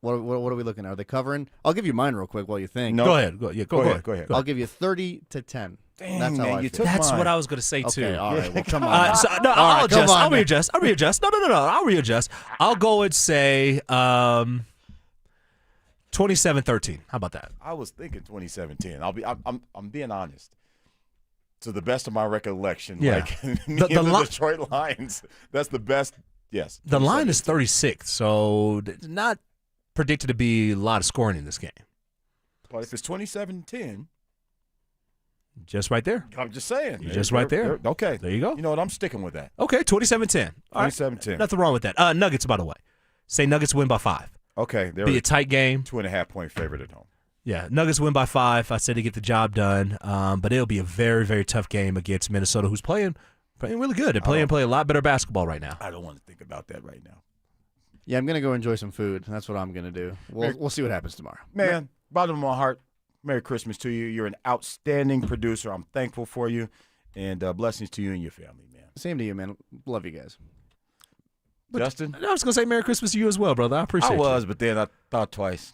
What are we looking at? Are they covering? I'll give you mine real quick while you think. No. Go ahead. Go ahead. I'll give you 30-10. Dang, That's how I feel. That's what I was going to say, too. Okay, all right. Well, come on. I'll adjust. I'll readjust. No. I'll readjust. I'll go and say 27-13. How about that? I was thinking 27-10. I'm being honest. To the best of my recollection, the Detroit Lions, that's the best. Yes. The line is 36, so not predicted to be a lot of scoring in this game. But if it's 27-10. Just right there. I'm just saying. You're just right there. Okay. There you go. You know what? I'm sticking with that. Okay, 27-10. 27-10. Nothing wrong with that. Nuggets, by the way. Say Nuggets win by 5. Okay. Be a tight game. 2.5-point favorite at home. Yeah, Nuggets win by 5. I said to get the job done, but it'll be a very, very tough game against Minnesota, who's playing really good. They're playing a lot better basketball right now. I don't want to think about that right now. Yeah, I'm gonna go enjoy some food. That's what I'm gonna do. We'll see what happens tomorrow. Man, bottom of my heart, Merry Christmas to you. You're an outstanding producer. I'm thankful for you, and blessings to you and your family, man. Same to you, man. Love you guys. Justin? I was going to say Merry Christmas to you as well, brother. I appreciate it. But then I thought twice.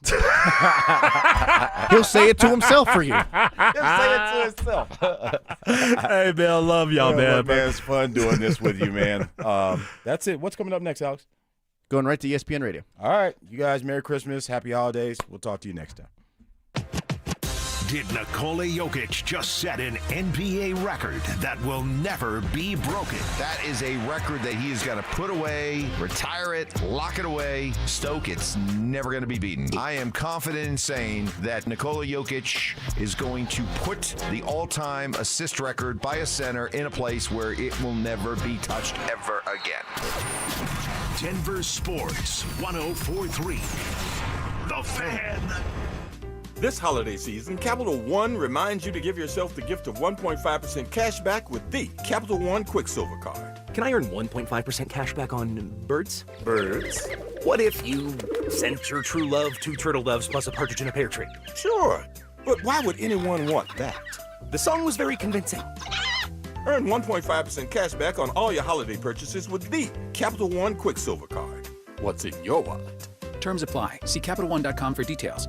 He'll say it to himself for you. He'll say it to himself. Hey, man, I love y'all, man. Man, it's fun doing this with you, man. That's it. What's coming up next, Alex? Going right to ESPN Radio. All right. You guys, Merry Christmas. Happy holidays. We'll talk to you next time. Did Nikola Jokic just set an NBA record that will never be broken? That is a record that he is going to put away, retire it, lock it away. Stoke, it's never going to be beaten. I am confident in saying that Nikola Jokic is going to put the all-time assist record by a center in a place where it will never be touched ever again. Denver Sports 104.3. The Fan. This holiday season, Capital One reminds you to give yourself the gift of 1.5% cash back with the Capital One Quicksilver Card. Can I earn 1.5% cash back on birds? Birds? What if you sent your true love 2 turtle doves plus a partridge in a pear tree? Sure, but why would anyone want that? The song was very convincing. Earn 1.5% cash back on all your holiday purchases with the Capital One Quicksilver Card. What's in your wallet? Terms apply. See CapitalOne.com for details.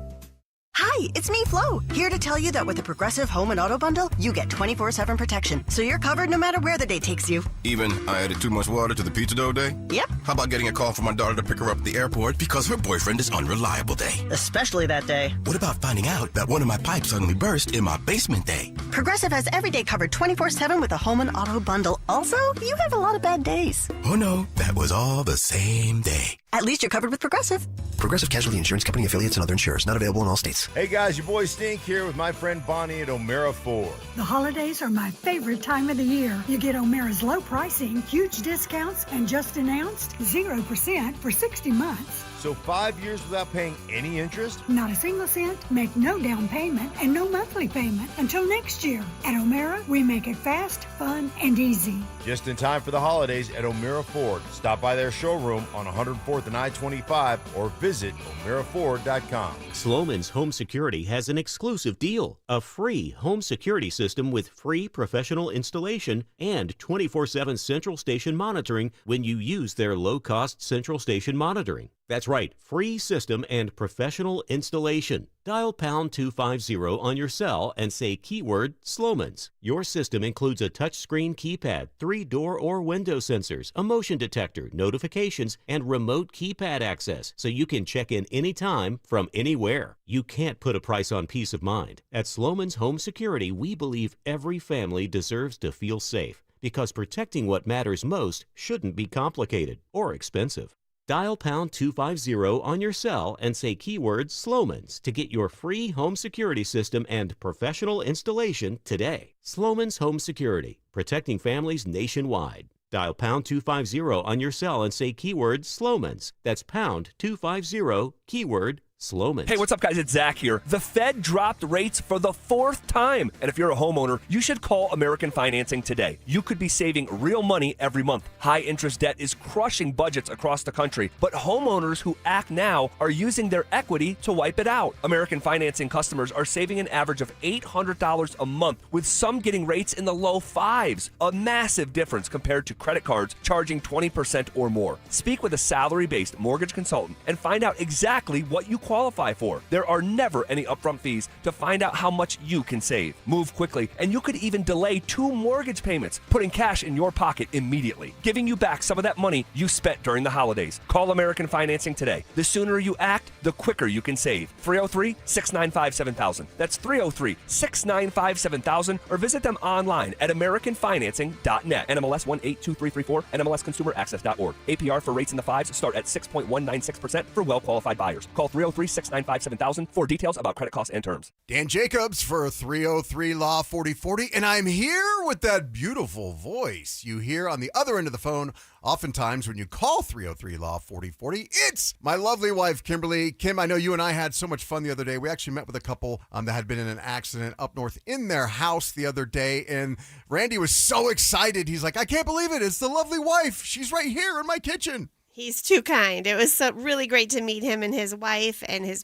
Hi, it's me, Flo, here to tell you that with the Progressive Home and Auto Bundle, you get 24/7 protection, so you're covered no matter where the day takes you. Even I added too much water to the pizza dough day? Yep. How about getting a call from my daughter to pick her up at the airport because her boyfriend is unreliable day? Especially that day. What about finding out that one of my pipes suddenly burst in my basement day? Progressive has every day covered 24/7 with a Home and Auto Bundle. Also, you have a lot of bad days. Oh no, that was all the same day. At least you're covered with Progressive. Progressive Casualty Insurance Company affiliates and other insurers. Not available in all states. Hey guys, your boy Stink here with my friend Bonnie at O'Mara Ford. The holidays are my favorite time of the year. You get O'Mara's low pricing, huge discounts, and just announced 0% for 60 months. So 5 years without paying any interest? Not a single cent, make no down payment, and no monthly payment until next year. At O'Mara, we make it fast, fun, and easy. Just in time for the holidays at O'Mara Ford. Stop by their showroom on 104th and I-25 or visit O'MaraFord.com. Sloman's Home Security has an exclusive deal. A free home security system with free professional installation and 24/7 central station monitoring when you use their low-cost central station monitoring. That's right, free system and professional installation. Dial pound 250 on your cell and say keyword Sloman's. Your system includes a touchscreen keypad, 3 door or window sensors, a motion detector, notifications, and remote keypad access, so you can check in anytime from anywhere. You can't put a price on peace of mind. At Sloman's Home Security, we believe every family deserves to feel safe, because protecting what matters most shouldn't be complicated or expensive. Dial pound 250 on your cell and say keyword Sloman's to get your free home security system and professional installation today. Sloman's Home Security, protecting families nationwide. Dial pound 250 on your cell and say keyword Sloman's. That's pound 250, keyword Sloman's. Hey, what's up, guys? It's Zach here. The Fed dropped rates for the 4th time. And if you're a homeowner, you should call American Financing today. You could be saving real money every month. High interest debt is crushing budgets across the country, but homeowners who act now are using their equity to wipe it out. American Financing customers are saving an average of $800 a month, with some getting rates in the low 5s. A massive difference compared to credit cards charging 20% or more. Speak with a salary-based mortgage consultant and find out exactly what you qualify for. There are never any upfront fees to find out how much you can save. Move quickly, and you could even delay 2 mortgage payments, putting cash in your pocket immediately, giving you back some of that money you spent during the holidays. Call American Financing today. The sooner you act, the quicker you can save. 303-695-7000. That's 303-695-7000, or visit them online at AmericanFinancing.net. NMLS 182334, NMLSConsumerAccess.org. APR for rates in the 5s start at 6.196% for well-qualified buyers. Call 303-695-7000 for details about credit costs and terms. Dan Jacobs for 303 Law 4040, and I'm here with that beautiful voice you hear on the other end of the phone oftentimes when you call 303 Law 4040. It's my lovely wife, Kimberly. Kim, I know you and I had so much fun the other day. We actually met with a couple that had been in an accident up north in their house the other day, and Randy was so excited. He's like, I can't believe it. It's the lovely wife. She's right here in my kitchen. He's too kind. It was really great to meet him and his wife and his